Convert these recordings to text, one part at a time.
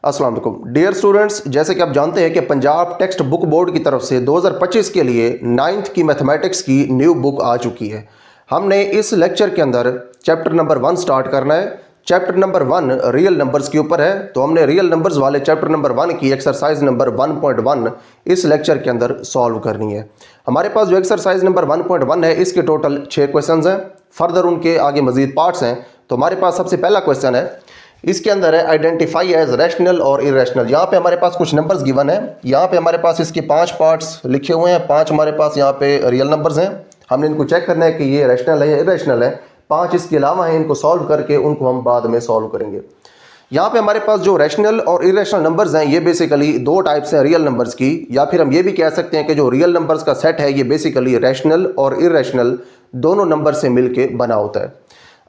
अस्सलाम वालेकुम dear students, जैसे कि आप जानते हैं कि पंजाब टेक्स्ट बुक बोर्ड की तरफ से 2025 के लिए 9th की मैथमेटिक्स की न्यू बुक आ चुकी है। हमने इस लेक्चर के अंदर चैप्टर नंबर 1 स्टार्ट करना है। चैप्टर नंबर 1 रियल नंबर्स के ऊपर है, तो हमने रियल नंबर्स वाले चैप्टर नंबर 1 की एक्सरसाइज नंबर 1.1 इस लेक्चर के अंदर सॉल्व करनी है। हमारे पास जो एक्सरसाइज नंबर 1.1 है, इसके टोटल 6 क्वेश्चंस हैं। फर्दर उनके आगे मजीद पार्ट्स हैं। तो हमारे पास सबसे पहला क्वेश्चन है, इसके अंदर है आइडेंटिफाई एज रैशनल और इरेशनल। यहाँ पे हमारे पास कुछ नंबर्स गिवन है। यहाँ पे हमारे पास इसके 5 पार्ट्स लिखे हुए हैं, 5 हमारे पास यहाँ पे रियल नंबर्स हैं। हमने इनको चेक करना है कि ये रैशनल है या इरेशनल है। 5 इसके अलावा हैं, इनको सॉल्व करके उनको हम बाद में सॉल्व करेंगे। यहाँ पे हमारे पास जो रैशनल और इरेशनल नंबर्स हैं, ये बेसिकली 2 टाइप्स हैं रियल नंबर्स की, या फिर हम ये भी कह सकते हैं कि जो रियल नंबर्स का सेट है ये बेसिकली रैशनल और इरेशनल दोनों नंबर से मिलके बना होता है।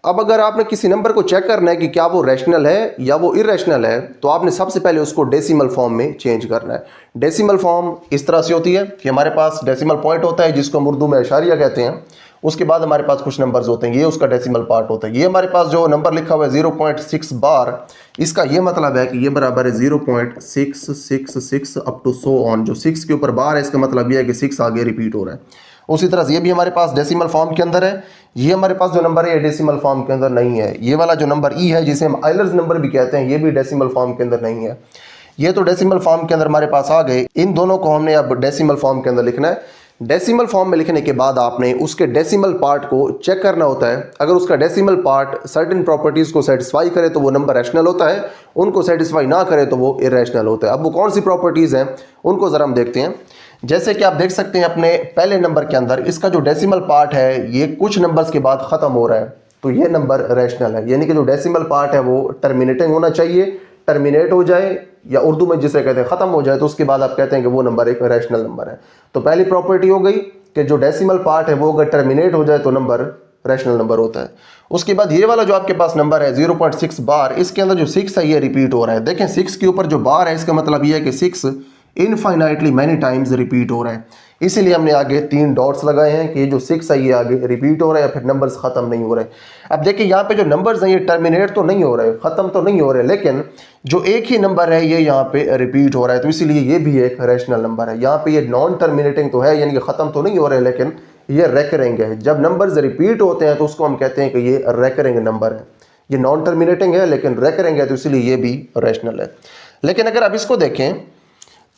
अब अगर आपने किसी नंबर को चेक करना है कि क्या वो रैशनल है या वो इरेशनल है, तो आपने सबसे पहले उसको डेसिमल फॉर्म में चेंज करना है। डेसिमल फॉर्म इस तरह से होती है कि हमारे पास डेसिमल पॉइंट होता है जिसको हम उर्दू में इशारिया कहते हैं। उसके बाद हमारे पास कुछ नंबर्स होते हैं, ये उसका डेसिमल पार्ट होता है। ये हमारे पास जो नंबर लिखा हुआ है 0.6 बार, इसका ये मतलब है कि ये बराबर है 0.666 अप टू सो ऑन। जो 6 के ऊपर बार है, इसका मतलब ये है कि 6 आगे रिपीट हो रहा है। उसी तरह से ये भी हमारे पास डेसिमल फॉर्म के अंदर है। ये हमारे पास जो नंबर है ये डेसिमल फॉर्म के अंदर नहीं है। ये वाला जो नंबर ई है, जिसे हम आइलर्स नंबर भी कहते हैं, ये भी डेसिमल फॉर्म के अंदर नहीं है। ये तो डेसिमल फॉर्म के अंदर हमारे पास आ गए। इन दोनों को हमने अब डेसिमल फॉर्म के अंदर लिखना है। डेसिमल फॉर्म में लिखने के बाद आपने उसके डेसिमल पार्ट को चेक करना होता है। अगर उसका डेसिमल पार्ट सर्टेन प्रॉपर्टीज़ को सेटिस्फाई करे तो वो नंबर रैशनल होता है, उनको सेटिस्फाई ना करे तो वो इरेशनल होता है। अब वो कौन सी प्रॉपर्टीज़ हैं उनको ज़रा हम देखते हैं। जैसे कि आप देख सकते हैं अपने पहले नंबर के अंदर, इसका जो डेसिमल पार्ट है ये कुछ नंबर्स के बाद ख़त्म हो रहा है, तो ये नंबर रैशनल है। यानी कि जो डेसिमल पार्ट है वो टर्मिनेटिंग होना चाहिए। टर्मिनेट हो जाए या उर्दू में जिसे कहते हैं ख़त्म हो जाए, तो उसके बाद आप कहते हैं कि वो नंबर एक रैशनल नंबर है। तो पहली प्रॉपर्टी हो गई कि जो डेसिमल पार्ट है वो अगर टर्मिनेट हो जाए तो नंबर रैशनल नंबर होता है। उसके बाद ये वाला जो आपके पास नंबर है 0.6 बार, इसके अंदर जो 6 है ये रिपीट हो रहा है। देखें 6 के ऊपर जो बार है, इसका मतलब ये है कि 6 इनफाइनाइटली मैनी टाइम्स रिपीट हो रहा है। इसीलिए हमने आगे 3 डॉट्स लगाए हैं कि ये जो 6 है ये आगे रिपीट हो रहा है या फिर नंबर्स ख़त्म नहीं हो रहे। अब देखिए यहाँ पे जो नंबर्स हैं ये टर्मिनेट तो नहीं हो रहे, ख़त्म तो नहीं हो रहे, लेकिन जो एक ही नंबर है ये यहाँ पे रिपीट हो रहा है, तो इसीलिए ये भी एक रैशनल नंबर है। यहाँ पे ये नॉन टर्मिनेटिंग तो है, यानी कि ख़त्म तो नहीं हो रहे, लेकिन ये रेकरिंग है। जब नंबर्स रिपीट होते हैं तो उसको हम कहते हैं कि ये रेकरिंग नंबर है। ये नॉन टर्मिनेटिंग है लेकिन रेकरिंग है, तो इसलिए ये भी रैशनल है। लेकिन अगर आप इसको देखें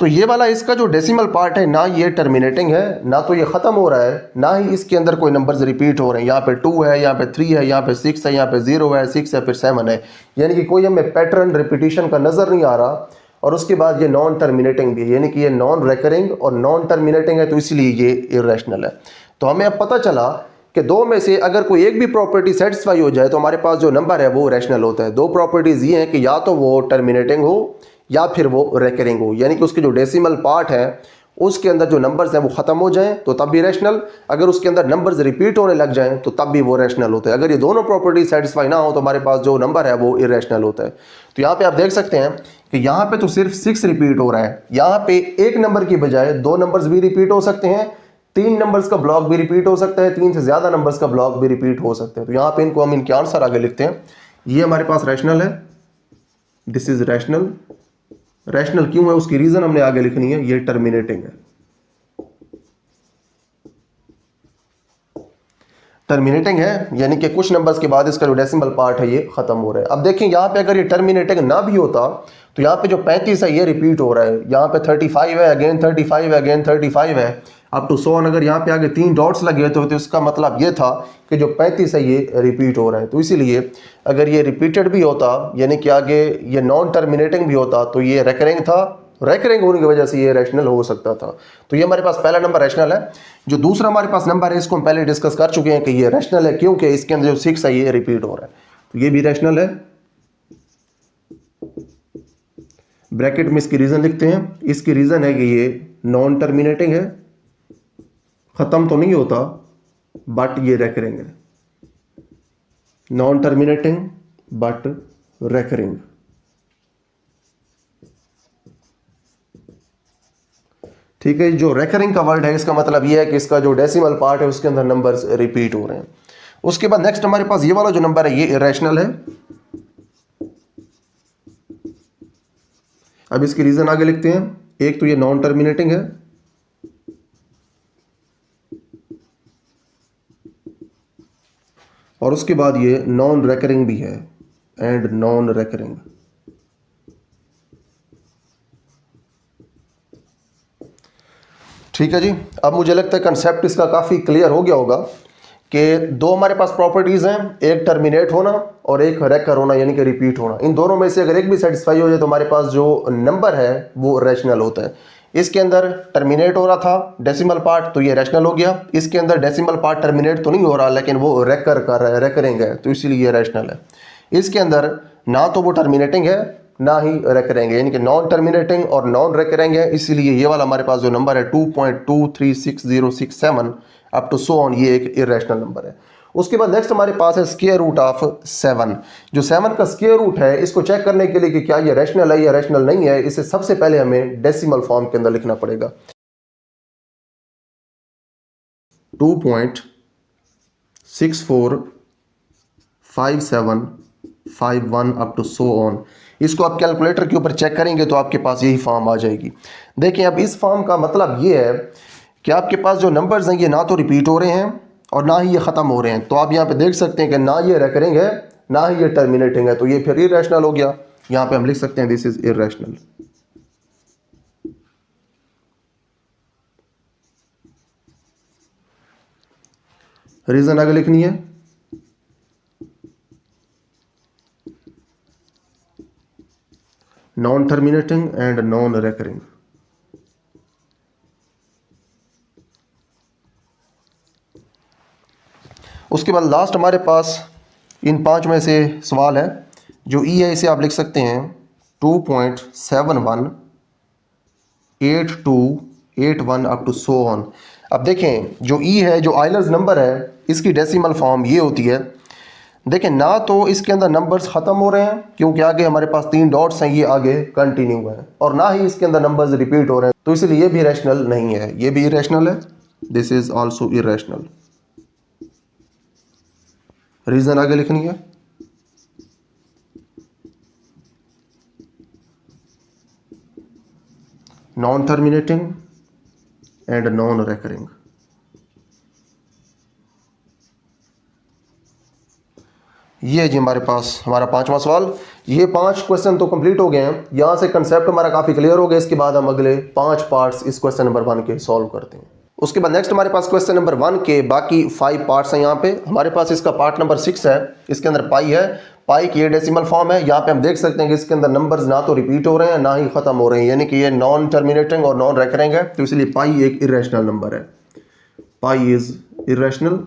तो ये वाला इसका जो डेसिमल पार्ट है, ना ये टर्मिनेटिंग है, ना तो ये ख़त्म हो रहा है, ना ही इसके अंदर कोई नंबर्स रिपीट हो रहे हैं। यहाँ पे 2 है, यहाँ पे 3 है, यहाँ पे 6 है, यहाँ पे 0 है, 6 है, फिर 7 है। यानी कि कोई हमें पैटर्न रिपीटिशन का नज़र नहीं आ रहा। और उसके बाद ये नॉन टर्मिनेटिंग भी है, यानी कि ये नॉन रेकरिंग और नॉन टर्मिनेटिंग है, तो इसलिए ये इरेशनल है। तो हमें अब पता चला कि 2 में से अगर कोई एक भी प्रॉपर्टी सेटिस्फाई हो जाए तो हमारे पास जो नंबर है वो रैशनल होता है। 2 प्रॉपर्टीज़ ये हैं कि या तो वो टर्मिनेटिंग हो या फिर वो रेकरिंग हो, यानी कि उसके जो डेसिमल पार्ट है उसके अंदर जो नंबर्स हैं वो ख़त्म हो जाएं तो तब भी रैशनल, अगर उसके अंदर नंबर्स रिपीट होने लग जाएं तो तब भी वो रैशनल होता है। अगर ये दोनों प्रॉपर्टी सेटिस्फाई ना हो तो हमारे पास जो नंबर है वो इरेशनल होता है। तो यहाँ पे आप देख सकते हैं कि यहाँ पे तो सिर्फ 6 रिपीट हो रहा है। यहाँ पे एक नंबर की बजाय 2 नंबर्स भी रिपीट हो सकते हैं, 3 नंबर्स का ब्लॉक भी रिपीट हो सकता है, 3 से ज़्यादा नंबर्स का ब्लॉक भी रिपीट हो सकते हैं। तो यहाँ पे इनको हम इनके आंसर आगे लिखते हैं। ये हमारे पास रैशनल है, दिस इज रैशनल। रैशनल क्यों है उसकी रीजन हमने आगे लिखनी है। ये टर्मिनेटिंग है, टर्मिनेटिंग है यानी कि कुछ नंबर्स के बाद इसका जो डेसिमल पार्ट है ये खत्म हो रहा है। अब देखें यहाँ पे अगर ये टर्मिनेटिंग ना भी होता तो यहाँ पे जो 35 है ये रिपीट हो रहा है, यहाँ पे 35 है, अगेन 35 है, अगेन 35 है, अप टू 100। अगर यहाँ पे आगे 3 डॉट्स लगे तो इसका मतलब ये था कि जो 35 है ये रिपीट हो रहा है। तो इसीलिए अगर ये रिपीटेड भी होता, यानी कि आगे ये नॉन टर्मिनेटिंग भी होता, तो ये रेकरिंग था। रेकरिंग होने की वजह से ये रैशनल हो सकता था। तो ये हमारे पास पहला नंबर रैशनल है। जो दूसरा हमारे पास नंबर है इसको हम पहले डिस्कस कर चुके हैं कि ये रैशनल है, क्योंकि इसके अंदर जो 6 है ये रिपीट हो रहा है, तो ये भी रैशनल है। ब्रैकेट में इसकी रीजन लिखते हैं। इसकी रीजन है कि ये नॉन टर्मिनेटिंग है, खत्म तो नहीं होता, बट ये रेकरिंग है। Non terminating but recurring. ठीक है, जो रेकरिंग का वर्ड है इसका मतलब ये है कि इसका जो डेसिमल पार्ट है उसके अंदर नंबर्स रिपीट हो रहे हैं। उसके बाद नेक्स्ट हमारे पास ये वाला जो नंबर है ये इरेशनल है। अब इसकी रीज़न आगे लिखते हैं। एक तो ये नॉन टर्मिनेटिंग है, और उसके बाद ये नॉन रेकरिंग भी है, एंड नॉन रेकरिंग। ठीक है जी। अब मुझे लगता है कंसेप्ट इसका काफ़ी क्लियर हो गया होगा कि दो हमारे पास प्रॉपर्टीज़ हैं, एक टर्मिनेट होना और एक रेकर होना यानी कि रिपीट होना। इन दोनों में से अगर एक भी सेटिस्फाई हो जाए तो हमारे पास जो नंबर है वो रैशनल होता है। इसके अंदर टर्मिनेट हो रहा था डेसिमल पार्ट, तो ये रैशनल हो गया। इसके अंदर डेसिमल पार्ट टर्मिनेट तो नहीं हो रहा, लेकिन वो रेकर कर रहा है, रेकरिंग है, तो इसीलिए ये रैशनल है। इसके अंदर ना तो वो टर्मिनेटिंग है ना ही रेकरिंग है, यानी कि नॉन टर्मिनेटिंग और नॉन रेकरिंग है, इसीलिए ये वाला हमारे पास जो नंबर है 2.236067 अप टू सो ऑन, ये एक इरेशनल नंबर है। उसके बाद नेक्स्ट हमारे पास है स्क्वायर रूट ऑफ 7। जो 7 का स्क्वायर रूट है, इसको चेक करने के लिए कि क्या ये रैशनल है या रैशनल नहीं है, इसे सबसे पहले हमें डेसिमल फॉर्म के अंदर लिखना पड़ेगा। 2.645751 अप टू सो ऑन। इसको आप कैलकुलेटर के ऊपर चेक करेंगे तो आपके पास यही फॉर्म आ जाएगी। देखिए, अब इस फॉर्म का मतलब ये है कि आपके पास जो नंबर्स हैं ये ना तो रिपीट हो रहे हैं और ना ही ये ख़त्म हो रहे हैं। तो आप यहाँ पे देख सकते हैं कि ना ये रेकरिंग है ना ही ये टर्मिनेटिंग है, तो ये फिर इरेशनल हो गया। यहाँ पे हम लिख सकते हैं दिस इज इरेशनल। रीज़न आगे लिखनी है। Non terminating and non recurring. उसके बाद लास्ट हमारे पास इन 5 में से सवाल है। जो ई है इसे आप लिख सकते हैं 2.718281 अप टू सो ऑन। अब देखें, जो ई है, जो आइलर्स नंबर है, इसकी डेसिमल फॉर्म ये होती है। देखें, ना तो इसके अंदर नंबर्स ख़त्म हो रहे हैं क्योंकि आगे हमारे पास 3 डॉट्स हैं, ये आगे कंटिन्यू है, और ना ही इसके अंदर नंबर्स रिपीट हो रहे हैं, तो इसलिए ये भी रैशनल नहीं है, ये भी इरेशनल है। This is also irrational. Reason आगे लिखनी है। Non terminating and non recurring. ये जी हमारे पास हमारा 5वां सवाल। ये 5 क्वेश्चन तो कंप्लीट हो गए हैं। यहाँ से कंसेप्ट हमारा काफ़ी क्लियर हो गया। इसके बाद हम अगले 5 पार्ट्स इस क्वेश्चन नंबर 1 के सॉल्व करते हैं। उसके बाद नेक्स्ट हमारे पास क्वेश्चन नंबर 1 के बाकी 5 पार्ट्स हैं। यहाँ पे हमारे पास इसका पार्ट नंबर 6 है। इसके अंदर पाई है। पाई की ये डेसिमल फॉर्म है। यहाँ पे हम देख सकते हैं कि इसके अंदर नंबर्स ना तो रिपीट हो रहे हैं ना ही खत्म हो रहे हैं, यानी कि ये नॉन टर्मिनेटिंग और नॉन रेकरिंग है, तो इसलिए पाई एक इरेशनल नंबर है। Pi is irrational.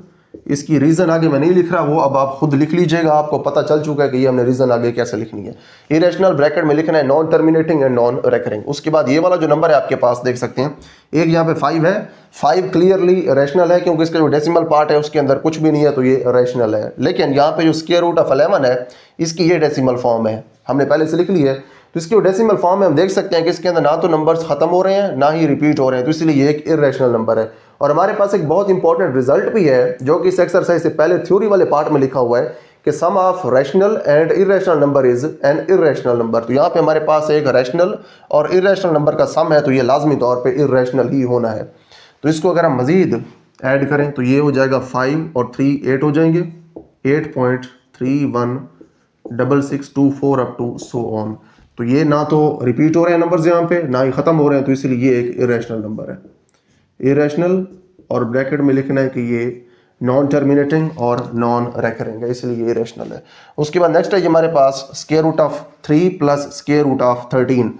इसकी रीज़न आगे मैं नहीं लिख रहा, वो अब आप खुद लिख लीजिएगा, आपको पता चल चुका है कि ये हमने रीज़न आगे कैसे लिखनी है। इरेशनल ब्रैकेट में लिखना है non terminating and non recurring. उसके बाद ये वाला जो नंबर है आपके पास देख सकते हैं, एक यहाँ पे 5 है। 5 क्लियरली रैशनल है क्योंकि इसका जो डेसिमल पार्ट है उसके अंदर कुछ भी नहीं है, तो ये रैशनल है। लेकिन यहाँ पे जो स्क्वायर रूट ऑफ 11 है, इसकी ये डेसिमल फॉर्म है, हमने पहले से लिख ली है, तो इसकी जो डेसिमल फॉर्म में हम देख सकते हैं कि इसके अंदर ना तो नंबर्स खत्म हो रहे हैं ना ही रिपीट हो रहे हैं, तो इसलिए ये एक इरेशनल नंबर है। और हमारे पास एक बहुत इंपॉर्टेंट रिजल्ट भी है जो कि इस एक्सरसाइज से पहले थ्योरी वाले पार्ट में लिखा हुआ है कि sum of rational and irrational number is an irrational number. तो यहाँ पे हमारे पास एक रैशनल और इरेशनल नंबर का सम है, तो ये लाजमी तौर पे इरेशनल ही होना है। तो इसको अगर हम मजीद ऐड करें तो ये हो जाएगा 5 और 3 8 हो जाएंगे, 8.316624 अप टू सो ऑन। तो ये ना तो रिपीट हो रहे हैं नंबर्स यहाँ पे ना ही ख़त्म हो रहे हैं, तो इसलिए ये एक इरेशनल नंबर है। इरेशनल और ब्रैकेट में लिखना है कि ये नॉन टर्मिनेटिंग और नॉन रेकरिंग है, इसलिए ये इरेशनल है। उसके बाद नेक्स्ट है ये हमारे पास square root of 3 plus square root of 13।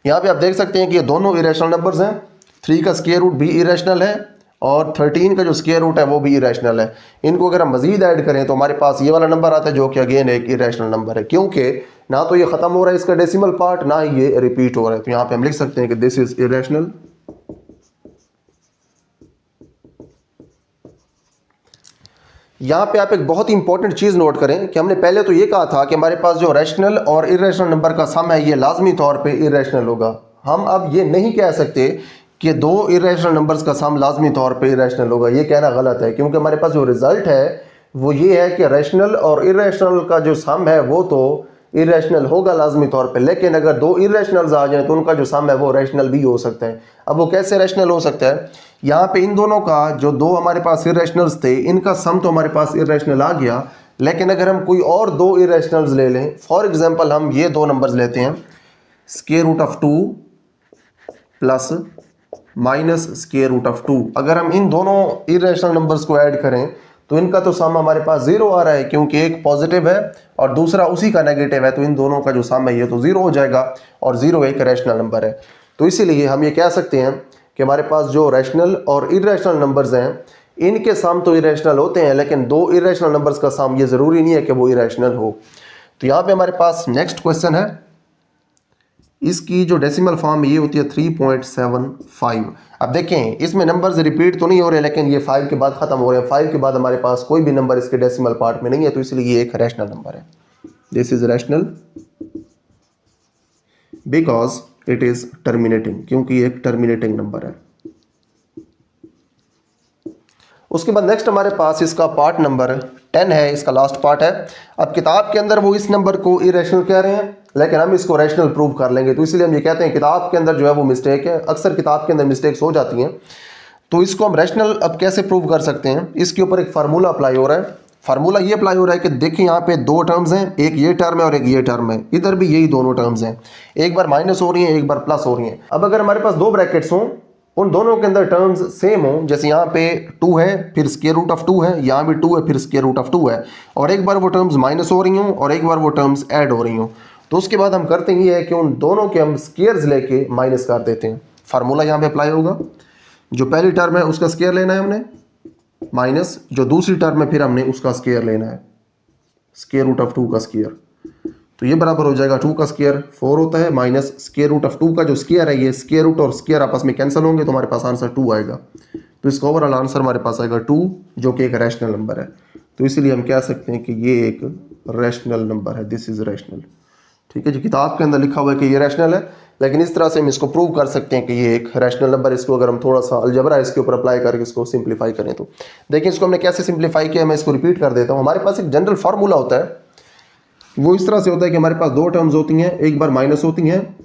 यहाँ पे आप देख सकते हैं कि ये दोनों इरेशनल नंबर्स हैं। 3 का स्क्वायर रूट भी इरेशनल है और 13 का जो स्क्वायर रूट है वो भी इरेशनल है। इनको अगर हम मजीद ऐड करें तो हमारे पास ये वाला नंबर आता है जो कि अगेन एक इरेशनल नंबर है, क्योंकि ना तो ये ख़त्म हो रहा है इसका डेसिमल पार्ट ना ही ये रिपीट हो रहा है। तो यहाँ पे हम लिख सकते हैं कि दिस इज इरेशनल। यहाँ पे आप एक बहुत ही इंपॉर्टेंट चीज़ नोट करें कि हमने पहले तो ये कहा था कि हमारे पास जो रैशनल और इरेशनल नंबर का सम है ये लाजमी तौर पे इरेशनल होगा। हम अब ये नहीं कह सकते कि 2 इरेशनल नंबर्स का सम लाजमी तौर पे इरेशनल होगा, ये कहना गलत है, क्योंकि हमारे पास जो रिजल्ट है वो ये है कि रैशनल और इरेशनल का जो सम है वो तो इरेशनल होगा लाजमी तौर पे, लेकिन अगर दो इरेशनल्स आ जाए तो उनका जो सम है वो रैशनल भी हो सकता है। अब वो कैसे रैशनल हो सकता है, यहाँ पे इन दोनों का जो दो हमारे पास इरेशनल्स थे इनका सम तो हमारे पास इरेशनल आ गया, लेकिन अगर हम कोई और दो इरेशनल्स ले लें, फॉर एग्जांपल हम ये दो नंबर्स लेते हैं, square root of 2 plus minus square root of 2। अगर हम इन दोनों इरेशनल नंबर्स को ऐड करें तो इनका तो सम हमारे पास जीरो आ रहा है, क्योंकि एक पॉजिटिव है और दूसरा उसी का नेगेटिव है, तो इन दोनों का जो सम है ये तो जीरो हो जाएगा, और जीरो एक रैशनल नंबर है। तो इसीलिए हम ये कह सकते हैं कि हमारे पास जो रैशनल और इरेशनल नंबर्स हैं इनके सम तो इरेशनल होते हैं, लेकिन दो इरेशनल नंबर्स का सम ये जरूरी नहीं है कि वो इरेशनल हो। तो यहाँ पे हमारे पास नेक्स्ट क्वेश्चन है, इसकी जो डेसिमल फॉर्म ये होती है 3.75। अब देखें इसमें नंबर्स रिपीट तो नहीं हो रहे, लेकिन ये 5 के बाद ख़त्म हो रहे हैं, 5 के बाद हमारे पास कोई भी नंबर इसके डेसिमल पार्ट में नहीं है, तो इसलिए ये एक रैशनल नंबर है। This is rational because it is terminating, क्योंकि ये एक टर्मिनेटिंग नंबर है। उसके बाद नेक्स्ट हमारे पास इसका पार्ट नंबर 10 है, इसका लास्ट पार्ट है। अब किताब के अंदर वो इस नंबर को इरेशनल कह रहे हैं, लेकिन हम इसको रैशनल प्रूव कर लेंगे, तो इसलिए हम ये कहते हैं किताब के अंदर जो है वो मिस्टेक है। अक्सर किताब के अंदर मिस्टेक्स हो जाती हैं, तो इसको हम रैशनल अब कैसे प्रूव कर सकते हैं, इसके ऊपर एक फार्मूला अप्लाई हो रहा है। फार्मूला ये अप्लाई हो रहा है कि देखिए यहाँ पे दो टर्म्स हैं, एक ये टर्म है और एक ये टर्म है, इधर भी यही दोनों टर्म्स हैं, एक बार माइनस हो रही है एक बार प्लस हो रही है। अब अगर हमारे पास दो ब्रैकेट्स हों, उन दोनों के अंदर टर्म्स सेम हो, जैसे यहाँ पे 2 है फिर स्क्वायर रूट ऑफ 2 है, यहाँ भी 2 है फिर स्क्वायर रूट ऑफ 2 है, और एक बार वो टर्म्स माइनस हो रही हों और एक बार वो टर्म्स ऐड हो रही हों, तो उसके बाद हम करते हैं ये है कि उन दोनों के हम स्क्वायर्स लेके माइनस कर देते हैं। फार्मूला यहाँ पे अप्लाई होगा, जो पहली टर्म है उसका स्क्वायर लेना है हमने, माइनस जो दूसरी टर्म है फिर हमने उसका स्क्वायर लेना है, स्क्वायर रूट ऑफ 2 का स्क्वायर, तो ये बराबर हो जाएगा 2 का स्क्वायर 4 होता है, माइनस स्क्वायर रूट ऑफ 2 का जो स्क्वायर है, ये स्क्वायर रूट और स्क्वायर आपस में कैंसिल होंगे तो हमारे पास आंसर 2 आएगा। तो इसका ओवरऑल आंसर हमारे पास आएगा 2, जो कि एक रैशनल नंबर है। तो इसीलिए हम कह सकते हैं कि ये एक रैशनल नंबर है, दिस इज रैशनल। ठीक है जी, किताब के अंदर लिखा हुआ है कि ये रैशनल है, लेकिन इस तरह से हम इसको प्रूव कर सकते हैं कि ये एक रैशनल नंबर। इसको अगर हम थोड़ा सा अलजबरा इसके ऊपर अप्लाई करके इसको सिंप्लीफाई करें तो देखिए इसको हमने कैसे सिंप्लीफाई किया, मैं इसको रिपीट कर देता हूँ। हमारे पास एक जनरल फार्मूला होता है, वो इस तरह से होता है कि हमारे पास दो टर्म्स होती हैं, एक बार माइनस होती हैं,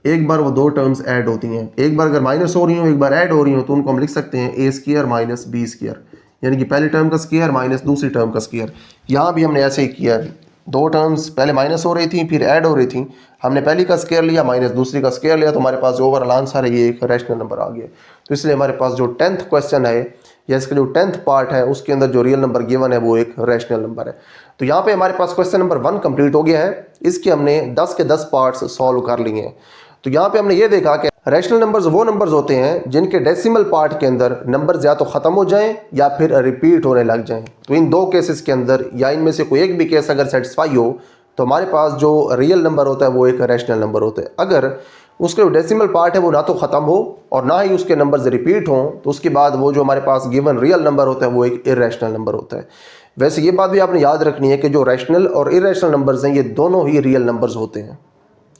एक बार वो दो टर्म्स ऐड होती हैं। एक बार अगर माइनस हो रही हो एक बार ऐड हो रही हो तो उनको हम लिख सकते हैं ए स्क्वायर माइनस बी स्क्वायर, यानी कि पहली टर्म का स्क्वायर माइनस दूसरी टर्म का स्क्वायर। यहाँ भी हमने ऐसे ही किया, दो टर्म्स पहले माइनस हो रही थी फिर ऐड हो रही थी, हमने पहली का स्क्वायर लिया माइनस दूसरी का स्क्वायर लिया, तो हमारे पास जो ओवरऑल आंसर है ये एक रैशनल नंबर आ गया। तो इसलिए हमारे पास जो 10th क्वेश्चन है या इसका जो 10th पार्ट है उसके अंदर जो रियल नंबर गिवन है वो एक रैशनल नंबर है। तो यहाँ पे हमारे पास क्वेश्चन नंबर 1 कंप्लीट हो गया है, इसके हमने 10 के 10 पार्ट्स सॉल्व कर लिए हैं। तो यहाँ पे हमने ये देखा कि रैशनल नंबर्स वो नंबर्स होते हैं जिनके डेसिमल पार्ट के अंदर नंबर्स या तो ख़त्म हो जाएं या फिर रिपीट होने लग जाएं। तो इन दो केसेस के अंदर या इनमें से कोई एक भी केस अगर सेटिस्फाई हो तो हमारे पास जो रियल नंबर होता है वो एक रैशनल नंबर होता है। अगर उसके जो डेसिमल पार्ट है वो ना तो ख़त्म हो और ना ही उसके नंबर्स रिपीट हों तो उसके बाद वो जो हमारे पास गिवन रियल नंबर होता है वो एक इरेशनल नंबर होता है। वैसे ये बात भी आपने याद रखनी है कि जो रैशनल और इरेशनल नंबर्स हैं ये दोनों ही रियल नंबर्स होते हैं।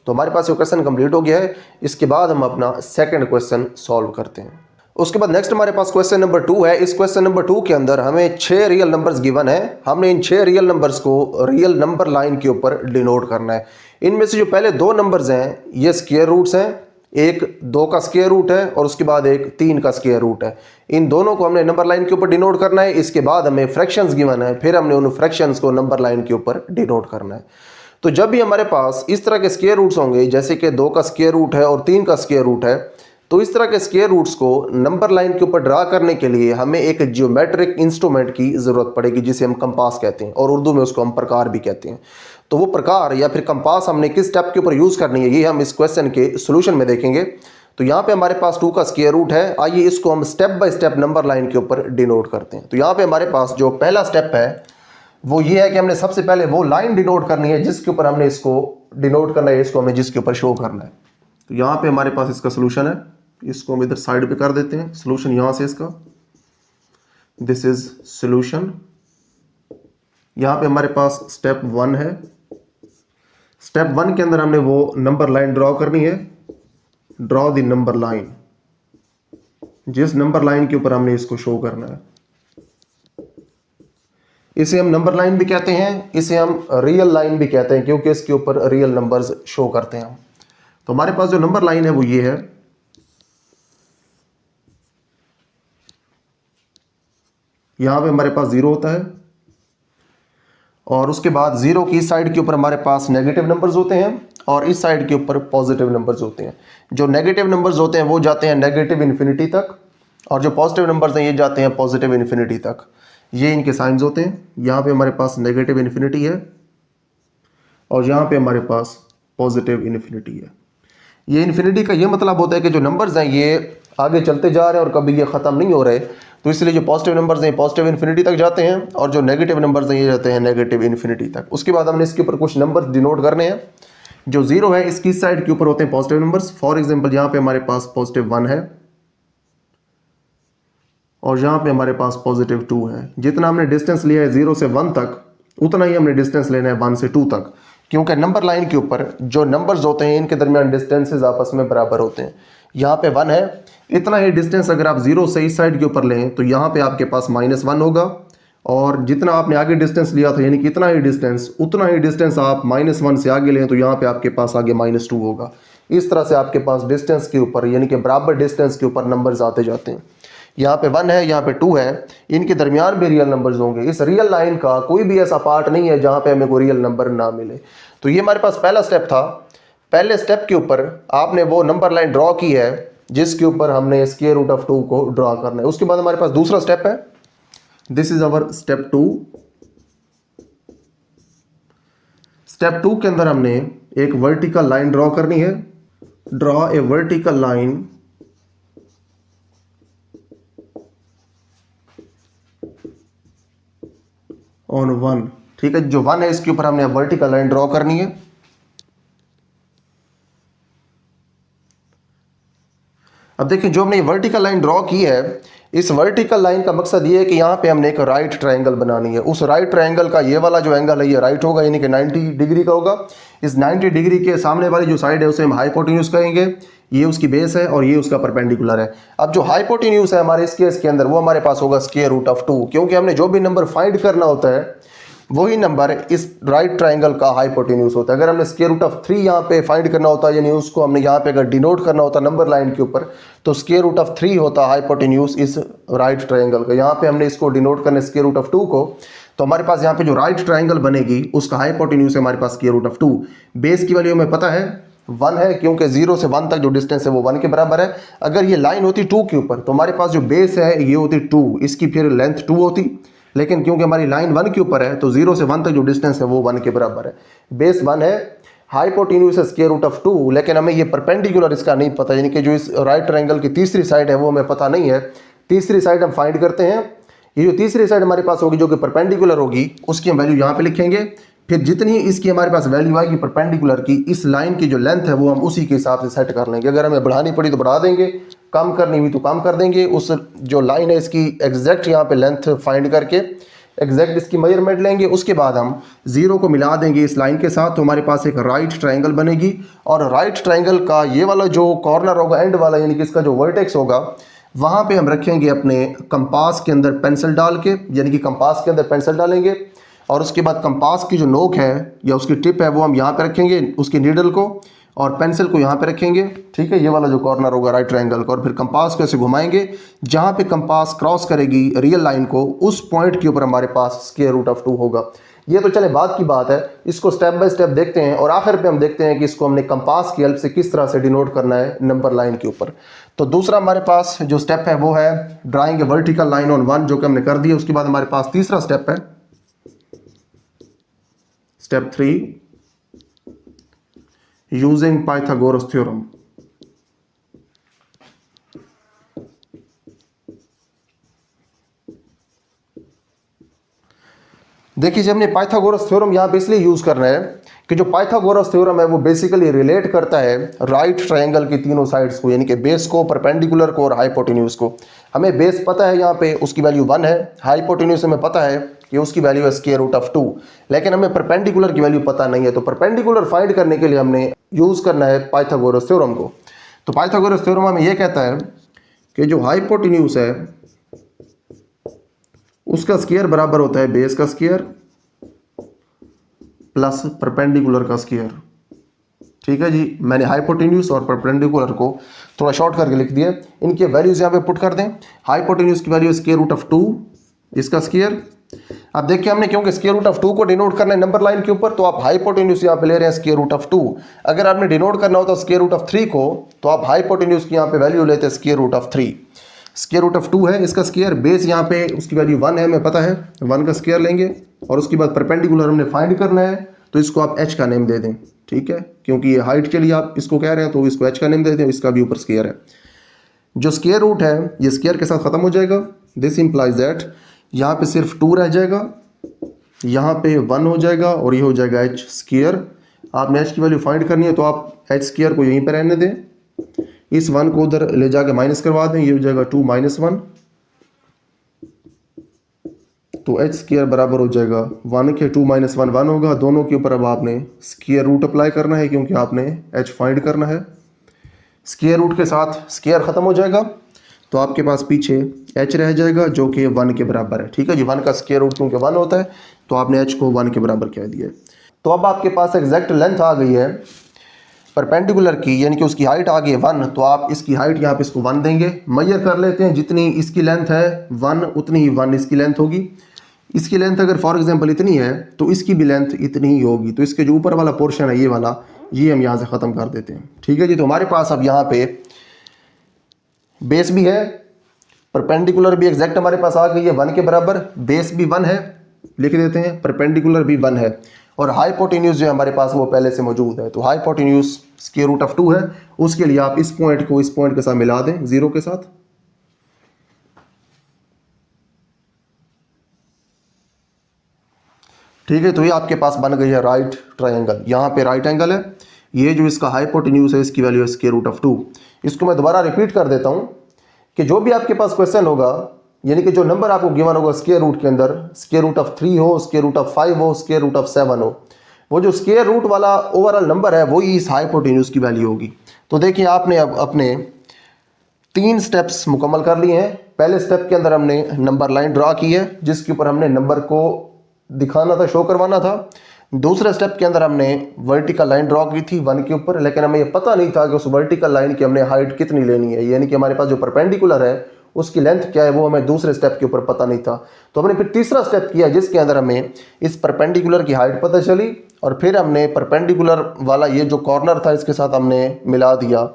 तो हमारे पास ये क्वेश्चन कंप्लीट हो गया है, इसके बाद हम अपना सेकंड क्वेश्चन सॉल्व करते हैं। उसके बाद नेक्स्ट हमारे पास क्वेश्चन नंबर 2 है। इस क्वेश्चन नंबर 2 के अंदर हमें 6 रियल नंबर्स गिवन है, हमने इन 6 रियल नंबर्स को रियल नंबर लाइन के ऊपर डिनोट करना है। इनमें से जो पहले दो नंबर्स हैं ये स्क्वायर रूट्स हैं, एक 2 का स्क्वायर रूट है और उसके बाद एक 3 का स्क्वायर रूट है। इन दोनों को हमने नंबर लाइन के ऊपर डिनोट करना है। इसके बाद हमें फ्रैक्शंस गिवन है, फिर हमने उन फ्रैक्शंस को नंबर लाइन के ऊपर डिनोट करना है। तो जब भी हमारे पास इस तरह के स्क्वायर रूट्स होंगे, जैसे कि 2 का स्क्वायर रूट है और 3 का स्क्वायर रूट है, तो इस तरह के स्क्वायर रूट्स को नंबर लाइन के ऊपर ड्रा करने के लिए हमें एक ज्योमेट्रिक इंस्ट्रूमेंट की ज़रूरत पड़ेगी जिसे हम कंपास कहते हैं और उर्दू में उसको हम प्रकार भी कहते हैं। तो वो प्रकार या फिर कंपास हमने किस स्टेप के ऊपर यूज़ करनी है ये हम इस क्वेश्चन के सोल्यूशन में देखेंगे। तो यहाँ पे हमारे पास 2 का स्क्वायर रूट है, आइए इसको हम step by step number line के ऊपर डिनोट करते हैं। तो यहाँ पे हमारे पास जो पहला स्टेप है वो ये है कि हमने सबसे पहले वो लाइन डिनोट करनी है जिसके ऊपर हमने इसको डिनोट करना है, इसको हमने जिसके ऊपर शो करना है। तो यहाँ पे हमारे पास इसका सोल्यूशन है, इसको हम इधर साइड पे कर देते हैं। सोल्यूशन यहाँ से इसका, दिस इज सोल्यूशन। यहाँ पे हमारे पास स्टेप 1 है। स्टेप 1 के अंदर हमने वो नंबर लाइन ड्रॉ करनी है, ड्रॉ द नंबर लाइन, जिस नंबर लाइन के ऊपर हमने इसको शो करना है। इसे हम नंबर लाइन भी कहते हैं, इसे हम रियल लाइन भी कहते हैं, क्योंकि इसके ऊपर रियल नंबर्स शो करते हैं। तो हमारे पास जो नंबर लाइन है वो ये है। यहां पे हमारे पास 0 होता है और उसके बाद 0 की इस साइड के ऊपर हमारे पास नेगेटिव नंबर्स होते हैं और इस साइड के ऊपर पॉजिटिव नंबर्स होते हैं। जो नेगेटिव नंबर्स होते हैं वो जाते हैं नेगेटिव इन्फिनिटी तक और जो पॉजिटिव नंबर्स हैं ये जाते हैं पॉजिटिव इन्फिनिटी तक। ये इनके साइंस होते हैं। यहाँ पे हमारे पास नेगेटिव इन्फिनिटी है और यहाँ पे हमारे पास पॉजिटिव इन्फिनिटी है। ये इन्फिनिटी का ये मतलब होता है कि जो नंबर्स हैं ये आगे चलते जा रहे हैं और कभी ये ख़त्म नहीं हो रहे, तो इसलिए जो पॉजिटिव नंबर्स हैं पॉजिटिव इन्फिनिटी तक जाते हैं और जो नेगेटिव नंबर्स हैं ये जाते हैं नेगेटिव इन्फिनिटी तक। उसके बाद हमने इसके ऊपर कुछ नंबर्स डिनोट करने हैं। जो 0 है इसकी साइड के ऊपर होते हैं पॉजिटिव नंबर्स। फॉर एग्जाम्पल यहाँ पे हमारे पास पॉजिटिव 1 है और यहाँ पे हमारे पास पॉजिटिव 2 है। जितना हमने डिस्टेंस लिया है 0 से 1 तक उतना ही हमने डिस्टेंस लेना है 1 से 2 तक, क्योंकि नंबर लाइन के ऊपर जो नंबर्स होते हैं इनके दरमियान डिस्टेंसेस आपस में बराबर होते हैं। यहाँ पे 1 है, इतना ही डिस्टेंस अगर आप 0 से इस साइड के ऊपर लें तो यहाँ पे आपके पास -1 होगा और जितना आपने आगे डिस्टेंस लिया था यानी कि इतना ही डिस्टेंस आप -1 से आगे लें तो यहाँ पे आपके पास आगे -2 होगा। इस तरह से आपके पास डिस्टेंस के ऊपर यानी कि बराबर डिस्टेंस के ऊपर नंबर्स आते जाते हैं। यहाँ पे 1 है, यहाँ पे 2 है, इनके दरमियान भी रियल नंबर्स होंगे। इस रियल लाइन का कोई भी ऐसा पार्ट नहीं है जहाँ पे हमें कोई रियल नंबर ना मिले। तो ये हमारे पास पहला स्टेप था। पहले स्टेप के ऊपर आपने वो नंबर लाइन ड्रॉ की है जिसके ऊपर हमने स्क्वायर रूट ऑफ 2 को ड्रॉ करना है। उसके बाद हमारे पास दूसरा स्टेप है, this is our step 2। Step 2 के अंदर हमने एक वर्टिकल लाइन ड्रॉ करनी है। Draw a vertical line on 1। ठीक है, जो 1 है इसके ऊपर हमने वर्टिकल लाइन ड्रॉ करनी है। अब देखिए जो हमने वर्टिकल लाइन ड्रॉ की है, इस वर्टिकल लाइन का मकसद ये है कि यहाँ पे हमने एक राइट ट्रायंगल बनानी है। उस राइट ट्रायंगल का ये वाला जो एंगल है ये राइट होगा यानी कि 90 डिग्री का होगा। इस 90 डिग्री के सामने वाली जो साइड है उसे हम हाइपोटेन्यूज कहेंगे। ये उसकी बेस है और ये उसका परपेंडिकुलर है। अब जो हाइपोटेन्यूज है हमारे इस केस के अंदर वो हमारे पास होगा स्क्वायर रूट ऑफ 2, क्योंकि हमने जो भी नंबर फाइंड करना होता है वही नंबर इस राइट ट्रायंगल का हाइपोटेन्यूज होता है। अगर हमने स्क्वायर रूट ऑफ 3 यहाँ पे फाइंड करना होता है यानी उसको हमने यहाँ पे अगर डिनोट करना होता नंबर लाइन के ऊपर तो स्क्वायर रूट ऑफ 3 होता हाइपोटेन्यूज इस राइट ट्रायंगल का। यहाँ पे हमने इसको डिनोट करना स्क्वायर रूट ऑफ 2 को, तो हमारे पास यहाँ पे जो राइट ट्रायंगल बनेगी उसका हाइपोटेन्यूज है हमारे पास स्क्वायर रूट ऑफ 2। बेस की वैल्यू हमें पता है 1 है, क्योंकि 0 से 1 तक जो डिस्टेंस है वो 1 के बराबर है। अगर ये लाइन होती 2 के ऊपर तो हमारे पास जो बेस है ये होती 2, इसकी फिर लेंथ 2 होती, लेकिन क्योंकि हमारी लाइन 1 के ऊपर है तो 0 से 1 तक जो डिस्टेंस है वो 1 के बराबर है। बेस 1 है, हाइपोटेन्यूज है स्क्वायर रूट ऑफ 2, लेकिन हमें ये परपेंडिकुलर इसका नहीं पता, यानी कि जो इस राइट ट्रायंगल की तीसरी साइड है वो हमें पता नहीं है। तीसरी साइड हम फाइंड करते हैं। ये जो तीसरी साइड हमारे पास होगी जो कि परपेंडिकुलर होगी उसकी हम वैल्यू यहाँ पे लिखेंगे। फिर जितनी इसकी हमारे पास वैल्यू आएगी परपेंडिकुलर की, इस लाइन की जो लेंथ है वो हम उसी के हिसाब से सेट कर लेंगे। अगर हमें बढ़ानी पड़ी तो बढ़ा देंगे, कम करनी हुई तो कम कर देंगे। उस जो लाइन है इसकी एग्जैक्ट यहाँ पे लेंथ फाइंड करके एग्जैक्ट इसकी मेजरमेंट लेंगे। उसके बाद हम 0 को मिला देंगे इस लाइन के साथ, तो हमारे पास एक राइट ट्रायंगल बनेगी। और राइट ट्रायंगल का ये वाला जो कॉर्नर होगा एंड वाला यानी कि इसका जो वर्टेक्स होगा वहाँ पे हम रखेंगे अपने कंपास के अंदर पेंसिल डाल के, यानी कि कंपास के अंदर पेंसिल डालेंगे और उसके बाद कंपास की जो नोक है या उसकी टिप है वो हम यहाँ पे रखेंगे, उसकी नीडल को, और पेंसिल को यहाँ पे रखेंगे। ठीक है, ये वाला जो कॉर्नर होगा राइट ट्रायंगल का, और फिर कंपास को ऐसे घुमाएंगे। जहाँ पे कंपास क्रॉस करेगी रियल लाइन को उस पॉइंट के ऊपर हमारे पास स्क्वायर रूट ऑफ 2 होगा। ये तो चले बाद की बात है, इसको स्टेप बाय स्टेप देखते हैं और आखिर पे हम देखते हैं कि इसको हमने कंपास की हेल्प से किस तरह से डिनोट करना है नंबर लाइन के ऊपर। तो दूसरा हमारे पास जो स्टेप है वो है drawing A vertical line on 1, जो कि हमने कर दिया। उसके बाद हमारे पास तीसरा स्टेप है स्टेप 3, यूजिंग पाइथागोरस थ्योरम। देखिए जब हमने पाइथागोरस थ्योरम यहाँ पे इसलिए यूज करना है कि जो पाइथागोरस थ्योरम है वो बेसिकली रिलेट करता है राइट ट्रायंगल की तीनों साइड्स को, यानी कि बेस को, परपेंडिकुलर को और हाइपोटेन्यूज को। हमें बेस पता है यहाँ पे उसकी वैल्यू 1 है, हाइपोटेन्यूज हमें पता है कि उसकी वैल्यू है स्क्वायर रूट ऑफ 2, लेकिन हमें परपेंडिकुलर की वैल्यू पता नहीं है। तो परपेंडिकुलर फाइंड करने के लिए हमने यूज करना है पाइथागोरस थ्योरम को। तो पाइथागोरस थ्योरम हमें यह कहता है कि जो हाइपोटेन्यूज है उसका स्क्वायर बराबर होता है बेस का स्क्वायर प्लस परपेंडिकुलर का स्क्वायर। ठीक है जी, मैंने हाइपोटेन्यूज और परपेंडिकुलर को थोड़ा शॉर्ट करके लिख दिया। इनके वैल्यूज यहाँ पे पुट कर दें। हाइपोटेन्यूज की वैल्यू स्क्वायर रूट ऑफ 2 इसका स्क्वायर। अब देखिए हमने क्योंकि स्क्वायर रूट ऑफ 2 को डिनोट करना है नंबर लाइन के ऊपर, तो आप हाइपोटेन्यूज यहाँ पे ले रहे हैं स्क्वायर रूट ऑफ 2। अगर आपने डिनोट करना होता स्क्वायर रूट ऑफ 3 को, तो आप हाइपोटेन्यूज की यहाँ पे वैल्यू लेते हैं square root of 3। Square root of 2 है इसका स्क्वायर, बेस यहाँ पे उसकी वैल्यू 1 है, हमें पता है 1 का स्क्वायर लेंगे। और उसके बाद परपेंडिकुलर हमने फाइंड करना है, तो इसको आप h का नेम दे दें। ठीक है, क्योंकि ये हाइट के लिए आप इसको कह रहे हैं, तो इसको h का नेम दे दें। इसका भी ऊपर स्क्वायर है। जो स्क्वायर रूट है ये स्क्वायर के साथ खत्म हो जाएगा। दिस इंप्लाइज दैट यहाँ पे सिर्फ 2 रह जाएगा, यहाँ पे 1 हो जाएगा और ये हो जाएगा h स्क्वायर। आपने h की वैल्यू फाइंड करनी है, तो आप h स्क्वायर को यहीं पर रहने दें, इस 1 को उधर ले जाके माइनस करवा दें, ये हो जाएगा 2 - 1। तो h स्क्वायर बराबर हो जाएगा 1 के 2 - 1 1 होगा। दोनों के ऊपर अब आपने स्क्वायर रूट अप्लाई करना है, क्योंकि आपने h फाइंड करना है। स्क्वायर रूट के साथ स्क्वायर ख़त्म हो जाएगा, तो आपके पास पीछे h रह जाएगा जो कि 1 के बराबर है। ठीक है जी, 1 का स्क्वायर रूट क्योंकि 1 होता है, तो आपने h को 1 के बराबर कह दिया। तो अब आपके पास एग्जैक्ट लेंथ आ गई है परपेंडिकुलर की, यानी कि उसकी हाइट आ गई है 1। तो आप इसकी हाइट यहाँ पे इसको 1 देंगे। मेजर कर लेते हैं, जितनी इसकी लेंथ है 1 उतनी ही 1 इसकी लेंथ होगी। इसकी लेंथ अगर फॉर एग्जांपल इतनी है, तो इसकी भी लेंथ इतनी ही होगी। तो इसके जो ऊपर वाला पोर्शन है ये वाला, ये हम यहाँ से ख़त्म कर देते हैं। ठीक है जी, तो हमारे पास अब यहाँ पे बेस भी है, परपेंडिकुलर भी एग्जैक्ट हमारे पास आ गई है 1 के बराबर। बेस भी 1 है, लिख देते हैं, परपेंडिकुलर भी 1 है, और हाइपोटेन्यूज जो है हमारे पास वो पहले से मौजूद है। तो हाइपोटेन्यूज स्क्वायर रूट ऑफ 2 है, उसके लिए आप इस पॉइंट को इस पॉइंट के साथ मिला दें 0 के साथ। ठीक है, तो ये आपके पास बन गई है राइट ट्रायंगल। यहाँ पे राइट एंगल है, ये जो इसका हाइपोटेन्यूज है इसकी वैल्यू है स्क्वायर रूट ऑफ 2। इसको मैं दोबारा रिपीट कर देता हूँ कि जो भी आपके पास क्वेश्चन होगा, यानी कि जो नंबर आपको गिवन होगा स्क्वायर रूट के अंदर, स्क्वायर रूट ऑफ 3 हो, स्क्वायर रूट ऑफ 5 हो, स्क्वायर रूट ऑफ 7 हो, वो जो स्क्वायर रूट वाला ओवरऑल नंबर है वही इस हाइपोटेन्यूज की वैल्यू होगी। तो देखिए आपने अब अपने 3 स्टेप्स मुकम्मल कर लिए हैं। पहले स्टेप के अंदर हमने नंबर लाइन ड्रा की है, जिसके ऊपर हमने नंबर को दिखाना था, शो करवाना था। दूसरे स्टेप के अंदर हमने वर्टिकल लाइन ड्रॉ की थी 1 के ऊपर, लेकिन हमें ये पता नहीं था कि उस वर्टिकल लाइन की हमने हाइट कितनी लेनी है, यानी कि हमारे पास जो परपेंडिकुलर है उसकी लेंथ क्या है वो हमें दूसरे स्टेप के ऊपर पता नहीं था। तो हमने फिर तीसरा स्टेप किया, जिसके अंदर हमें इस परपेंडिकुलर की हाइट पता चली, और फिर हमने परपेंडिकुलर वाला ये जो कॉर्नर था इसके साथ हमने मिला दिया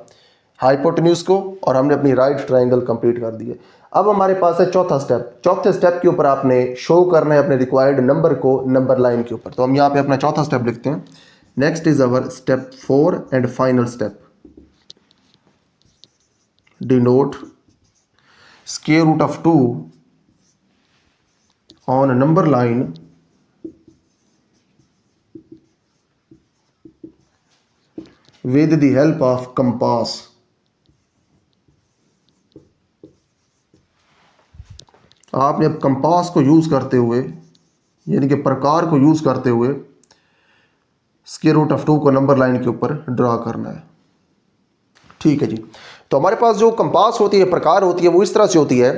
हाइपोटेन्यूज को, और हमने अपनी राइट ट्रायंगल कंप्लीट कर दिए। अब हमारे पास है चौथा स्टेप। चौथे स्टेप के ऊपर आपने शो करना है अपने रिक्वायर्ड नंबर को नंबर लाइन के ऊपर। तो हम यहाँ पे अपना चौथा स्टेप लिखते हैं। Next is our step 4 and final step. Denote square root of 2 on number line with the help of compass. आपने अब कंपास को यूज़ करते हुए, यानी कि प्रकार को यूज़ करते हुए, स्क्वायर रूट ऑफ 2 को नंबर लाइन के ऊपर ड्रा करना है। ठीक है जी, तो हमारे पास जो कंपास होती है, प्रकार होती है, वो इस तरह से होती है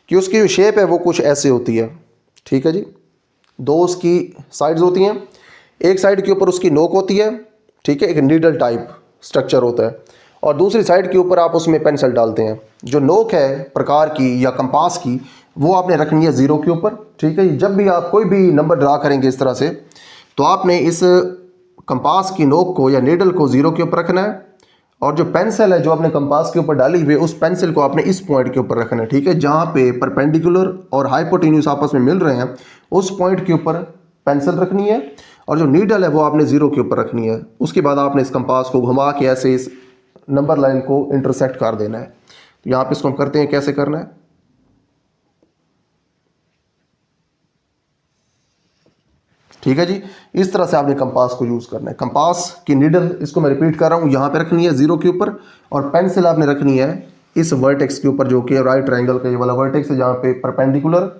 कि उसकी जो शेप है वो कुछ ऐसे होती है। ठीक है जी, 2 उसकी साइड्स होती हैं। एक साइड के ऊपर उसकी नोक होती है, ठीक है, एक नीडल टाइप स्ट्रक्चर होता है, और दूसरी साइड के ऊपर आप उसमें पेंसिल डालते हैं। जो नोक है प्रकार की या कंपास की, वो आपने रखनी है 0 के ऊपर। ठीक है, जब भी आप कोई भी नंबर ड्रा करेंगे इस तरह से, तो आपने इस कंपास की नोक को या नीडल को 0 के ऊपर रखना है, और जो पेंसिल है जो आपने कंपास के ऊपर डाली हुई, उस पेंसिल को आपने इस पॉइंट के ऊपर रखना है। ठीक है, जहाँ पे परपेंडिकुलर और हाइपोटेन्यूज आपस में मिल रहे हैं, उस पॉइंट के ऊपर पेंसिल रखनी है, और जो नीडल है वो आपने 0 के ऊपर रखनी है। उसके बाद आपने इस कंपास को घुमा के ऐसे इस नंबर लाइन को इंटरसेक्ट कर देना है। तो यहाँ पे इसको हम करते हैं, कैसे करना है। ठीक है जी, इस तरह से आपने कंपास को यूज़ करना है। कंपास की नीडल, इसको मैं रिपीट कर रहा हूँ, यहाँ पे रखनी है 0 के ऊपर, और पेंसिल आपने रखनी है इस वर्टेक्स के ऊपर, जो कि राइट ट्रायंगल का ये वाला वर्टेक्स है, जहाँ पे परपेंडिकुलर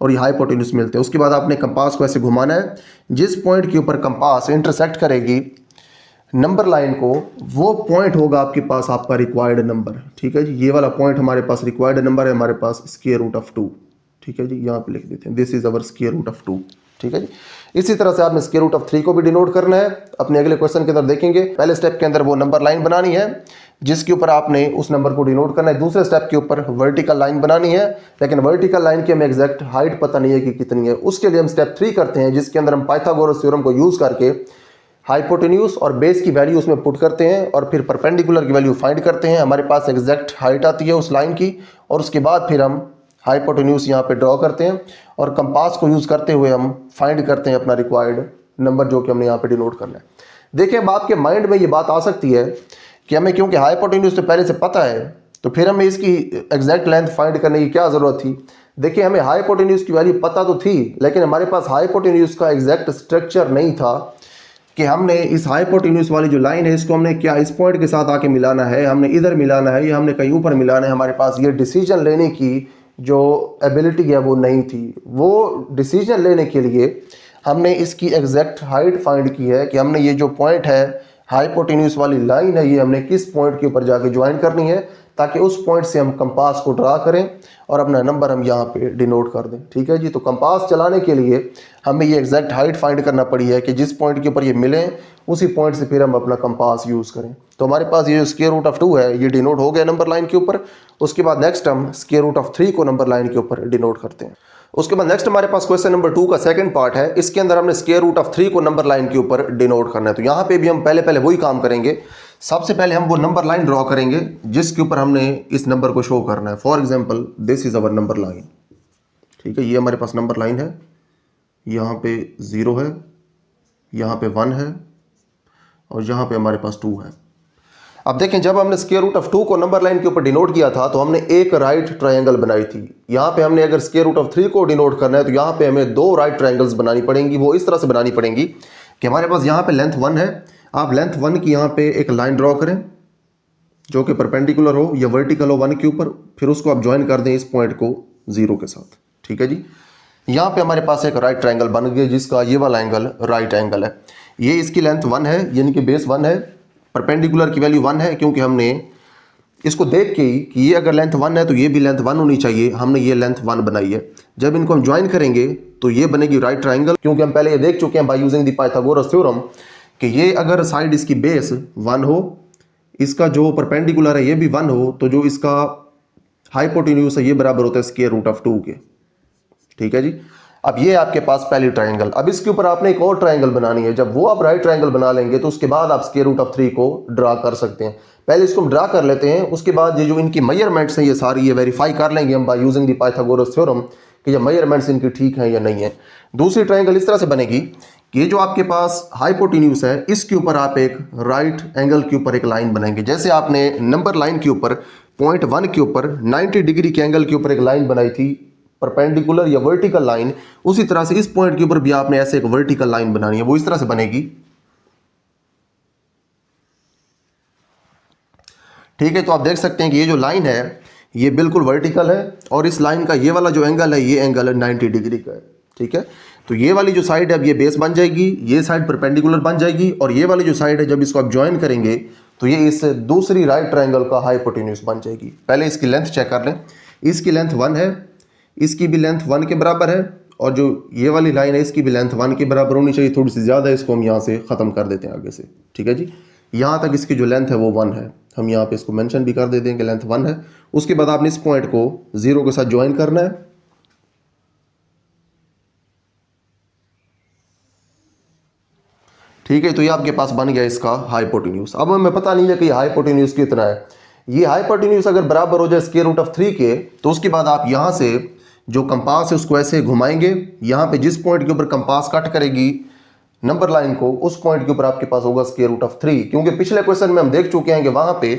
और ये हाइपोटेन्यूज मिलते हैं। उसके बाद आपने कंपास को ऐसे घुमाना है। जिस पॉइंट के ऊपर कंपास इंटरसेक्ट करेगी नंबर लाइन को, वो पॉइंट होगा आपके पास आपका रिक्वायर्ड नंबर। ठीक है जी, ये वाला पॉइंट हमारे पास रिक्वायर्ड नंबर है, हमारे पास स्क्वायर रूट ऑफ 2। ठीक है जी, यहाँ पे लिख देते हैं this is our square root of 2। ठीक है जी, इसी तरह से आपने स्क्वायर रूट ऑफ 3 को भी डिनोट करना है। अपने अगले क्वेश्चन के अंदर देखेंगे, पहले स्टेप के अंदर वो नंबर लाइन बनानी है जिसके ऊपर आपने उस नंबर को डिनोट करना है। दूसरे स्टेप के ऊपर वर्टिकल लाइन बनानी है, लेकिन वर्टिकल लाइन की हमें एग्जैक्ट हाइट पता नहीं है कि कितनी है। उसके लिए हम स्टेप 3 करते हैं, जिसके अंदर हम पाइथागोरस थ्योरम को यूज करके हाइपोटेन्यूज और बेस की वैल्यू उसमें पुट करते हैं और फिर परपेंडिकुलर की वैल्यू फाइंड करते हैं। हमारे पास एग्जैक्ट हाइट आती है उस लाइन की, और उसके बाद फिर हम हाइपोटेन्यूज यहाँ पे ड्रॉ करते हैं और कंपास को यूज करते हुए हम फाइंड करते हैं अपना रिक्वायर्ड नंबर जो कि हमने यहाँ पे डिनोट करना है। देखिए, अब आपके माइंड में ये बात आ सकती है कि हमें क्योंकि हाइपोटेन्यूज तो पहले से पता है, तो फिर हमें इसकी एग्जैक्ट लेंथ फाइंड करने की क्या जरूरत थी। देखिए, हमें हाइपोटेन्यूज की वैल्यू पता तो थी, लेकिन हमारे पास हाइपोटेन्यूज का एग्जैक्ट स्ट्रक्चर नहीं था कि हमने इस हाइपोटेन्यूज वाली जो लाइन है इसको हमने क्या इस पॉइंट के साथ आके मिलाना है, हमने इधर मिलाना है या हमने कहीं ऊपर मिलाना है। हमारे पास ये डिसीजन लेने की जो एबिलिटी है वो नहीं थी। वो डिसीजन लेने के लिए हमने इसकी एग्जैक्ट हाइट फाइंड की है कि हमने ये जो पॉइंट है हाइपोटेन्यूज वाली लाइन है, ये हमने किस पॉइंट के ऊपर जाके ज्वाइन करनी है, ताकि उस पॉइंट से हम कंपास को ड्रा करें और अपना नंबर हम यहाँ पे डिनोट कर दें। ठीक है जी, तो कंपास चलाने के लिए हमें ये एग्जैक्ट हाइट फाइंड करना पड़ी है कि जिस पॉइंट के ऊपर ये मिलें उसी पॉइंट से फिर हम अपना कंपास यूज़ करें। तो हमारे पास ये जो स्क्वायर रूट ऑफ 2 है ये डिनोट हो गया नंबर लाइन के ऊपर। उसके बाद नेक्स्ट हम स्क्वायर रूट ऑफ 3 को नंबर लाइन के ऊपर डिनोट करते हैं। उसके बाद नेक्स्ट हमारे पास क्वेश्चन नंबर 2 का सेकंड पार्ट है। इसके अंदर हमने स्क्वायर रूट ऑफ 3 को नंबर लाइन के ऊपर डिनोट करना है। तो यहाँ पे भी हम पहले वही काम करेंगे। सबसे पहले हम वो नंबर लाइन ड्रॉ करेंगे जिसके ऊपर हमने इस नंबर को शो करना है। For example this is our number line. ठीक है, ये हमारे पास नंबर लाइन है, यहाँ पे 0 है, यहाँ पे 1 है और यहाँ पे हमारे पास 2 है। अब देखें, जब हमने स्क्वायर रूट ऑफ 2 को नंबर लाइन के ऊपर डिनोट किया था तो हमने एक राइट ट्रायंगल बनाई थी। यहाँ पे हमने अगर स्क्वायर रूट ऑफ 3 को डिनोट करना है तो यहाँ पे हमें 2 राइट ट्रायंगल्स बनानी पड़ेंगी। वो इस तरह से बनानी पड़ेंगी कि हमारे पास यहाँ पे लेंथ 1 है, आप लेंथ 1 की यहाँ पे एक लाइन ड्रॉ करें जो कि परपेंडिकुलर हो या वर्टिकल हो 1 के ऊपर, फिर उसको आप ज्वाइन कर दें इस पॉइंट को 0 के साथ। ठीक है जी, यहाँ पे हमारे पास एक राइट ट्रायंगल बन गया जिसका ये वाला एंगल राइट एंगल है। ये इसकी लेंथ 1 है, यानी कि बेस 1 है, परपेंडिकुलर की वैल्यू 1 है, क्योंकि हमने इसको देख के ही कि ये अगर लेंथ 1 है तो ये भी लेंथ 1 होनी चाहिए, हमने ये लेंथ 1 बनाई है। जब इनको हम ज्वाइन करेंगे तो ये बनेगी राइट ट्रायंगल, क्योंकि हम पहले ये देख चुके हैं by using the Pythagoras theorem कि ये अगर साइड इसकी बेस 1 हो, इसका जो परपेंडिकुलर है ये भी 1 हो, तो जो इसका हाइपोटेन्यूज है ये बराबर होता है स्क्वायर रूट ऑफ 2 के। ठीक है जी, अब ये आपके पास पहली ट्रायंगल। अब इसके ऊपर आपने एक और ट्रायंगल बनानी है। जब वो आप राइट ट्रायंगल बना लेंगे तो उसके बाद आप स्क्वायर रूट ऑफ 3 को ड्रा कर सकते हैं। पहले इसको हम ड्रा कर लेते हैं, उसके बाद ये जो इनकी मेजरमेंट्स हैं ये सारी ये वेरीफाई कर लेंगे हम by using the Pythagoras theorem कि ये मेजरमेंट्स इनकी ठीक हैं या नहीं है। दूसरी ट्रायंगल इस तरह से बनेगी कि ये जो आपके पास हाइपोटेन्यूज है इसके ऊपर आप एक राइट एंगल के ऊपर एक लाइन बनाएंगे। जैसे आपने नंबर लाइन के ऊपर पॉइंट 1 के ऊपर 90 डिग्री के एंगल के ऊपर एक लाइन बनाई थी परपेंडिकुलर या वर्टिकल लाइन, उसी तरह से इस पॉइंट के ऊपर भी आपने ऐसे एक वर्टिकल लाइन बनानी है। वो इस तरह से बनेगी। ठीक है, तो आप देख सकते हैं कि ये जो लाइन है ये बिल्कुल वर्टिकल है और इस लाइन का ये वाला जो एंगल है ये एंगल है 90 डिग्री का है। ठीक है, तो ये वाली जो साइड है अब ये बेस बन जाएगी, ये साइड परपेंडिकुलर बन जाएगी और ये वाली जो साइड है जब इसको आप ज्वाइन करेंगे तो ये इस दूसरी राइट ट्रायंगल का हाइपोटेन्यूज बन जाएगी। पहले इसकी लेंथ चेक कर लें। इसकी लेंथ 1 है, इसकी भी लेंथ 1 के बराबर है और जो ये वाली लाइन है इसकी भी लेंथ 1 के बराबर होनी चाहिए, थोड़ी सी ज़्यादा है, इसको हम यहाँ से ख़त्म कर देते हैं आगे से। ठीक है जी, यहाँ तक इसकी जो लेंथ है वो 1 है, हम यहाँ पे इसको मेंशन भी कर देते हैं कि लेंथ 1 है। उसके बाद आपने इस पॉइंट को 0 के साथ ज्वाइन करना है। ठीक है, तो ये आपके पास बन गया इसका हाइपोटेन्यूज। अब हमें पता नहीं है कि हाइपोटेन्यूज कितना है। ये हाइपोटेन्यूज अगर बराबर हो जाए स्क्वायर रूट ऑफ 3 के तो उसके बाद आप यहाँ से जो कंपास है उसको ऐसे घुमाएंगे। यहाँ पे जिस पॉइंट के ऊपर कंपास कट करेगी नंबर लाइन को उस पॉइंट के ऊपर आपके पास होगा स्क्वायर रूट ऑफ 3, क्योंकि पिछले क्वेश्चन में हम देख चुके हैं कि वहाँ पे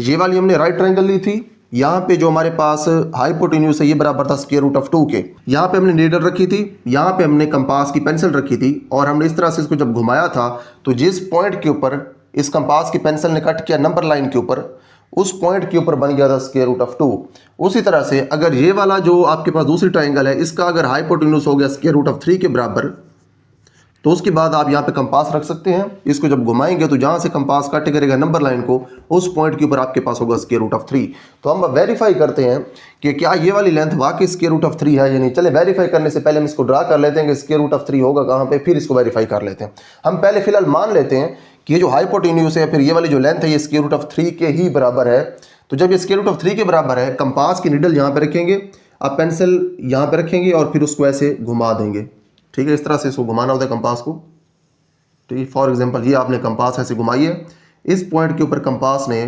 ये वाली हमने राइट ट्रायंगल ली थी। यहाँ पे जो हमारे पास हाइपोटेन्यूज है ये बराबर था स्क्वायर रूट ऑफ 2 के। यहाँ पे हमने नीडल रखी थी, यहाँ पे हमने कंपास की पेंसिल रखी थी और हमने इस तरह से इसको जब घुमाया था तो जिस पॉइंट के ऊपर इस कंपास की पेंसिल ने कट किया नंबर लाइन के ऊपर उस पॉइंट के ऊपर बन गया था स्क्वायर रूट ऑफ 2। उसी तरह से अगर ये वाला जो आपके पास दूसरी ट्रायंगल है इसका अगर हाइपोटेन्यूज हो गया स्क्वायर रूट ऑफ 3 के बराबर तो उसके बाद आप यहाँ पे कंपास रख सकते हैं। इसको जब घुमाएंगे तो जहाँ से कंपास कट करेगा नंबर लाइन को, उस पॉइंट के ऊपर आपके पास होगा स्क्वायर रूट ऑफ 3। तो हम वेरीफाई करते हैं कि क्या ये वाली लेंथ वाकई स्क्वायर रूट ऑफ 3 है या नहीं। चले वेरीफाई करने से पहले हम इसको ड्रा कर लेते हैं कि स्क्वायर रूट ऑफ 3 होगा कहाँ पे, फिर इसको वेरीफाई कर लेते हैं। हम पहले फिलहाल मान लेते हैं कि ये जो हाइपोटेन्यूज है, फिर ये वाली जो लेंथ है, ये स्क्वायर रूट ऑफ 3 के ही बराबर है। तो जब ये स्क्वायर रूट ऑफ 3 के बराबर है, कंपास की निडल यहाँ पे रखेंगे, आप पेंसिल यहाँ पे रखेंगे और फिर उसको ऐसे घुमा देंगे। ठीक है, इस तरह से इसको घुमाना होता है कंपास को। ठीक, फॉर एग्जांपल ये आपने कंपास ऐसे घुमाई है, इस पॉइंट के ऊपर कंपास ने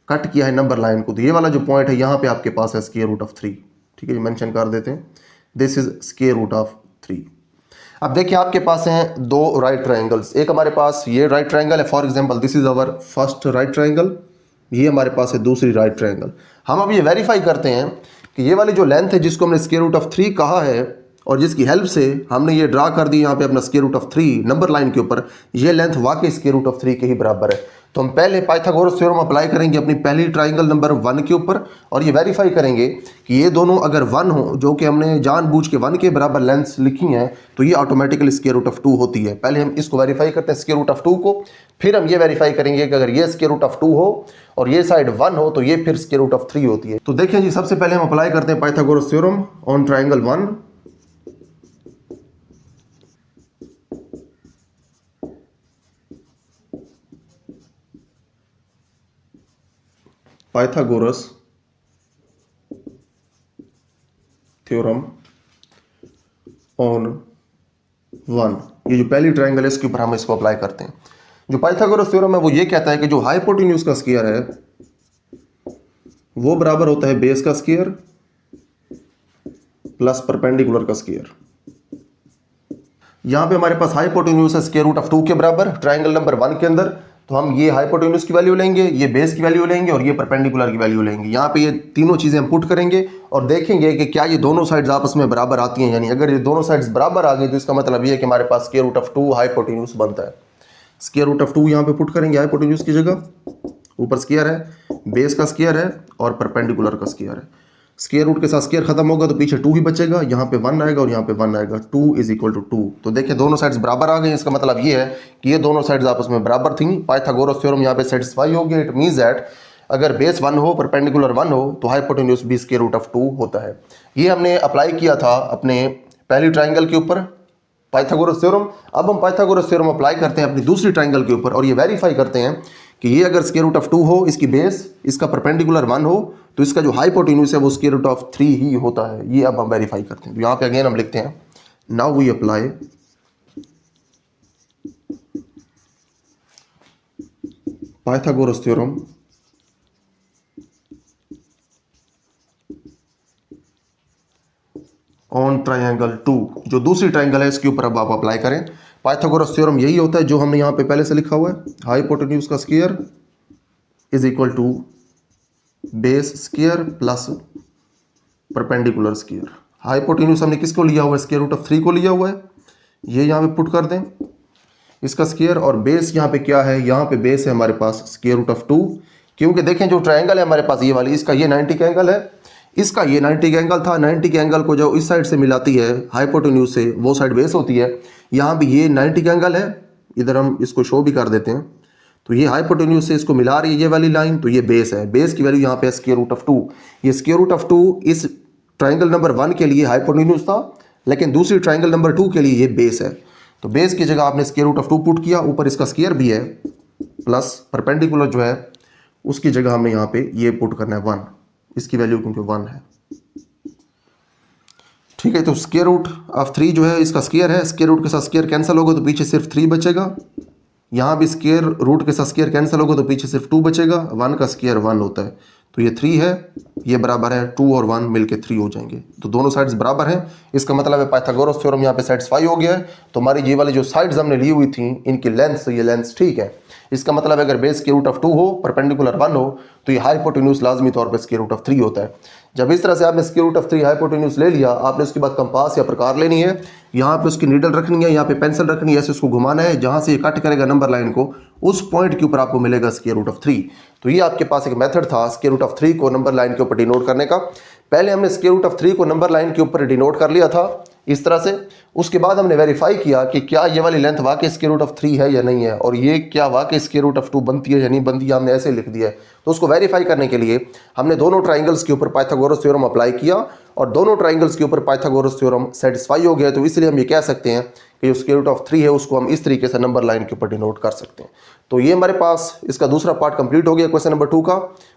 कट किया है नंबर लाइन को, तो ये वाला जो पॉइंट है यहाँ पे आपके पास है स्क्वायर रूट ऑफ 3। ठीक है, मेंशन कर देते हैं, this is square root of 3। अब देखिए आपके पास हैं दो राइट ट्राइंगल्स, एक हमारे पास ये राइट ट्राइंगल है, for example this is our first right triangle, ये हमारे पास है दूसरी राइट ट्राइंगल। हम अब ये वेरीफाई करते हैं कि ये वाली जो लेंथ है जिसको हमने स्क्वायर रूट ऑफ 3 कहा है और जिसकी हेल्प से हमने ये ड्रा कर दी यहाँ पे अपना square root of 3 number line के ऊपर, ये लेंथ वाकई स्क्वायर रूट ऑफ 3 के ही बराबर है। तो हम पहले पाइथागोरस थ्योरम अप्लाई करेंगे अपनी पहली ट्राइंगल नंबर 1 के ऊपर और ये वेरीफाई करेंगे कि ये दोनों अगर 1 हो, जो कि हमने जानबूझ के 1 के बराबर लेंथ्स लिखी हैं, तो ये ऑटोमेटिकली स्क्वायर रूट ऑफ 2 होती है। पहले हम इसको वेरीफाई करते हैं स्क्वायर रूट ऑफ 2 को, फिर हम ये वेरीफाई करेंगे कि अगर ये स्क्वायर रूट ऑफ 2 हो और ये साइड 1 हो तो ये फिर स्क्वायर रूट ऑफ 3 होती है। तो देखिए जी, सबसे पहले हम अप्लाई करते हैं Pythagoras theorem on triangle 1। Pythagoras theorem on 1, ये जो पहली ट्राइंगल है इसके ऊपर हम इसको अप्लाई करते हैं। जो पाइथागोरस थ्योरम है वो ये कहता है कि जो हाइपोटेन्यूज का स्क्वायर है वो बराबर होता है बेस का स्क्वायर प्लस परपेंडिकुलर का स्क्वायर। यहां पे हमारे पास हाइपोटेन्यूज है स्क्वायर रूट ऑफ 2 के बराबर ट्राइंगल नंबर 1 के अंदर, तो हम ये हाइपोटेन्यूज की वैल्यू लेंगे, ये बेस की वैल्यू लेंगे और ये परपेंडिकुलर की वैल्यू लेंगे। यहाँ पे ये तीनों चीज़ें हम पुट करेंगे और देखेंगे कि क्या ये दोनों साइड्स आपस में बराबर आती हैं, यानी अगर ये दोनों साइड्स बराबर आ गई तो इसका मतलब ये है कि हमारे पास स्क्वायर रूट ऑफ 2 हाइपोटेन्यूज बनता है। स्क्वायर रूट ऑफ 2 यहाँ पे पुट करेंगे हाइपोटेन्यूज की जगह, ऊपर स्क्वायर है, बेस का स्क्वायर है और परपेंडिकुलर का स्क्वायर है। स्क्वायर रूट के साथ स्क्वायर खत्म होगा तो पीछे 2 ही बचेगा, यहाँ पे 1 आएगा और यहाँ पे 1 आएगा, 2 इज इक्वल टू 2। तो देखिए दोनों साइड्स बराबर आ गई, इसका मतलब ये है कि ये दोनों साइड्स आपस में बराबर थी। पाइथागोरस थ्योरम यहाँ पे सेटिस्फाई हो गया। इट मींस दैट अगर बेस 1 हो, परपेंडिकुलर 1 हो, तो हाइपोटेन्यूज भी स्क्वायर रूट ऑफ 2 होता है। ये हमने अप्लाई किया था अपने पहली ट्राइंगल के ऊपर पाइथागोरस थ्योरम। अब हम पाइथागोरस थ्योरम अप्लाई करते हैं अपनी दूसरी ट्राइंगल के ऊपर और ये वेरीफाई करते हैं कि ये अगर स्क्वायर रूट ऑफ 2 हो, इसकी बेस, इसका परपेंडिकुलर 1 हो, तो इसका जो हाइपोटेन्यूज है वो स्क्वायर रूट ऑफ 3 ही होता है। ये अब हम वेरीफाई करते हैं। तो यहाँ पे अगेन हम लिखते हैं, now we apply Pythagoras theorem on triangle 2। जो दूसरी ट्राइंगल है इसके ऊपर अब आप अप्लाई करें। पाइथागोरस थ्योरम यही होता है जो हमने यहाँ पे पहले से लिखा हुआ है, हाइपोटेन्यूज का square is equal to base square plus perpendicular square. Hypotenuse हमने किसको लिया हुआ है, स्क्वायर रूट ऑफ 3 को लिया हुआ है, ये यहाँ पे पुट कर दें इसका स्क्वायर, और बेस यहाँ पे क्या है, यहाँ पे बेस है हमारे पास स्क्वायर रूट ऑफ 2। क्योंकि देखें जो ट्राइंगल है हमारे पास ये वाली, इसका ये 90 का एंगल है, इसका ये 90 का एंगल था। 90 के एंगल को जो इस साइड से मिलाती है हाइपोटेन्यूज से, वो साइड बेस होती है। यहाँ भी ये 90 का एंगल है, इधर हम इसको शो भी कर देते हैं। तो ये हाइपोटेन्यूज से इसको मिला रही है ये वाली लाइन, तो ये बेस है। बेस की वैल्यू यहाँ पे स्क्वायर रूट ऑफ 2। ये स्क्वायर रूट ऑफ 2 इस ट्राइंगल नंबर 1 के लिए हाइपोटेन्यूज था, लेकिन दूसरी ट्राइंगल नंबर 2 के लिए ये बेस है। तो बेस की जगह आपने स्क्वायर रूट ऑफ 2 पुट किया, ऊपर इसका स्क्वायर भी है, प्लस परपेंडिकुलर जो है उसकी जगह हमने यहाँ पे ये पुट करना है 1, इसकी वैल्यू क्योंकि 1 है। ठीक है, तो स्क्वायर रूट ऑफ 3 जो है इसका स्क्वायर है, स्क्वायर रूट के साथ स्क्वायर कैंसिल होगा तो पीछे सिर्फ 3 बचेगा। यहाँ भी स्क्वायर रूट के साथ स्क्वायर कैंसिल होगा तो पीछे सिर्फ 2 बचेगा। 1 का स्क्वायर 1 होता है, तो ये 3 है, ये बराबर है 2 और 1 मिलके 3 हो जाएंगे। तो दोनों साइड्स बराबर हैं, इसका मतलब है पाइथागोरस थ्योरम यहाँ पे सेटिस्फाई हो गया है। तो हमारी ये वाली जो साइड्स हमने ली हुई थी इनकी लेंथ, ये लेंथ ठीक है। इसका मतलब अगर बेस स्क्वायर रूट ऑफ 2 हो, परपेंडिकुलर 1 हो, तो ये हाइपोटेन्यूज लाजमी तौर पर स्क्वायर रूट ऑफ 3 होता है। जब इस तरह से आपने स्क्वायर रूट ऑफ 3 हाइपोटेन्यूज ले लिया, आपने उसके बाद कंपास या प्रकार लेनी है, यहाँ पे उसकी नीडल रखनी है, यहाँ पे पेंसिल रखनी है, ऐसे उसको घुमाना है, जहाँ से ये कट करेगा नंबर लाइन को, उस पॉइंट के ऊपर आपको मिलेगा स्क्वायर रूट ऑफ 3। तो ये आपके पास एक मेथड था स्क्वायर रूट ऑफ 3 को नंबर लाइन के ऊपर डिनोट करने का। पहले हमने स्क्वायर रूट ऑफ 3 को नंबर लाइन के ऊपर डिनोट कर लिया था, इस तरह से। उसके बाद हमने वेरीफाई किया कि क्या ये वाली लेंथ वाकई स्क्वायर रूट ऑफ 3 है या नहीं है, और ये क्या वाकई स्क्वायर रूट ऑफ 2 बनती है या नहीं बनती है, हमने ऐसे लिख दिया है। तो उसको वेरीफाई करने के लिए हमने दोनों ट्राइंगल्स के ऊपर पाइथागोरस थ्योरम अप्लाई किया और दोनों ट्राइंगल्स के ऊपर पाइथागोरस थ्योरम सेटिस्फाई हो गया। तो इसलिए हम ये कह सकते हैं कि जो स्क्वायर रूट ऑफ 3 है उसको हम इस तरीके से नंबर लाइन के ऊपर डिनोट कर सकते हैं। तो ये हमारे पास इसका दूसरा पार्ट कंप्लीट हो गया क्वेश्चन नंबर 2 का।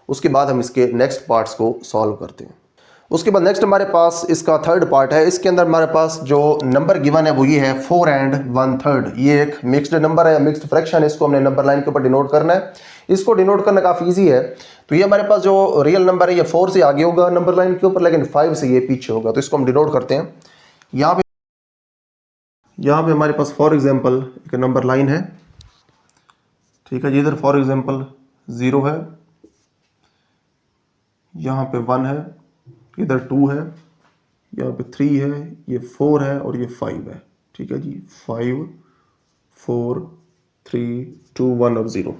उसके बाद हम इसके नेक्स्ट पार्ट्स को सॉल्व करते हैं। उसके बाद नेक्स्ट हमारे पास इसका थर्ड पार्ट है। इसके अंदर हमारे पास जो नंबर गिवन है वो ये है 4 and 1/3। ये एक मिक्स्ड नंबर है, मिक्स्ड फ्रैक्शन है, इसको हमने नंबर लाइन के ऊपर डिनोट करना है। इसको डिनोट करना काफ़ी ईजी है। तो ये हमारे पास जो रियल नंबर है ये 4 से आगे होगा नंबर लाइन के ऊपर, लेकिन 5 से ये पीछे होगा। तो इसको हम डिनोट करते हैं। यहाँ पे हमारे पास फॉर एग्जाम्पल एक नंबर लाइन है, ठीक है जी। इधर फॉर एग्जाम्पल 0 है, यहाँ पे 1 है, इधर 2 है, यहाँ पे 3 है, ये 4 है और ये 5 है, ठीक है जी। 5 4 3 2 1 और 0।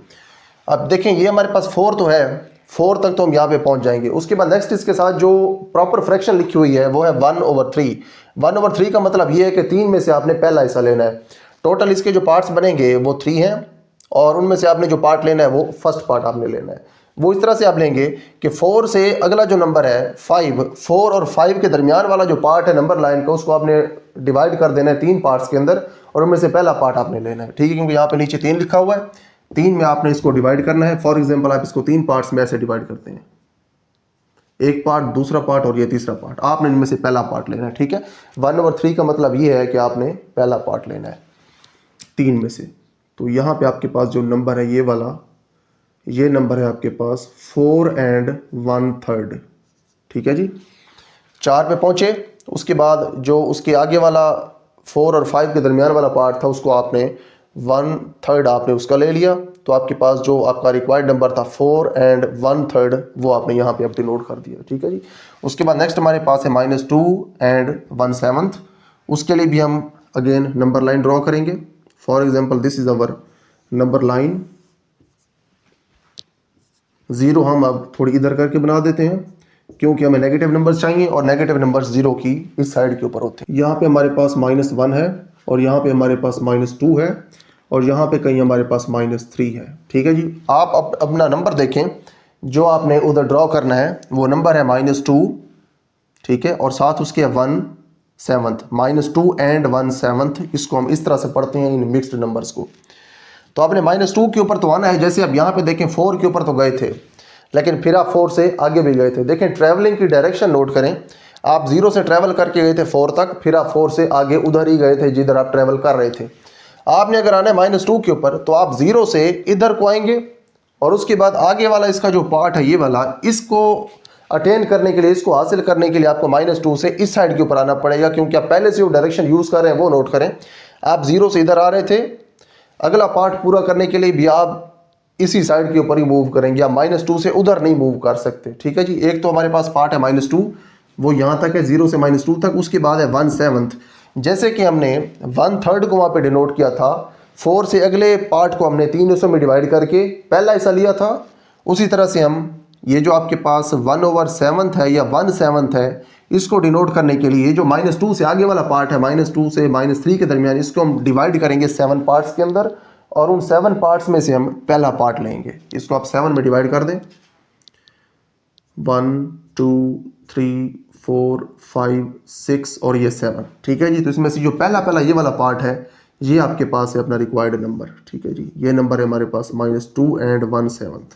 अब देखें ये हमारे पास 4 तो है, 4 तक तो हम यहाँ पे पहुँच जाएंगे। उसके बाद नेक्स्ट इसके साथ जो प्रॉपर फ्रैक्शन लिखी हुई है वो है 1/3। 1/3 का मतलब ये है कि 3 में से आपने पहला हिस्सा लेना है। टोटल इसके जो पार्ट्स बनेंगे वो 3 हैं और उनमें से आपने जो पार्ट लेना है वो फर्स्ट पार्ट आपने लेना है। वो इस तरह से आप लेंगे कि 4 से अगला जो नंबर है 5, 4 और 5 के दरमियान वाला जो पार्ट है नंबर लाइन का उसको आपने डिवाइड कर देना है 3 पार्ट्स के अंदर और उनमें से पहला पार्ट आपने लेना है, ठीक है। क्योंकि यहाँ पे नीचे 3 लिखा हुआ है, 3 में आपने इसको डिवाइड करना है। फॉर एग्जाम्पल आप इसको 3 पार्ट्स में ऐसे डिवाइड करते हैं, एक पार्ट, दूसरा पार्ट और ये तीसरा पार्ट। आपने इनमें से पहला पार्ट लेना है, ठीक है। 1/3 का मतलब ये है कि आपने पहला पार्ट लेना है 3 में से। तो यहाँ पे आपके पास जो नंबर है ये वाला, ये नंबर है आपके पास 4 and 1/3, ठीक है जी। 4 पे पहुँचे। उसके बाद जो उसके आगे वाला 4 और 5 के दरमियान वाला पार्ट था उसको आपने 1/3 आपने उसका ले लिया। तो आपके पास जो आपका रिक्वायर्ड नंबर था 4 and 1/3 वो आपने यहाँ पे अपने नोट कर दिया, ठीक है जी। उसके बाद नेक्स्ट हमारे पास है -2 and 1/7। उसके लिए भी हम अगेन नंबर लाइन ड्रॉ करेंगे। For example this is our number line. 0 हम अब थोड़ी इधर करके बना देते हैं क्योंकि हमें नेगेटिव नंबर्स चाहिए और नेगेटिव नंबर्स 0 की इस साइड के ऊपर होते हैं। यहाँ पे हमारे पास -1 है और यहाँ पे हमारे पास -2 है और यहाँ पे कहीं हमारे पास -3 है, ठीक है जी। आप अपना नंबर देखें जो आपने उधर ड्रॉ करना है वो नंबर है -2, ठीक है, और साथ उसके 1/7, -2 and 1/7। इसको हम इस तरह से पढ़ते हैं इन मिक्स्ड नंबर्स को। तो आपने -2 के ऊपर तो आना है। जैसे अब यहाँ पे देखें 4 के ऊपर तो गए थे लेकिन फिर आप 4 से आगे भी गए थे। देखें ट्रैवलिंग की डायरेक्शन नोट करें। आप 0 से ट्रैवल करके गए थे 4 तक, फिर आप 4 से आगे उधर ही गए थे जिधर आप ट्रैवल कर रहे थे। आपने अगर आना है -2 के ऊपर तो आप 0 से इधर को आएंगे और उसके बाद आगे वाला इसका जो पार्ट है ये वाला, इसको अटेन करने के लिए, इसको हासिल करने के लिए आपको -2 से इस साइड के ऊपर आना पड़ेगा। क्योंकि आप पहले से जो डायरेक्शन यूज़ कर रहे हैं वो नोट करें। आप 0 से इधर आ रहे थे, अगला पार्ट पूरा करने के लिए भी आप इसी साइड के ऊपर ही मूव करेंगे। आप -2 से उधर नहीं मूव कर सकते, ठीक है जी। एक तो हमारे पास पार्ट है -2, वो यहाँ तक है 0 से -2 तक। उसके बाद है 1/7। जैसे कि हमने 1/3 को वहाँ पे डिनोट किया था, 4 से अगले पार्ट को हमने 3 हिस्सों में डिवाइड करके पहला हिस्सा लिया था। उसी तरह से हम ये जो आपके पास 1/7 है या 1/7 है, इसको डिनोट करने के लिए जो -2 से आगे वाला पार्ट है, -2 से -3 के दरमियान, इसको हम डिवाइड करेंगे 7 पार्ट्स के अंदर और उन 7 पार्ट्स में से हम पहला पार्ट लेंगे। इसको आप 7 में डिवाइड कर दें। 1 2 3 4 5 6 और ये 7, ठीक है जी। तो इसमें से जो पहला ये वाला पार्ट है ये आपके पास है अपना रिक्वायर्ड नंबर, ठीक है जी। ये नंबर है हमारे पास -2 and 1/7,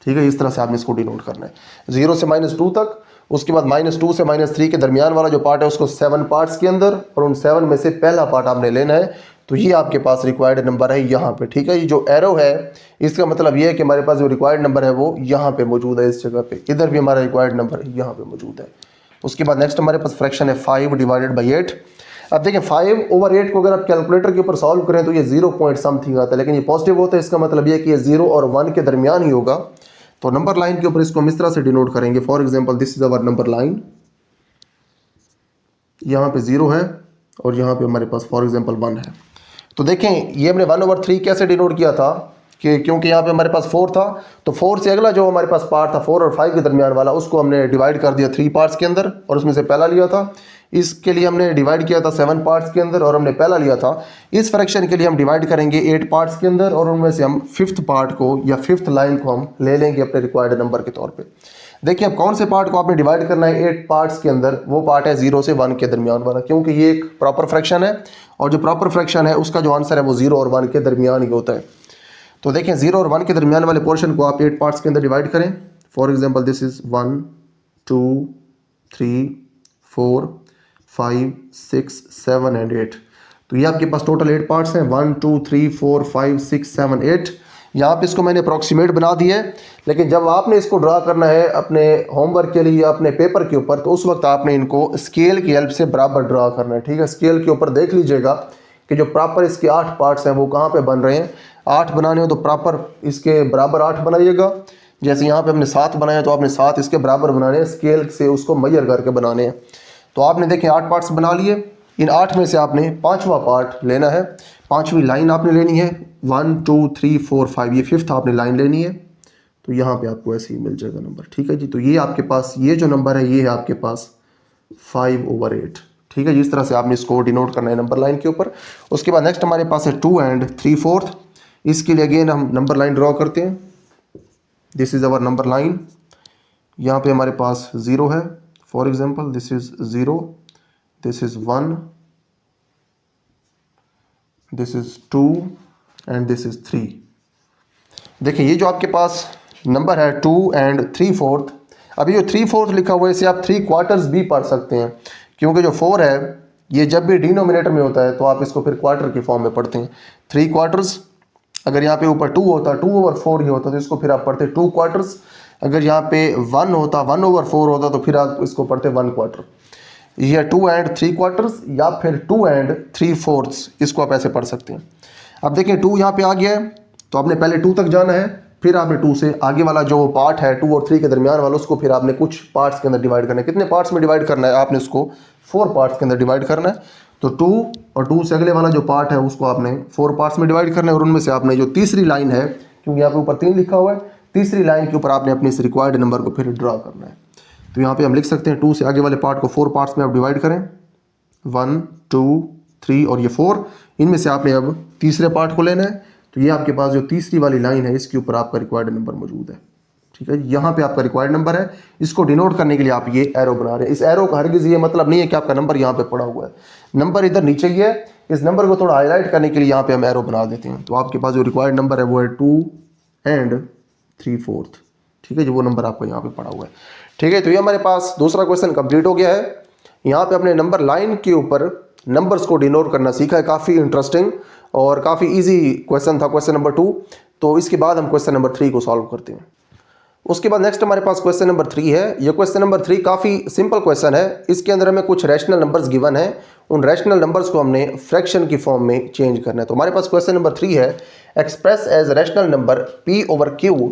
ठीक है। इस तरह से आपने इसको डिनोट करना है 0 से -2 तक। उसके बाद -2 से -3 के दरमियान वाला जो पार्ट है उसको 7 पार्ट्स के अंदर और उन 7 में से पहला पार्ट आपने लेना है। तो ये आपके पास रिक्वायर्ड नंबर है यहाँ पे, ठीक है। ये जो एरो है इसका मतलब ये है कि हमारे पास जो रिक्वायर्ड नंबर है वो यहाँ पे मौजूद है, इस जगह पे। इधर भी हमारा रिक्वायर्ड नंबर यहाँ पे मौजूद है। उसके बाद नेक्स्ट हमारे पास फ्रैक्शन है 5 / 8। अब देखिए 5/8 को अगर आप कैलकुलेटर के ऊपर सॉल्व करें तो ये 0 पॉइंट समथिंग आता है, लेकिन ये पॉजिटिव होता है। इसका मतलब ये कि ये 0 और 1 के दरमियान ही होगा। तो नंबर लाइन के ऊपर इसको हम इस तरह से डिनोट करेंगे। For example this is our number line. यहाँ पे 0 है और यहाँ पे हमारे पास फॉर एग्जांपल 1 है। तो देखें ये हमने 1/3 कैसे डिनोट किया था कि क्योंकि यहाँ पे हमारे पास 4 था, तो 4 से अगला जो हमारे पास पार्ट था 4 और 5 के दरमियान वाला, उसको हमने डिवाइड कर दिया 3 पार्ट्स के अंदर और उसमें से पहला लिया था। इसके लिए हमने डिवाइड किया था 7 पार्ट्स के अंदर और हमने पहला लिया था। इस फ्रैक्शन के लिए हम डिवाइड करेंगे 8 पार्ट्स के अंदर और उनमें से हम 5th पार्ट को या 5th लाइन को हम ले लेंगे अपने रिक्वायर्ड नंबर के तौर पे। देखिए अब कौन से पार्ट को आपने डिवाइड करना है 8 पार्ट्स के अंदर, वो पार्ट है 0 से 1 के दरमियान वाला, क्योंकि ये एक प्रॉपर फ्रैक्शन है और जो प्रॉपर फ्रैक्शन है उसका जो आंसर है वो 0 और 1 के दरमियान ही होता है। तो देखें 0 और 1 के दरमियान वाले पोर्शन को आप 8 पार्ट्स के अंदर डिवाइड करें। For example this is 1 2 3 4 5 6 7 and 8। तो ये आपके पास टोटल 8 पार्ट्स हैं 1 2 3 4 5 6 7 8। यहाँ पे इसको मैंने अप्रॉक्सीमेट बना दिया है, लेकिन जब आपने इसको ड्रा करना है अपने होमवर्क के लिए या अपने पेपर के ऊपर, तो उस वक्त आपने इनको स्केल की हेल्प से बराबर ड्रा करना है। ठीक है, स्केल के ऊपर देख लीजिएगा कि जो प्रॉपर इसके 8 पार्ट्स हैं वो कहाँ पे बन रहे हैं। 8 बनाने हो तो प्रॉपर इसके बराबर 8 बनाइएगा। जैसे यहाँ पे हमने 7 बनाए तो आपने 7 इसके बराबर बनाने हैं, स्केल से उसको मेजर करके बनाने हैं। तो आपने देखें 8 पार्ट्स बना लिए। इन 8 में से आपने 5वां पार्ट लेना है, 5वीं लाइन आपने लेनी है। 1 2 3 4 5 ये 5th आपने लाइन लेनी है। तो यहाँ पे आपको ऐसे ही मिल जाएगा नंबर। ठीक है जी, तो ये आपके पास ये जो नंबर है ये है आपके पास 5/8। ठीक है, जिस तरह से आपने इसको डिनोट करना है नंबर लाइन के ऊपर। उसके बाद नेक्स्ट हमारे पास है 2 and 3/4। इसके लिए अगेन हम नंबर लाइन ड्रॉ करते हैं। This is our number line. यहाँ पे हमारे पास 0 है। For example this is 0, this is 1, this is 2 and this is 3। देखिए ये जो आपके पास नंबर है 2 and 3/4, अभी जो 3/4 लिखा हुआ है इसे आप 3 क्वार्टर्स भी पढ़ सकते हैं, क्योंकि जो 4 है ये जब भी डिनोमिनेटर में होता है तो आप इसको फिर क्वार्टर की फॉर्म में पढ़ते हैं। 3 क्वार्टर्स। अगर यहाँ पे ऊपर 2 होता 2/4 ही होता तो इसको फिर आप पढ़ते 2 क्वार्टर्स। अगर यहाँ पे 1 होता 1/4 होता तो फिर आप इसको पढ़ते 1 क्वार्टर। यह 2 and 3 क्वार्टर्स या फिर 2 and 3/4 इसको आप ऐसे पढ़ सकते हैं। अब देखें 2 यहाँ पे आ गया है तो आपने पहले 2 तक जाना है, फिर आपने 2 से आगे वाला जो पार्ट है 2 और 3 के दरमियान वाला उसको फिर आपने कुछ पार्ट्स के अंदर डिवाइड करना है। कितने पार्ट्स में डिवाइड करना है? आपने उसको 4 पार्ट्स के अंदर डिवाइड करना है। तो 2 और 2 से अगले वाला जो पार्ट है उसको आपने 4 पार्ट्स में डिवाइड करना है और उनमें से आपने जो तीसरी लाइन है, क्योंकि यहाँ पे ऊपर 3 लिखा हुआ है, तीसरी लाइन के ऊपर आपने अपने इस रिक्वायर्ड नंबर को फिर ड्रा करना है। तो यहाँ पे हम लिख सकते हैं 2 से आगे वाले पार्ट को 4 पार्ट्स में आप डिवाइड करें। 1 2 3 और ये 4, इनमें से आपने अब तीसरे पार्ट को लेना है। तो ये आपके पास जो तीसरी वाली लाइन है इसके ऊपर आपका रिक्वायर्ड नंबर मौजूद है। ठीक है, यहाँ पे आपका रिक्वायर्ड नंबर है। इसको डिनोट करने के लिए आप ये एरो बना रहे हैं। इस एरो का हरगिज़ ये मतलब नहीं है कि आपका नंबर यहाँ पे पड़ा हुआ है, नंबर इधर नीचे ही है। इस नंबर को थोड़ा हाईलाइट करने के लिए यहाँ पे हम एरो बना देते हैं। तो आपके पास जो रिक्वायर्ड नंबर है वो है 2 and 3/4। ठीक है, जो वो नंबर आपको यहाँ पे पड़ा हुआ है। ठीक है, तो ये हमारे पास दूसरा क्वेश्चन कंप्लीट हो गया है। यहाँ पे अपने नंबर लाइन के ऊपर नंबर्स को डिनोट करना सीखा है। काफ़ी इंटरेस्टिंग और काफ़ी इजी क्वेश्चन था क्वेश्चन नंबर 2। तो इसके बाद हम क्वेश्चन नंबर 3 को सॉल्व करते हैं। उसके बाद नेक्स्ट हमारे पास क्वेश्चन नंबर 3 है। ये क्वेश्चन नंबर 3 काफ़ी सिंपल क्वेश्चन है। इसके अंदर हमें कुछ रैशनल नंबर्स गिवन है, उन रैशनल नंबर्स को हमने फ्रैक्शन की फॉर्म में चेंज करना है। तो हमारे पास क्वेश्चन नंबर 3 है, express as rational number p/q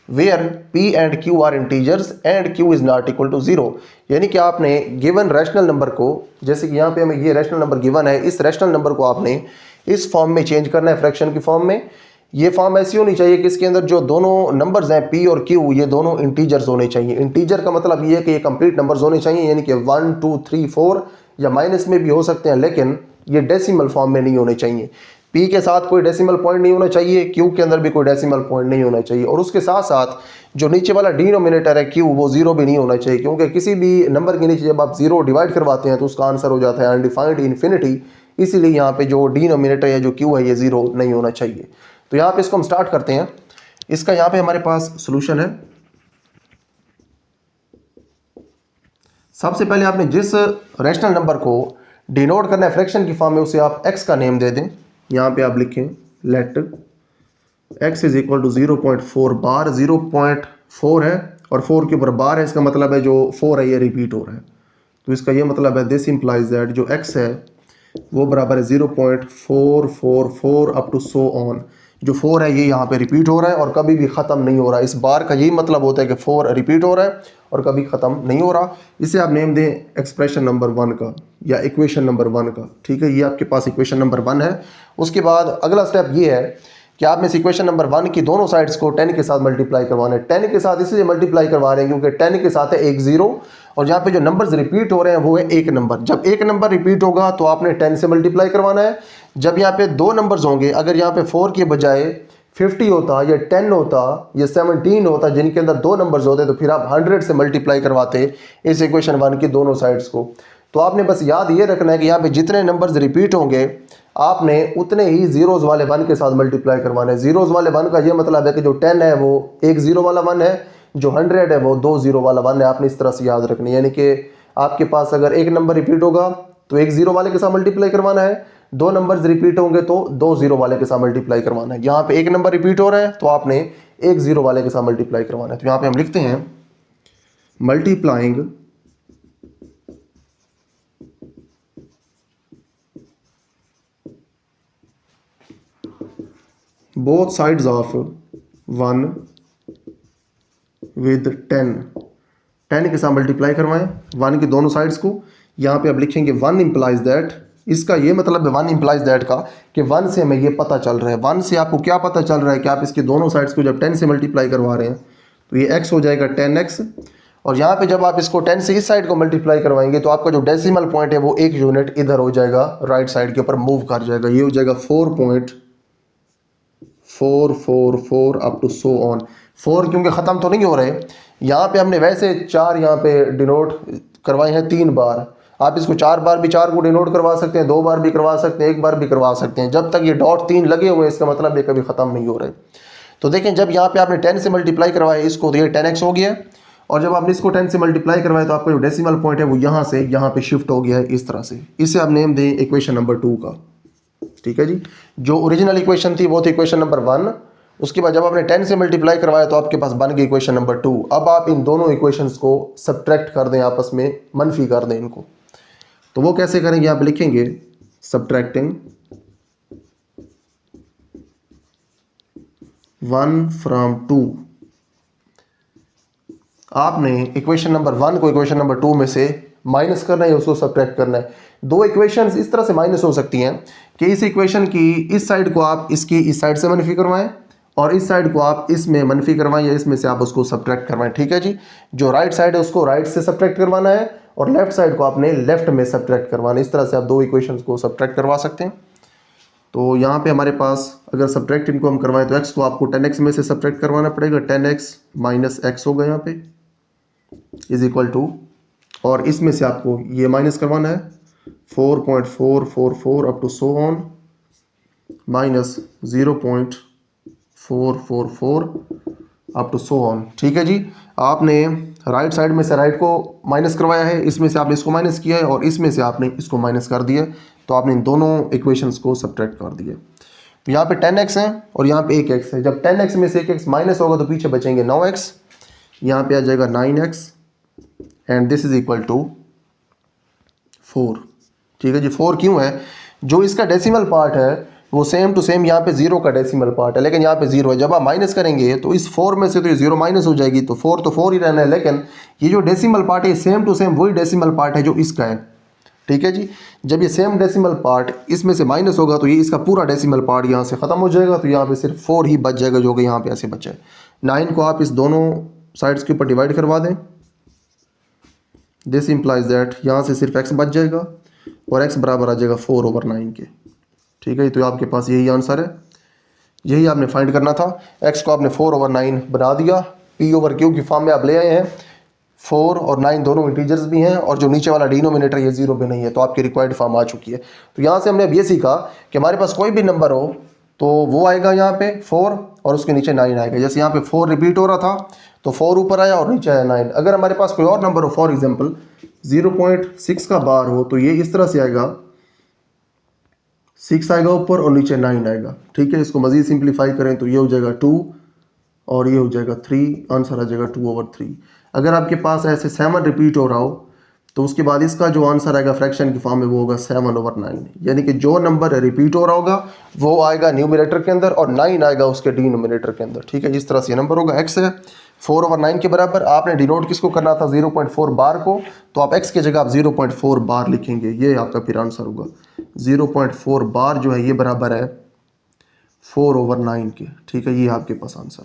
where p and q are integers and q is not equal to 0। यानी कि आपने गिवन रैशनल नंबर को, जैसे कि यहाँ पे हमें ये रैशनल नंबर गिवन है, इस रैशनल नंबर को आपने इस फॉर्म में चेंज करना है, फ्रैक्शन की फॉर्म में। ये फॉर्म ऐसी होनी चाहिए कि इसके अंदर जो दोनों नंबर्स हैं p और q ये दोनों इंटीजर्स होने चाहिए। इंटीजर का मतलब ये है कि ये कंप्लीट नंबर्स होने चाहिए, यानी कि 1 2 3 4 या माइनस में भी हो सकते हैं, लेकिन ये डेसिमल फॉर्म में नहीं होने चाहिए। p के साथ कोई डेसिमल पॉइंट नहीं होना चाहिए, q के अंदर भी कोई डेसिमल पॉइंट नहीं होना चाहिए, और उसके साथ साथ जो नीचे वाला डिनोमिनेटर है q वो 0 भी नहीं होना चाहिए, क्योंकि किसी भी नंबर के नीचे जब आप 0 डिवाइड करवाते हैं तो उसका आंसर हो जाता है अनडिफाइंड इन्फिनिटी। इसीलिए यहाँ पे जो डिनोमिनेटर है जो q है ये 0 नहीं होना चाहिए। तो यहाँ पे इसको हम स्टार्ट करते हैं। इसका यहाँ पे हमारे पास सोल्यूशन है। सबसे पहले आपने जिस रैशनल नंबर को डिनोट करना है फ्रैक्शन की फॉर्म में उसे आप x का नेम दे दें। यहाँ पे आप लिखें let x is equal to 0.4 bar. 0.4 है और 4 के ऊपर बार है, इसका मतलब है जो 4 है ये रिपीट हो रहा है। तो इसका ये मतलब है दिस इंप्लाइज दैट जो x है वो बराबर है 0.444 अप टू सो ऑन। जो 4 है ये यहाँ पे रिपीट हो रहा है और कभी भी ख़त्म नहीं हो रहा है। इस बार का यही मतलब होता है कि 4 रिपीट हो रहा है और कभी ख़त्म नहीं हो रहा। इसे आप नेम दें एक्सप्रेशन नंबर 1 का या इक्वेशन नंबर 1 का। ठीक है, ये आपके पास इक्वेशन नंबर 1 है। उसके बाद अगला स्टेप ये है कि आपने इस इक्वेशन नंबर 1 की दोनों साइड्स को 10 के साथ मल्टीप्लाई करवाना है। 10 के साथ इसलिए मल्टीप्लाई करवा रहे हैं क्योंकि 10 के साथ है एक 0 और यहाँ पे जो नंबर्स रिपीट हो रहे हैं वो है एक नंबर। जब एक नंबर रिपीट होगा तो आपने 10 से मल्टीप्लाई करवाना है। जब यहाँ पे दो नंबर्स होंगे, अगर यहाँ पे 4 के बजाय 50 होता या 10 होता या 17 होता जिनके अंदर दो नंबर्स होते, तो फिर आप 100 से मल्टीप्लाई करवाते इस इक्वेशन 1 की दोनों साइड्स को। तो आपने बस याद ये रखना है कि यहाँ पे जितने नंबर्स रिपीट होंगे आपने उतने ही जीरोज वाले 1 के साथ मल्टीप्लाई करवाना है। जीरोज वाले 1 का ये मतलब है कि जो 10 है वो एक जीरो वाला 1 है, जो 100 है वो दो जीरो वाला 1 है। आपने इस तरह से याद रखनी है, यानी कि आपके पास अगर एक नंबर रिपीट होगा तो एक जीरो वाले के साथ मल्टीप्लाई करवाना है, दो नंबर्स रिपीट होंगे तो दो जीरो वाले के साथ मल्टीप्लाई करवाना है। यहाँ पे एक नंबर रिपीट हो रहा है तो आपने एक जीरो वाले के साथ मल्टीप्लाई करवाना है। तो यहाँ पे हम लिखते हैं multiplying both sides of 1 with 10 के साथ मल्टीप्लाई करवाएं 1 की दोनों साइड्स को। यहाँ पे अब लिखेंगे 1 इंप्लाइज दैट। इसका ये मतलब है 1 इंप्लाइज दैट का कि 1 से हमें ये पता चल रहा है, 1 से आपको क्या पता चल रहा है कि आप इसकी दोनों साइड्स को जब 10 से मल्टीप्लाई करवा रहे हैं तो ये x हो जाएगा 10x। और यहाँ पे जब आप इसको 10 से इस साइड को मल्टीप्लाई करवाएंगे तो आपका जो डेसिमल पॉइंट है वो एक यूनिट इधर हो जाएगा, राइट साइड के ऊपर मूव कर जाएगा। ये हो जाएगा 4.444 अप टू सो ऑन। 4 क्योंकि ख़त्म तो नहीं हो रहे, यहाँ पे हमने वैसे 4 यहाँ पे डिनोट करवाए हैं 3 बार। आप इसको 4 बार भी 4 को डिनोट करवा सकते हैं, 2 बार भी करवा सकते हैं, 1 बार भी करवा सकते हैं। जब तक ये डॉट 3 लगे हुए हैं इसका मतलब ये कभी ख़त्म नहीं हो रहे। तो देखें जब यहाँ पे आपने 10 से मल्टीप्लाई करवाया इसको तो ये 10x हो गया, और जब आपने इसको 10 से मल्टीप्लाई करवाया तो आपका जो डेसिमल पॉइंट है वो यहाँ से यहाँ पे शिफ्ट हो गया है इस तरह से। इसे आप नेम दें इक्वेशन नंबर 2 का। ठीक है जी, जो ओरिजिनल इक्वेशन थी वो थी इक्वेशन नंबर 1। उसके बाद जब आपने 10 से मल्टीप्लाई करवाया तो आपके पास बन गई इक्वेशन नंबर 2। अब आप इन दोनों इक्वेशंस को सब्ट्रैक्ट कर दें, आपस में मनफी कर दें इनको। तो वो कैसे करेंगे, आप लिखेंगे सब्ट्रैक्टिंग 1 फ्रॉम 2। आपने इक्वेशन नंबर 1 को इक्वेशन नंबर 2 में से माइनस करना है, उसको सब्ट्रैक्ट करना है। दो इक्वेशंस इस तरह से माइनस हो सकती हैं कि इस इक्वेशन की इस साइड को आप इसकी इस साइड से मनफी करवाएं और इस साइड को आप इसमें मनफी करवाएं, या इसमें से आप उसको सब्ट्रैक्ट करवाएं। ठीक है जी, जो राइट साइड है उसको राइट से सब्ट्रैक्ट करवाना है और लेफ्ट साइड को आपने लेफ्ट में सब्ट्रैक्ट करवाना है। इस तरह से आप दो इक्वेशंस को सब्ट्रैक्ट करवा सकते हैं। तो यहाँ पे हमारे पास अगर सब्ट्रैक्ट इनको हम करवाएं तो x को आपको 10x में से सब्ट्रैक्ट करवाना पड़ेगा। 10x माइनस x होगा यहाँ पे इज इक्वल टू, और इसमें से आपको ये माइनस करवाना है 4.444 up to so on minus 0.444 up to so on. ठीक है जी, आपने राइट साइड में से राइट को माइनस करवाया है, इसमें से आपने इसको माइनस किया है और इसमें से आपने इसको माइनस कर दिया, तो आपने इन दोनों इक्वेशंस को सब्ट्रैक्ट कर दिया। तो यहाँ पे 10x है और यहाँ पे 1x है। जब 10x में से 1x माइनस होगा तो पीछे बचेंगे 9x, यहाँ पे आ जाएगा 9x and this is equal to 4। ठीक है जी, 4 क्यों है, जो इसका डेसिमल पार्ट है वो सेम टू सेम यहाँ पे 0 का डेसिमल पार्ट है, लेकिन यहाँ पे 0 है। जब आप माइनस करेंगे तो इस 4 में से तो ये 0 माइनस हो जाएगी, तो 4 तो 4 ही रहना है, लेकिन ये जो डेसिमल पार्ट है सेम टू सेम वही डेसिमल पार्ट है जो इसका है। ठीक है जी, जब ये सेम डेसिमल पार्ट इसमें से माइनस होगा तो ये इसका पूरा डेसिमल पार्ट यहाँ से ख़त्म हो जाएगा, तो यहाँ पे सिर्फ 4 ही बच जाएगा जो कि यहाँ पे ऐसे बचा है। 9 को आप इस दोनों साइड्स के ऊपर डिवाइड करवा दें, दिस इम्प्लाइज दैट यहाँ से सिर्फ x बच जाएगा और x बराबर आ जाएगा 4/9 के। ठीक है, तो आपके पास यही आंसर है, यही आपने फाइंड करना था। x को आपने 4/9 बना दिया, p/q की फॉर्म में आप ले आए हैं। 4 और 9 दोनों इंटीजर्स भी हैं और जो नीचे वाला डिनोमिनेटर ये 0 भी नहीं है, तो आपकी रिक्वायर्ड फॉर्म आ चुकी है। तो यहाँ से हमने अब ये सीखा कि हमारे पास कोई भी नंबर हो तो वो आएगा यहाँ पे 4 और उसके नीचे 9 आएगा। जैसे यहाँ पे 4 रिपीट हो रहा था तो 4 ऊपर आया और नीचे आया 9। अगर हमारे पास कोई और नंबर हो, फॉर एग्जांपल 0.6 का बार हो, तो ये इस तरह से आएगा, 6 आएगा ऊपर और नीचे 9 आएगा। ठीक है, इसको मज़ीद सिंप्लीफाई करें तो ये हो जाएगा 2 और ये हो जाएगा 3, आंसर आ जाएगा 2/3। अगर आपके पास ऐसे 7 रिपीट हो रहा हो तो उसके बाद इसका जो आंसर आएगा फ्रैक्शन की फॉर्म में वो होगा 7/9, यानी कि जो नंबर रिपीट हो रहा होगा वो आएगा न्यूमरेटर के अंदर और 9 आएगा उसके डिनोमिनेटर के अंदर। ठीक है, इस तरह से नंबर होगा। x है 4/9 के बराबर, आपने डिनोट किसको करना था 0.4 बार को, तो आप x की जगह आप 0.4 बार लिखेंगे, ये आपका फिर आंसर होगा। 0.4 बार जो है ये बराबर है 4/9 के। ठीक है, ये आपके पास आंसर।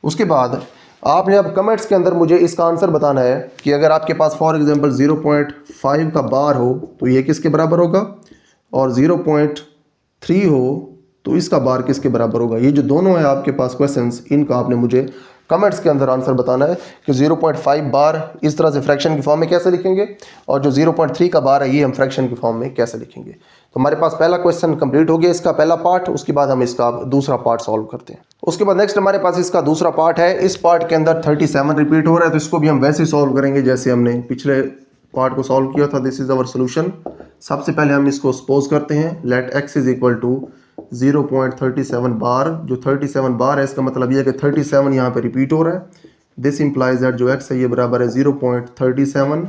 उसके बाद आपने अब कमेंट्स के अंदर मुझे इसका आंसर बताना है कि अगर आपके पास फॉर एग्जांपल 0.5 का बार हो तो ये किसके बराबर होगा, और 0.3 हो तो इसका बार किसके बराबर होगा। ये जो दोनों है आपके पास क्वेश्चंस, इनका आपने मुझे कमेंट्स के अंदर आंसर बताना है कि 0.5 बार इस तरह से फ्रैक्शन की फॉर्म में कैसे लिखेंगे, और जो 0.3 का बार है ये हम फ्रैक्शन की फॉर्म में कैसे लिखेंगे। तो हमारे पास पहला क्वेश्चन कंप्लीट हो गया, इसका पहला पार्ट। उसके बाद हम इसका दूसरा पार्ट सॉल्व करते हैं। उसके बाद नेक्स्ट हमारे पास इसका दूसरा पार्ट है। इस पार्ट के अंदर 37 रिपीट हो रहा है, तो इसको भी हम वैसे सॉल्व करेंगे जैसे हमने पिछले पार्ट को सॉल्व किया था। This is our solution. सबसे पहले हम इसको सपोज करते हैं, let x is equal to 0.37 bar. जो 37 बार है इसका मतलब यह है कि 37 यहाँ पे रिपीट हो रहा है। दिस इंप्लाइज दैट जो x है ये बराबर है 0.37,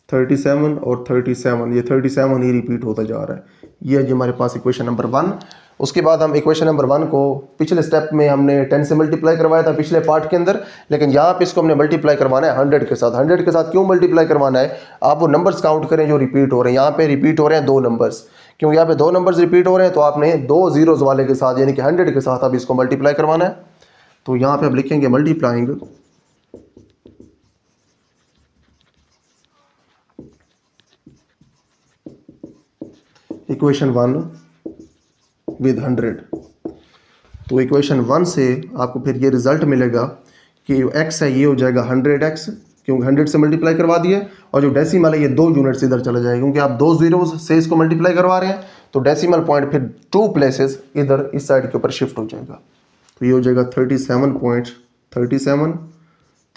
37 और 37, ये 37 ही रिपीट होता जा रहा है। ये है जी हमारे पास इक्वेशन नंबर 1। उसके बाद हम इक्वेशन नंबर 1 को पिछले स्टेप में हमने 10 से मल्टीप्लाई करवाया था पिछले पार्ट के अंदर, लेकिन यहाँ पे इसको हमने मल्टीप्लाई करवाना है 100 के साथ। 100 के साथ क्यों मल्टीप्लाई करवाना है, आप वो नंबर्स काउंट करें जो रिपीट हो रहे हैं। यहाँ पे रिपीट हो रहे हैं 2 नंबर्स, क्योंकि यहाँ पे 2 नंबर्स रिपीट हो रहे हैं, तो आपने 2 जीरोज वाले के साथ यानी कि 100 के साथ अब इसको मल्टीप्लाई करवाना है। तो यहाँ पे आप लिखेंगे मल्टीप्लाइंग इक्वेशन 1 विद 100। तो इक्वेशन 1 से आपको फिर ये रिजल्ट मिलेगा कि x है ये हो जाएगा 100x, क्योंकि 100 से मल्टीप्लाई करवा दिए, और जो डेसिमल है ये 2 यूनिट्स इधर चला जाएगा, क्योंकि आप 2 जीरोज से इसको मल्टीप्लाई करवा रहे हैं। तो डेसिमल पॉइंट फिर 2 प्लेसेस इधर इस साइड के ऊपर शिफ्ट हो जाएगा। तो ये हो जाएगा 37.37,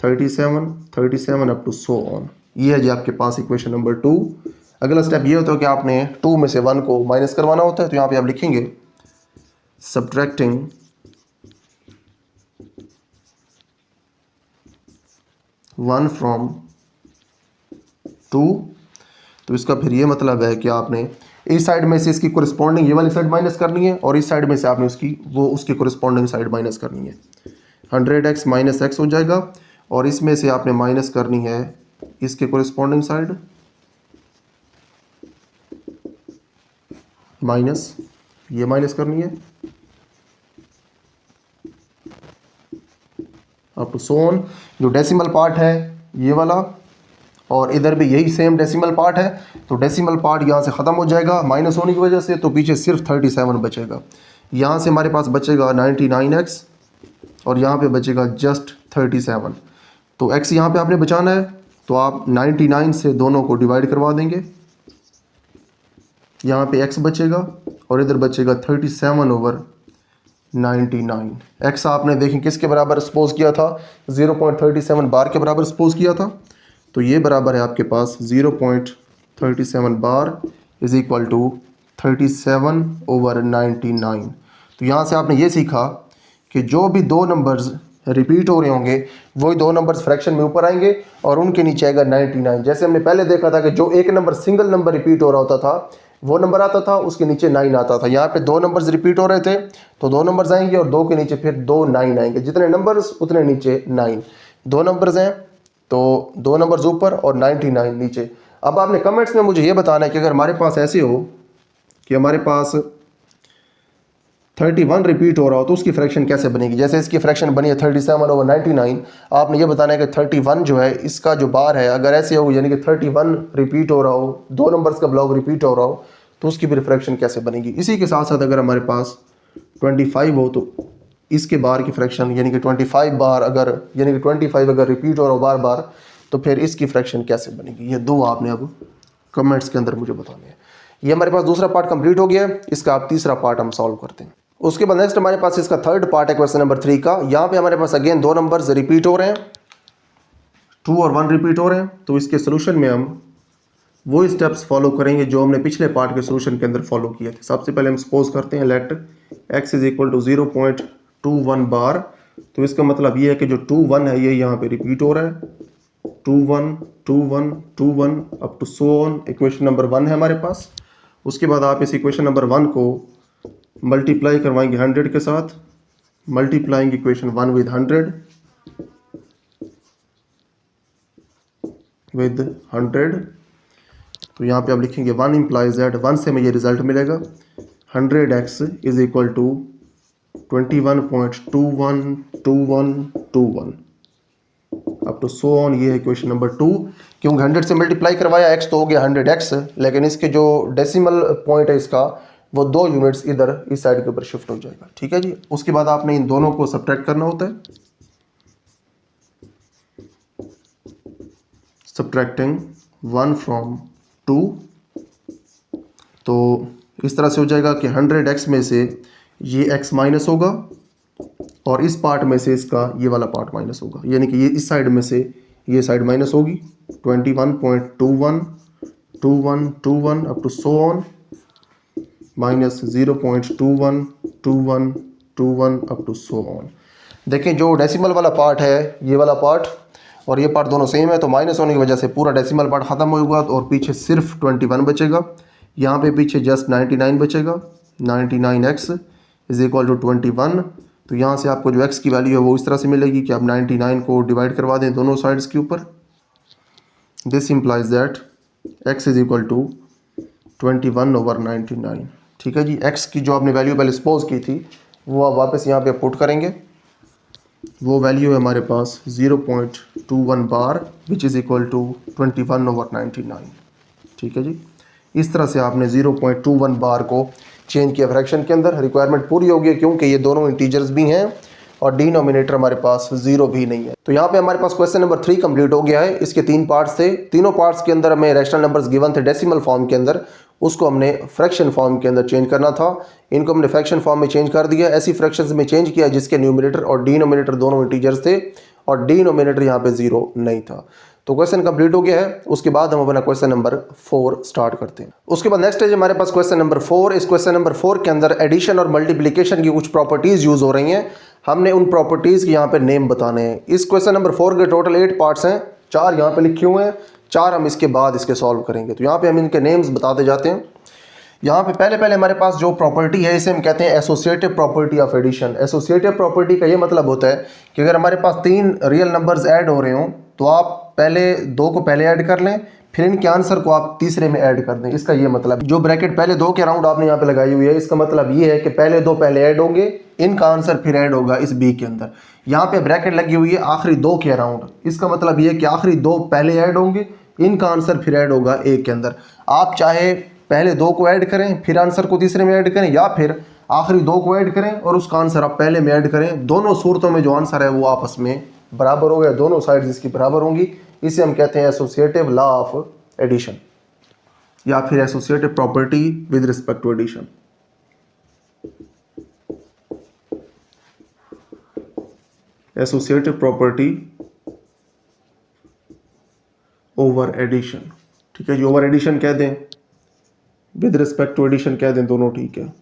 37, 37 अप टू सो ऑन। ये है जी आपके पास इक्वेशन नंबर 2। अगला स्टेप ये होता है कि आपने 2 में से 1 को माइनस करवाना होता है। तो यहाँ पे आप लिखेंगे सब्ट्रैक्टिंग 1 फ्रॉम 2। तो इसका फिर ये मतलब है कि आपने इस साइड में से इसकी कोरिस्पॉन्डिंग ये वाली साइड माइनस करनी है, और इस साइड में से आपने उसकी कोरिस्पॉन्डिंग साइड माइनस करनी है। 100x माइनस x हो जाएगा, और इसमें से आपने माइनस करनी है इसके कोरिस्पॉन्डिंग साइड माइनस, ये माइनस करनी है अप टू सो ऑन। जो डेसिमल पार्ट है ये वाला, और इधर भी यही सेम डेसिमल पार्ट है। तो डेसिमल पार्ट यहाँ से ख़त्म हो जाएगा माइनस होने की वजह से, तो पीछे सिर्फ 37 बचेगा। यहाँ से हमारे पास बचेगा 99x, और यहाँ पे बचेगा जस्ट 37। तो x यहाँ पे आपने बचाना है, तो आप 99 से दोनों को डिवाइड करवा देंगे। यहाँ पे x बचेगा और इधर बचेगा 37 ओवर 99। x आपने देखें किसके बराबर सपोज किया था, 0.37 बार के बराबर सपोज किया था। तो ये बराबर है आपके पास 0.37 bar is equal to 37 over 99। तो यहाँ से आपने ये सीखा कि जो भी 2 नंबर्स रिपीट हो रहे होंगे वही 2 नंबर्स फ्रैक्शन में ऊपर आएंगे और उनके नीचे आएगा 99। जैसे हमने पहले देखा था कि जो एक नंबर सिंगल नंबर रिपीट हो रहा होता था वो नंबर आता था, उसके नीचे 9 आता था। यहाँ पे 2 नंबर्स रिपीट हो रहे थे तो 2 नंबर्स आएंगे और 2 के नीचे फिर 2 9 आएंगे। जितने नंबर्स उतने नीचे 9। 2 नंबर्स हैं तो 2 नंबर्स ऊपर और 99 नीचे। अब आपने कमेंट्स में मुझे ये बताना है कि अगर हमारे पास ऐसे हो कि हमारे पास 31 रिपीट हो रहा हो तो उसकी फ्रैक्शन कैसे बनेगी। जैसे इसकी फ्रैक्शन बनी है 37 ओवर 99, आपने ये बताना है कि 31 जो है इसका जो बार है अगर ऐसे हो यानी कि 31 रिपीट हो रहा हो, 2 नंबर्स का ब्लॉक रिपीट हो रहा हो तो उसकी भी फ्रैक्शन कैसे बनेगी। इसी के साथ साथ अगर हमारे पास 25 हो तो इसके बार की फ्रैक्शन यानी कि 25 बार अगर यानी कि 25 अगर रिपीट हो रहा हो बार बार तो फिर इसकी फ्रैक्शन कैसे बनेगी। ये 2 आपने अब कमेंट्स के अंदर मुझे बताने हैं। ये हमारे पास दूसरा पार्ट कंप्लीट हो गया है, इसका आप तीसरा पार्ट हम सॉल्व करते हैं। उसके बाद नेक्स्ट हमारे पास इसका थर्ड पार्ट है क्वेश्चन नंबर 3 का। यहाँ पे हमारे पास अगेन 2 नंबर्स रिपीट हो रहे हैं, 2 और 1 रिपीट हो रहे हैं। तो इसके सोल्यूशन में हम वो स्टेप्स फॉलो करेंगे जो हमने पिछले पार्ट के सोल्यूशन के अंदर फॉलो किए थे। सबसे पहले हम सपोज करते हैं let x is equal to 0.21 bar. तो इसका मतलब ये है कि जो 2 1 है ये यहाँ पे रिपीट हो रहा है 2 1 2 1 2 1 up to so on. Equation number 1 है हमारे पास। उसके बाद आप इस इक्वेशन नंबर 1 को मल्टीप्लाई करवाएंगे 100 के साथ, मल्टीप्लाइंग इक्वेशन 1 विद 100 तो यहाँ पे आप लिखेंगे 1 इंप्लाइज दैट 1 से हमें ये रिजल्ट मिलेगा 100x is equal to 21.212121 up to so on. ये है क्वेश्चन नंबर 2। क्योंकि 100 से मल्टीप्लाई करवाया, x तो हो गया 100x, लेकिन इसके जो डेसिमल पॉइंट है इसका वो 2 यूनिट्स इधर इस साइड के ऊपर शिफ्ट हो जाएगा। ठीक है जी। उसके बाद आपने इन दोनों को सब्ट्रैक्ट करना होता है। सब्ट्रैक्टिंग 1 फ्रॉम 2, तो इस तरह से हो जाएगा कि 100x में से ये x माइनस होगा और इस पार्ट में से इसका ये वाला पार्ट माइनस होगा, यानी कि ये इस साइड में से ये साइड माइनस होगी। 21.212121 up to so on minus 0.212121 up to so on. देखें जो डेसिमल वाला पार्ट है, ये वाला पार्ट और ये पार्ट दोनों सेम है, तो माइनस होने की वजह से पूरा डेसिमल पार्ट ख़त्म होगा और पीछे सिर्फ 21 बचेगा। यहाँ पे पीछे जस्ट 99 बचेगा। 99x is equal to 21। तो यहाँ से आपको जो x की वैल्यू है वो इस तरह से मिलेगी कि आप 99 को डिवाइड करवा दें दोनों साइड्स के ऊपर। This implies that x is equal to 21/99। ठीक है जी। x की जो आपने वैल्यू पहले सपोज की थी वो आप वापस यहाँ पे पुट करेंगे। वो वैल्यू है हमारे पास 0.21 बार विच इज़ इक्वल टू 21/99। ठीक है जी। इस तरह से आपने 0.21 बार को चेंज किया फ्रैक्शन के अंदर। रिक्वायरमेंट पूरी होगी क्योंकि ये दोनों इंटीजर्स भी हैं और डिनोमिनेटर हमारे पास 0 भी नहीं है। तो यहाँ पे हमारे पास क्वेश्चन नंबर 3 कंप्लीट हो गया है। इसके 3 पार्ट्स थे। तीनों पार्ट्स के अंदर हमें रैशनल नंबर्स गिवन थे डेसिमल फॉर्म के अंदर, उसको हमने फ्रैक्शन फॉर्म के अंदर चेंज करना था। इनको हमने फ्रैक्शन फॉर्म में चेंज कर दिया, ऐसी फ्रैक्शंस में चेंज किया जिसके न्यूमिनेटर और डिनोमिनेटर दोनों इंटीजर्स थे और डिनोमिनेटर यहाँ पे 0 नहीं था। तो क्वेश्चन कंप्लीट हो गया है। उसके बाद हम अपना क्वेश्चन नंबर 4 स्टार्ट करते हैं। उसके बाद नेक्स्ट है हमारे पास क्वेश्चन नंबर 4। इस क्वेश्चन नंबर 4 के अंदर एडिशन और मल्टीप्लिकेशन की कुछ प्रॉपर्टीज यूज हो रही हैं। हमने उन प्रॉपर्टीज के यहाँ पे नेम बताने हैं। इस क्वेश्चन नंबर 4 के टोटल 8 पार्ट्स हैं, 4 यहाँ पे लिखे हुए हैं, 4 हम इसके बाद इसके सॉल्व करेंगे। तो यहाँ पे हम इनके नेम्स बताते जाते हैं। यहाँ पे पहले हमारे पास जो प्रॉपर्टी है इसे हम कहते हैं associative property of addition. Associative property का ये मतलब होता है कि अगर हमारे पास 3 रियल नंबर्स ऐड हो रहे हों तो आप पहले 2 को पहले ऐड कर लें, फिर इनके आंसर को आप तीसरे में ऐड कर दें। इसका ये मतलब, जो ब्रैकेट पहले 2 के अराउंड आपने यहाँ पे लगाई हुई है, इसका मतलब ये है कि पहले 2 पहले ऐड होंगे, इनका आंसर फिर ऐड होगा इस बी के अंदर। यहाँ पे ब्रैकेट लगी हुई है आखिरी 2 के अराउंड, इसका मतलब ये है कि आखिरी 2 पहले ऐड होंगे, इनका आंसर फिर ऐड होगा ए के अंदर। आप चाहे पहले 2 को ऐड करें फिर आंसर को तीसरे में ऐड करें, या फिर आखिरी 2 को ऐड करें और उसका आंसर आप पहले में ऐड करें। दोनों सूरतों में जो आंसर है वो आपस में बराबर हो गया, दोनों साइड्स इसकी बराबर होंगी। इसे हम कहते हैं एसोसिएटिव लॉ ऑफ एडिशन या फिर associative property with respect to addition. Associative property over addition. ठीक है जी। ओवर एडिशन कह दें, विद रिस्पेक्ट टू एडिशन कह दें, दोनों ठीक है।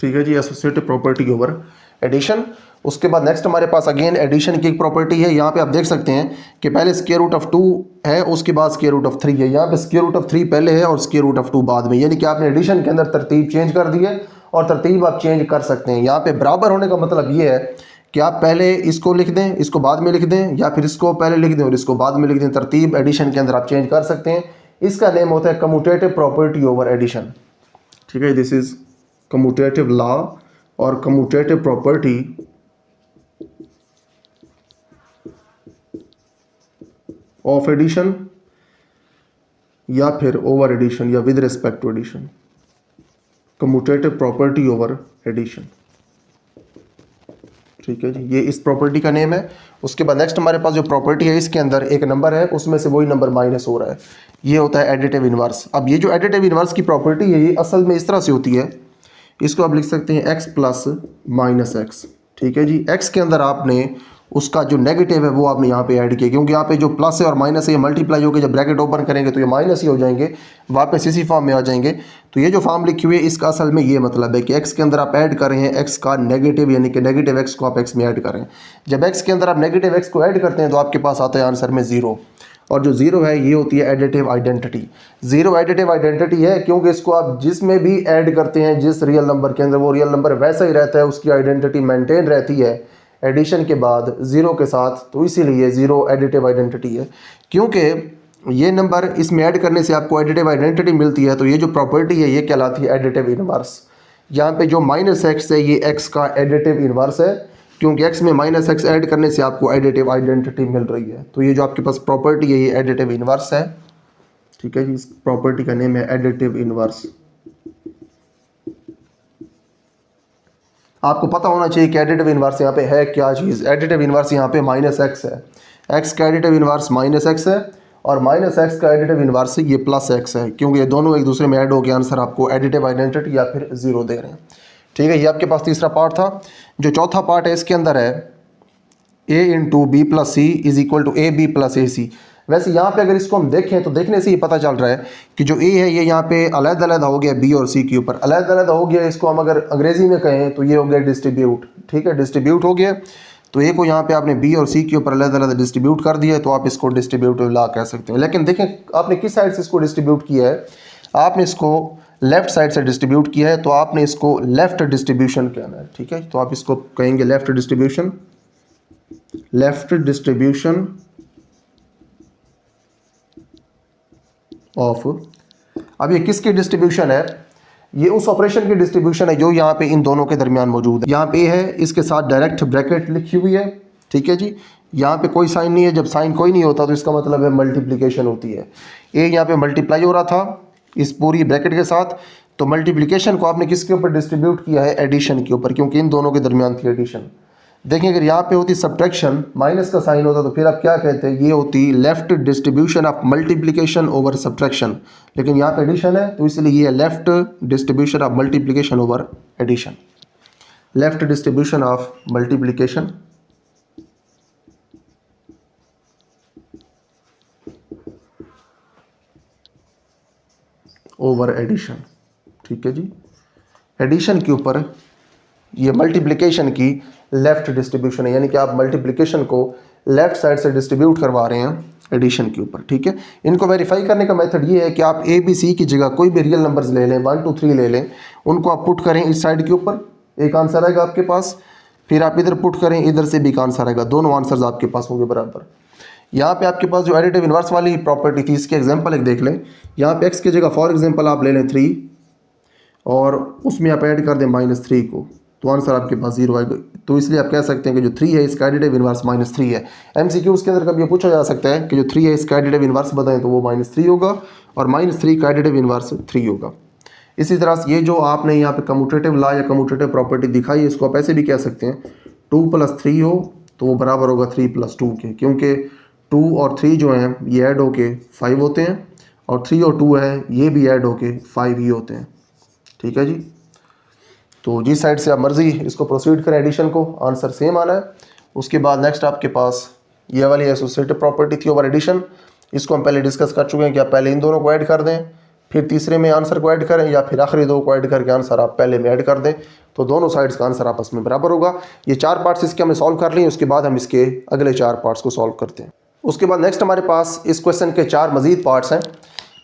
ठीक है जी। Associative property over addition. उसके बाद नेक्स्ट हमारे पास अगेन एडिशन की एक प्रॉपर्टी है। यहाँ पे आप देख सकते हैं कि पहले स्क्वायर रूट ऑफ 2 है, उसके बाद स्क्वायर रूट ऑफ 3 है। यहाँ पे स्क्वायर रूट ऑफ 3 पहले है और स्क्वायर रूट ऑफ 2 बाद में, यानी कि आपने एडिशन के अंदर तरतीब चेंज कर दी है और तरतीब आप चेंज कर सकते हैं। यहाँ पे बराबर होने का मतलब ये है कि आप पहले इसको लिख दें, इसको बाद में लिख दें, या फिर इसको पहले लिख दें और इसको बाद में लिख दें। तरतीब एडिशन के अंदर आप चेंज कर सकते हैं। इसका नेम होता है कम्यूटेटिव प्रॉपर्टी ओवर एडिशन। ठीक है। दिस इज कम्यूटेटिव लॉ और कम्यूटेटिव प्रॉपर्टी ऑफ एडिशन या फिर ओवर एडिशन या with respect to addition. Commutative property over addition. ठीक है जी। ये इस प्रॉपर्टी का नेम है। उसके बाद नेक्स्ट हमारे पास जो प्रॉपर्टी है इसके अंदर एक नंबर है, उसमें से वही नंबर माइनस हो रहा है, ये होता है एडिटिव इनवर्स। अब ये जो एडिटिव इनवर्स की प्रॉपर्टी है ये असल में इस तरह से होती है, इसको आप लिख सकते हैं x प्लस माइनस एक्स। ठीक है जी। x के अंदर आपने उसका जो नेगेटिव है वो आपने यहाँ पे ऐड किया, क्योंकि यहाँ पे जो प्लस है और माइनस है ये मल्टीप्लाई होकर जब ब्रैकेट ओपन करेंगे तो ये माइनस ही हो जाएंगे, वापस इसी फॉर्म में आ जाएंगे। तो ये जो फॉर्म लिखी हुई है इसका असल में ये मतलब है कि x के अंदर आप ऐड कर रहे हैं x का नेगेटिव, यानी कि नेगेटिव x को आप x में ऐड कर रहे हैं। जब x के अंदर आप नेगेटिव x को ऐड करते हैं तो आपके पास आता है आंसर में 0, और जो 0 है ये होती है एडिटिव आइडेंटिटी। 0 एडिटिव आइडेंटिटी है क्योंकि इसको आप जिसमें भी ऐड करते हैं जिस रियल नंबर के अंदर, वो रियल नंबर वैसा ही रहता है, उसकी आइडेंटिटी मेंटेन रहती है एडिशन के बाद 0 के साथ, तो इसीलिए 0 एडिटिव आइडेंटिटी है। क्योंकि ये नंबर इसमें ऐड करने से आपको एडिटिव आइडेंटिटी मिलती है। तो ये जो प्रॉपर्टी है ये कहलाती है एडिटिव इनवर्स। यहाँ पे जो माइनस एक्स है ये एक्स का एडिटिव इनवर्स है, क्योंकि एक्स में माइनस एक्स ऐड करने से आपको एडिटिव आइडेंटिटी मिल रही है। तो ये जो आपके पास प्रॉपर्टी है ये एडिटिव इनवर्स है। ठीक है जी, इस प्रॉपर्टी का नेम है एडिटिव इनवर्स। आपको पता होना चाहिए कि एडिटिव इनवर्स यहाँ पे है क्या चीज़। एडिटिव इनवर्स यहाँ पे माइनस एक्स है, एक्स का एडिटिव इनवर्स माइनस एक्स है और माइनस एक्स का एडिटिव इनवर्स ये प्लस एक्स है, क्योंकि ये दोनों एक दूसरे में ऐड हो गया आंसर आपको एडिटिव आइडेंटिटी या फिर जीरो दे रहे हैं। ठीक है, ये आपके पास तीसरा पार्ट था। जो चौथा पार्ट है इसके अंदर है a into B plus C is equal to A B plus A C. वैसे यहाँ पे अगर इसको हम देखें तो देखने से ही पता चल रहा है कि जो a है ये यहाँ पे अलग-अलग हो गया b और c के ऊपर, अलग-अलग हो गया। इसको हम अगर अंग्रेजी में कहें तो ये हो गया डिस्ट्रीब्यूट। ठीक है, डिस्ट्रीब्यूट हो गया। तो a को यहाँ पे आपने b और c के ऊपर अलग-अलग डिस्ट्रीब्यूट कर दिया, तो आप इसको डिस्ट्रीब्यूटिव लॉ कह सकते हो। लेकिन देखें आपने किस साइड से इसको डिस्ट्रीब्यूट किया है, आपने इसको लेफ्ट साइड से डिस्ट्रीब्यूट किया है, तो आपने इसको लेफ्ट डिस्ट्रीब्यूशन कहना है। ठीक है, तो आप इसको कहेंगे left distribution, left distribution of. अब ये किसकी डिस्ट्रीब्यूशन है, ये उस ऑपरेशन की डिस्ट्रीब्यूशन है जो यहाँ पे इन दोनों के दरमियान मौजूद है। यहाँ पे है, इसके साथ डायरेक्ट ब्रैकेट लिखी हुई है। ठीक है जी, यहाँ पे कोई साइन नहीं है। जब साइन कोई नहीं होता तो इसका मतलब है मल्टीप्लिकेशन होती है। ए यहाँ पे मल्टीप्लाई हो रहा था इस पूरी ब्रैकेट के साथ, तो मल्टीप्लिकेशन को आपने किसके ऊपर डिस्ट्रीब्यूट किया है, एडिशन के ऊपर, क्योंकि इन दोनों के दरमियान थी एडिशन। देखिए अगर यहाँ पे होती सब्ट्रैक्शन, माइनस का साइन होता तो फिर आप क्या कहते हैं, ये होती left distribution of multiplication over subtraction. लेकिन यहाँ पे एडिशन है तो इसलिए ये left distribution of multiplication over addition, left distribution of multiplication over addition. ठीक है जी, एडिशन के ऊपर ये मल्टीप्लिकेशन की लेफ्ट डिस्ट्रीब्यूशन है, यानी कि आप मल्टीप्लिकेशन को लेफ्ट साइड से डिस्ट्रीब्यूट करवा रहे हैं एडिशन के ऊपर। ठीक है, इनको वेरीफाई करने का मेथड ये है कि आप ए बी सी की जगह कोई भी रियल नंबर्स ले लें, 1 2 3 ले लें, उनको आप पुट करें इस साइड के ऊपर, एक आंसर आएगा आपके पास। फिर आप इधर पुट करें, इधर से भी एक आंसर आएगा, दोनों आंसर्स आपके पास होंगे बराबर। यहाँ पे आपके पास जो एडिटिव इनवर्स वाली प्रॉपर्टी थी इसके एग्जांपल एक देख लें। यहाँ पे x की जगह फॉर एग्जांपल आप ले लें 3 और उसमें आप ऐड कर दें -3 को, तो आंसर आपके पास 0 आएगा। तो इसलिए आप कह सकते हैं कि जो 3 है इसका एडिटिव इनवर्स -3 है। MCQ के अंदर कभी ये पूछा जा सकता है कि जो 3 है इसका एडिटिव इनवर्स बताएं, तो वो -3 होगा और -3 का एडिटिव इनवर्स 3 होगा। इसी तरह से ये जो आपने यहाँ पे कम्यूटेटिव लॉ या कम्यूटेटिव प्रॉपर्टी दिखाई है, इसको आप ऐसे भी कह सकते हैं 2 + 3 हो तो वो बराबर होगा 3 + 2 के, क्योंकि 2 और 3 जो हैं ये ऐड होके 5 होते हैं और 3 और 2 है ये भी ऐड होके 5 ही होते हैं। ठीक है जी, तो जिस साइड से आप मर्जी इसको प्रोसीड करें एडिशन को, आंसर सेम आना है। उसके बाद नेक्स्ट आपके पास ये वाली एसोसिएटिव प्रॉपर्टी थी ओवर एडिशन। इसको हम पहले डिस्कस कर चुके हैं कि आप पहले इन दोनों को ऐड कर दें, फिर तीसरे में आंसर को ऐड करें, या फिर आखिरी दो को ऐड करके आंसर आप पहले में ऐड कर दें, तो दोनों साइड्स का आंसर आपस में बराबर होगा। ये 4 पार्ट्स इसके हमने सॉल्व कर लिए, उसके बाद हम इसके अगले 4 पार्ट्स को सॉल्व करते हैं। उसके बाद नेक्स्ट हमारे पास इस क्वेश्चन के 4 मजीद पार्ट्स हैं।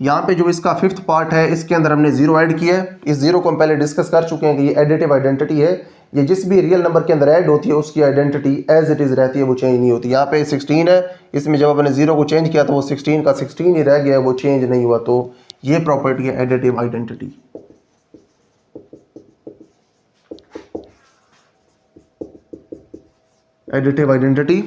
यहाँ पे जो इसका 5th पार्ट है इसके अंदर हमने 0 ऐड किया है। इस 0 को हम पहले डिस्कस कर चुके हैं कि ये एडिटिव आइडेंटिटी है, ये जिस भी रियल नंबर के अंदर ऐड होती है उसकी आइडेंटिटी एज इट इज़ रहती है, वो चेंज नहीं होती। यहाँ पे 16 है, इसमें जब आपने 0 को चेंज किया तो वो 16 का 16 ही रह गया, वो चेंज नहीं हुआ। तो ये प्रॉपर्टी है एडिटिव आइडेंटिटी। एडिटिव आइडेंटिटी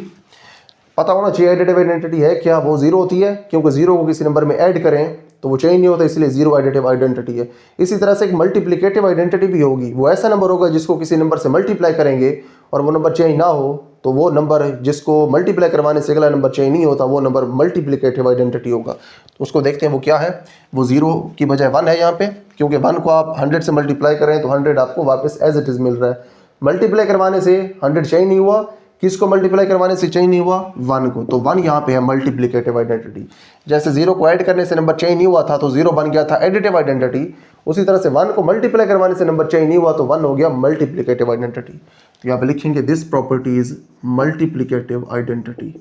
पता होना चाहिए एडिटिव आइडेंटिटी है क्या, वो 0 होती है, क्योंकि 0 को किसी नंबर में ऐड करें तो वो चेंज नहीं होता, इसलिए 0 एडिटिव आइडेंटिटी है। इसी तरह से एक मल्टीप्लिकेटिव आइडेंटिटी भी होगी, वो ऐसा नंबर होगा जिसको किसी नंबर से मल्टीप्लाई करेंगे और वो नंबर चेंज ना हो, तो वो नंबर जिसको मल्टीप्लाई करवाने से अगला नंबर चेंज नहीं होता, वो नंबर मल्टीप्लिकेटिव आइडेंटिटी होगा। तो उसको देखते हैं वो क्या है। वो 0 की बजाय 1 है यहाँ पे, क्योंकि 1 को आप 100 से मल्टीप्लाई करें तो 100 आपको वापस एज इट इज़ मिल रहा है। मल्टीप्लाई करवाने से 100 चेंज नहीं हुआ, किसको मल्टीप्लाई करवाने से चेंज नहीं हुआ, 1 को, तो 1 यहाँ पे है मल्टीप्लिकेटिव आइडेंटिटी। जैसे 0 को ऐड करने से नंबर चेंज नहीं हुआ था तो 0 बन गया था एडिटिव आइडेंटिटी, उसी तरह से 1 को मल्टीप्लाई करवाने से नंबर चेंज नहीं हुआ तो 1 हो गया मल्टीप्लिकेटिव आइडेंटिटी। तो यहाँ पे लिखेंगे this property is multiplicative identity.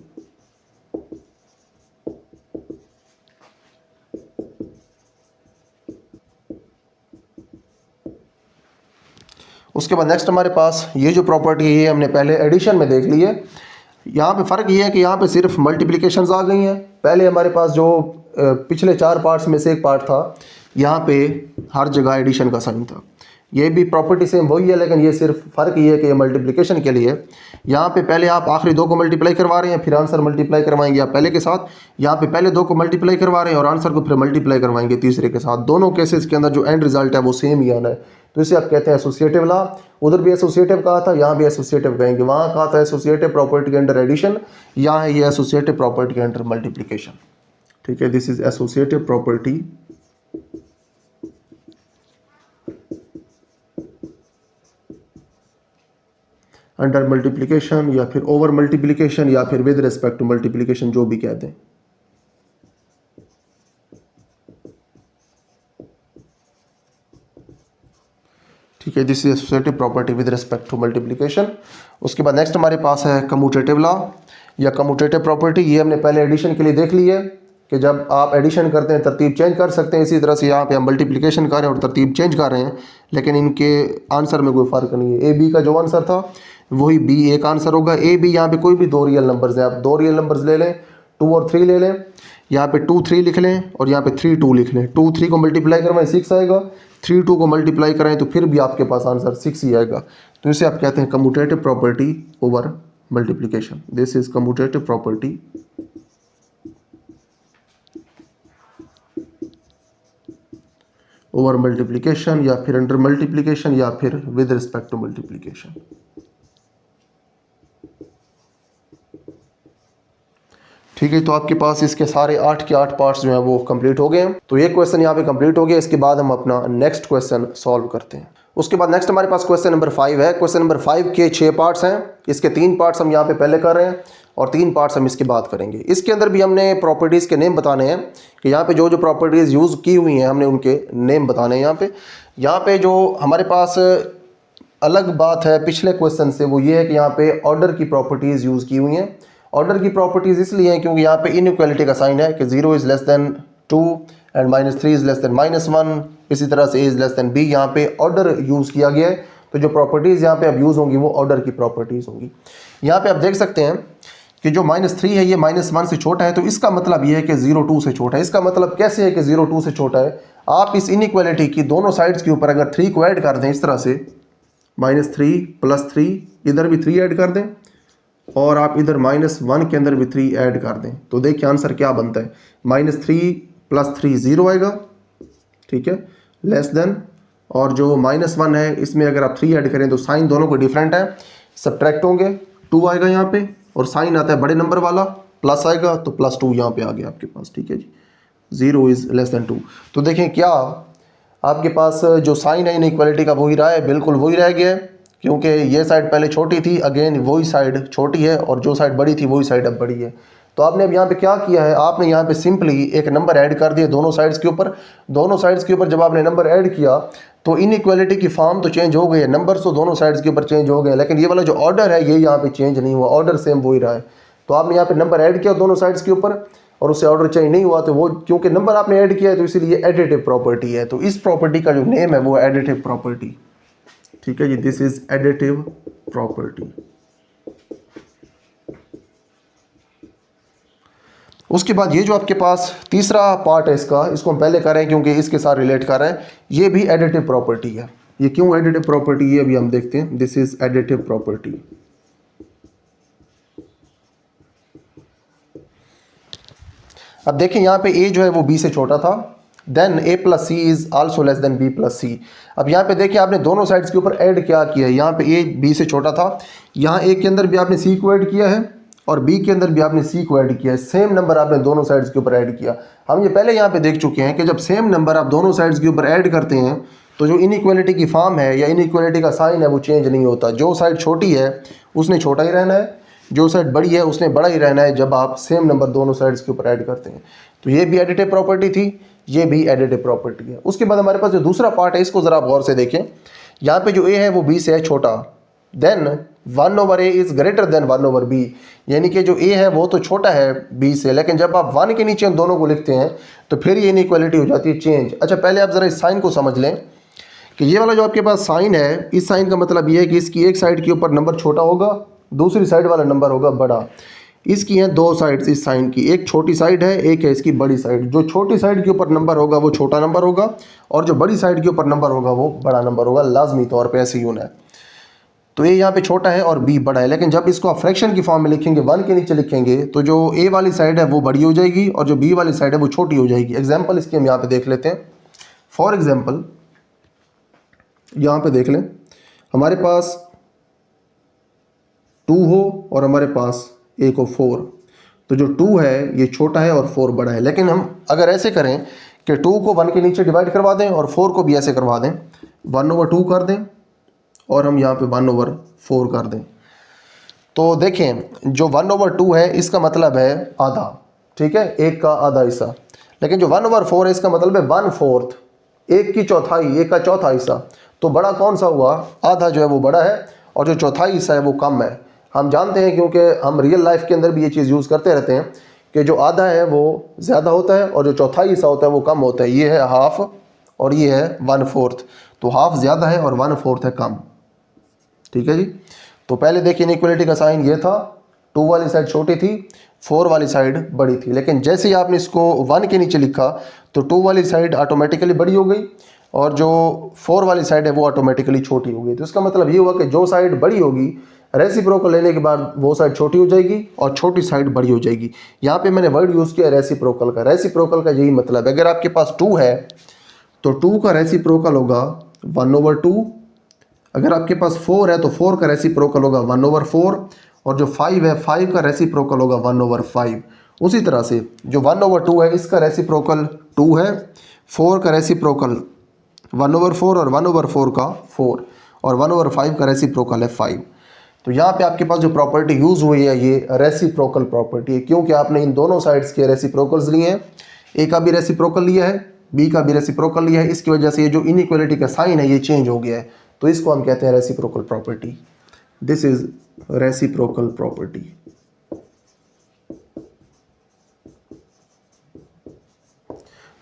उसके बाद नेक्स्ट हमारे पास ये जो प्रॉपर्टी है ये हमने पहले एडिशन में देख ली है। यहाँ पे फ़र्क ये है कि यहाँ पे सिर्फ मल्टीप्लिकेशंस आ गई हैं। पहले हमारे पास जो पिछले 4 पार्ट्स में से एक पार्ट था, यहाँ पे हर जगह एडिशन का साइन था। ये भी प्रॉपर्टी सेम वही है, लेकिन ये सिर्फ फ़र्क ये है कि ये मल्टीप्लिकेशन के लिए यहाँ पे पहले आप आखिरी 2 को मल्टीप्लाई करवा रहे हैं, फिर आंसर मल्टीप्लाई करवाएंगे आप पहले के साथ। यहाँ पे पहले 2 को मल्टीप्लाई करवा रहे हैं और आंसर को फिर मल्टीप्लाई करवाएंगे तीसरे के साथ। दोनों केसेस के अंदर जो एंड रिजल्ट है वो सेम ही आना है। तो इसे आप कहते हैं एसोसिएटिव लॉ। उधर भी एसोसिएटिव कहा था, यहाँ भी एसोसिएटिव कहेंगे। वहाँ कहा था एसोसिएटिव प्रॉपर्टी के अंडर एडिशन, यहाँ है ये एसोसिएटिव प्रॉपर्टी के अंडर मल्टीप्लिकेशन। ठीक है, this is associative property under multiplication, या फिर ओवर मल्टीप्लिकेशन, या फिर विद रिस्पेक्ट टू मल्टीप्लिकेशन, जो भी कहते हैं। ठीक है, this is associative property with respect to multiplication. उसके बाद नेक्स्ट हमारे पास है कम्यूटेटिव लॉ या कम्यूटेटिव प्रॉपर्टी। ये हमने पहले एडिशन के लिए देख ली है कि जब आप एडिशन करते हैं तरतीब चेंज कर सकते हैं। इसी तरह से यहाँ पे हम मल्टीप्लिकेशन कर रहे हैं और तरतीब चेंज कर रहे हैं, लेकिन इनके आंसर में कोई फ़र्क नहीं है। ए बी का जो आंसर था वही बी ए का आंसर होगा। ए बी यहाँ पे कोई भी 2 रियल नंबर्स हैं, आप 2 रियल नंबर्स ले लें, 2 और 3 ले लें, यहाँ पे 2 3 लिख लें और यहाँ पे 3 2 लिख लें। 2 3 को मल्टीप्लाई करवाएं 6 आएगा, 3 2 को मल्टीप्लाई कराएं तो फिर भी आपके पास आंसर 6 ही आएगा। तो इसे आप कहते हैं commutative property over multiplication. This is commutative property over multiplication, या फिर अंडर मल्टीप्लिकेशन, या फिर विद रिस्पेक्ट टू मल्टीप्लिकेशन। ठीक है, तो आपके पास इसके सारे 8 के 8 पार्ट्स जो हैं वो कंप्लीट हो गए हैं। तो ये क्वेश्चन यहाँ पे कंप्लीट हो गया। इसके बाद हम अपना नेक्स्ट क्वेश्चन सॉल्व करते हैं। उसके बाद नेक्स्ट हमारे पास क्वेश्चन नंबर 5 है। क्वेश्चन नंबर 5 के 6 पार्ट्स हैं। इसके 3 पार्ट्स हम यहाँ पे पहले कर रहे हैं और 3 पार्ट्स हम इसके बाद करेंगे। इसके अंदर भी हमने प्रॉपर्टीज़ के नेम बताने हैं कि यहाँ पे जो जो प्रॉपर्टीज़ यूज़ की हुई हैं हमने उनके नेम बताने हैं। यहाँ पे जो हमारे पास अलग बात है पिछले क्वेश्चन से वो ये है कि यहाँ पे ऑर्डर की प्रॉपर्टीज़ यूज़ की हुई हैं। ऑर्डर की प्रॉपर्टीज़ इसलिए हैं क्योंकि यहाँ पे इनइक्वालिटी का साइन है कि 0 is less than 2 and -3 is less than -1। इसी तरह से a is less than b। यहाँ पे ऑर्डर यूज़ किया गया है, तो जो प्रॉपर्टीज़ यहाँ पे अब यूज़ होंगी वो ऑर्डर की प्रॉपर्टीज़ होंगी। यहाँ पे आप देख सकते हैं कि जो -3 है ये -1 से छोटा है, तो इसका मतलब ये है कि 0 2 से छोटा है। इसका मतलब कैसे है कि 0 2 से छोटा है? आप इस इनइक्वालिटी की दोनों साइड्स के ऊपर अगर 3 को ऐड कर दें इस तरह से, -3 + 3, इधर भी 3 ऐड कर दें और आप इधर -1 के अंदर भी 3 ऐड कर दें, तो देखिए आंसर क्या बनता है। -3 + 3 0 आएगा, ठीक है, लेस देन, और जो -1 है इसमें अगर आप 3 ऐड करें तो साइन दोनों को डिफरेंट है, सब्ट्रैक्ट होंगे, 2 आएगा यहाँ पे, और साइन आता है बड़े नंबर वाला, प्लस आएगा तो +2 यहाँ पे आ गया आपके पास। ठीक है जी, 0 इज़ लेस देन 2। तो देखें क्या आपके पास जो साइन है इनइक्वालिटी का वही रहा है, बिल्कुल वही रह गया है, क्योंकि ये साइड पहले छोटी थी, अगेन वही साइड छोटी है, और जो साइड बड़ी थी वही साइड अब बड़ी है। तो आपने अब यहाँ पे क्या किया है, आपने यहाँ पे सिंपली एक नंबर ऐड कर दिया दोनों साइड्स के ऊपर। दोनों साइड्स के ऊपर जब आपने नंबर ऐड किया तो इनइक्वालिटी की फॉर्म तो चेंज हो गई है, नंबर तो दोनों साइड्स के ऊपर चेंज हो गए, लेकिन ये वाला जो ऑर्डर है ये यहाँ पे चेंज नहीं हुआ, ऑर्डर सेम वही रहा है। तो आपने यहाँ पे नंबर ऐड किया दोनों साइड्स के ऊपर और उससे ऑर्डर चेंज नहीं हुआ, तो वो क्योंकि नंबर आपने ऐड किया है तो इसीलिए एडिटिव प्रॉपर्टी है। तो इस प्रॉपर्टी का जो नेम है वो एडिटिव प्रॉपर्टी। ठीक है जी, दिस इज एडिटिव प्रॉपर्टी। उसके बाद ये जो आपके पास तीसरा पार्ट है इसका, इसको हम पहले कर रहे हैं क्योंकि इसके साथ रिलेट कर रहे हैं, ये भी एडिटिव प्रॉपर्टी है। ये क्यों एडिटिव प्रॉपर्टी है अभी हम देखते हैं। This is additive property. अब देखें यहाँ पे a जो है वो b से छोटा था, then a + c is also less than b + c। अब यहाँ पे देखिए आपने दोनों साइड्स के ऊपर ऐड क्या किया है, यहाँ पे a b से छोटा था, यहाँ a के अंदर भी आपने c को ऐड किया है और b के अंदर भी आपने c को ऐड किया है। सेम नंबर आपने दोनों साइड्स के ऊपर ऐड किया। हम ये पहले यहाँ पे देख चुके हैं कि जब सेम नंबर आप दोनों साइड्स के ऊपर ऐड करते हैं तो जो इनइक्वालिटी की फॉर्म है या इनइक्वालिटी का साइन है वो चेंज नहीं होता। जो साइड छोटी है उसने छोटा ही रहना है, जो साइड बड़ी है उसने बड़ा ही रहना है जब आप सेम नंबर दोनों साइड्स के ऊपर ऐड करते हैं। तो ये भी एडिटिव प्रॉपर्टी थी, ये भी एडिटिव प्रॉपर्टी है। उसके बाद हमारे पास जो दूसरा पार्ट है इसको ज़रा गौर से देखें। यहाँ पे जो a है वो b से है छोटा, then 1/a is greater then 1/b, यानी कि जो a है वो तो छोटा है b से, लेकिन जब आप 1 के नीचे उन दोनों को लिखते हैं तो फिर ये इनइक्वालिटी हो जाती है चेंज। अच्छा, पहले आप ज़रा इस साइन को समझ लें कि ये वाला जो आपके पास साइन है, इस साइन का मतलब ये है कि इसकी एक साइड के ऊपर नंबर छोटा होगा, दूसरी साइड वाला नंबर होगा बड़ा। इसकी हैं दो साइड्स इस साइन की, एक छोटी साइड है, एक है इसकी बड़ी साइड। जो छोटी साइड के ऊपर नंबर होगा वो छोटा नंबर होगा, और जो बड़ी साइड के ऊपर नंबर होगा वो बड़ा नंबर होगा, लाजमी तौर पे ऐसे ही होना है। तो ए यहाँ पे छोटा है और बी बड़ा है, लेकिन जब इसको आप फ्रैक्शन की फॉर्म में लिखेंगे, 1 के नीचे लिखेंगे, तो जो ए वाली साइड है वो बड़ी हो जाएगी और जो बी वाली साइड है वो छोटी हो जाएगी। एग्जाम्पल इसकी हम यहाँ पे देख लेते हैं। फॉर एग्जाम्पल यहाँ पे देख लें, हमारे पास 2 हो और हमारे पास ए को 4, तो जो 2 है ये छोटा है और 4 बड़ा है। लेकिन हम अगर ऐसे करें कि 2 को 1 के नीचे डिवाइड करवा दें और 4 को भी ऐसे करवा दें, 1/2 कर दें और हम यहाँ पे 1/4 कर दें, तो देखें जो 1/2 है इसका मतलब है आधा, ठीक है, एक का आधा हिस्सा। लेकिन जो 1/4 है इसका मतलब है 1/4, एक की चौथाई, एक का चौथा हिस्सा। तो बड़ा कौन सा हुआ? आधा जो है वो बड़ा है और जो चौथाई हिस्सा है वो कम है। हम जानते हैं क्योंकि हम रियल लाइफ के अंदर भी ये चीज़ यूज़ करते रहते हैं कि जो आधा है वो ज़्यादा होता है और जो चौथाई हिस्सा होता है वो कम होता है। ये है हाफ और ये है 1/4, तो हाफ ज़्यादा है और 1/4 है कम, ठीक है जी। तो पहले देखिए इनइक्वालिटी का साइन ये था, 2 वाली साइड छोटी थी, 4 वाली साइड बड़ी थी। लेकिन जैसे ही आपने इसको 1 के नीचे लिखा तो 2 वाली साइड ऑटोमेटिकली बड़ी हो गई और जो 4 वाली साइड है वो ऑटोमेटिकली छोटी हो गई। तो इसका मतलब ये हुआ कि जो साइड बड़ी होगी रेसिप्रोकल लेने के बाद वो साइड छोटी हो जाएगी और छोटी साइड बड़ी हो जाएगी। यहाँ पे मैंने वर्ड यूज़ किया रेसिप्रोकल का। रेसिप्रोकल का यही मतलब है, अगर आपके पास 2 है तो 2 का रेसिप्रोकल होगा 1/2, अगर आपके पास 4 है तो 4 का रेसिप्रोकल होगा 1/4 और जो 5 है 5 का रेसिप्रोकल होगा 1/5। उसी तरह से जो 1/2 है इसका रेसिप्रोकल 2 है, 4 का रेसिप्रोकल 1/4 और 1/4 का 4 और 1/5 का रेसिप्रोकल है 5। तो यहाँ पे आपके पास जो प्रॉपर्टी यूज़ हुई है ये रेसिप्रोकल प्रॉपर्टी है, क्योंकि आपने इन दोनों साइड्स के रेसिप्रोकल्स लिए हैं। ए का भी रेसिप्रोकल लिया है, बी का भी रेसिप्रोकल लिया है, इसकी वजह से ये जो इनइक्वालिटी का साइन है ये चेंज हो गया है, तो इसको हम कहते हैं reciprocal property. This is reciprocal property.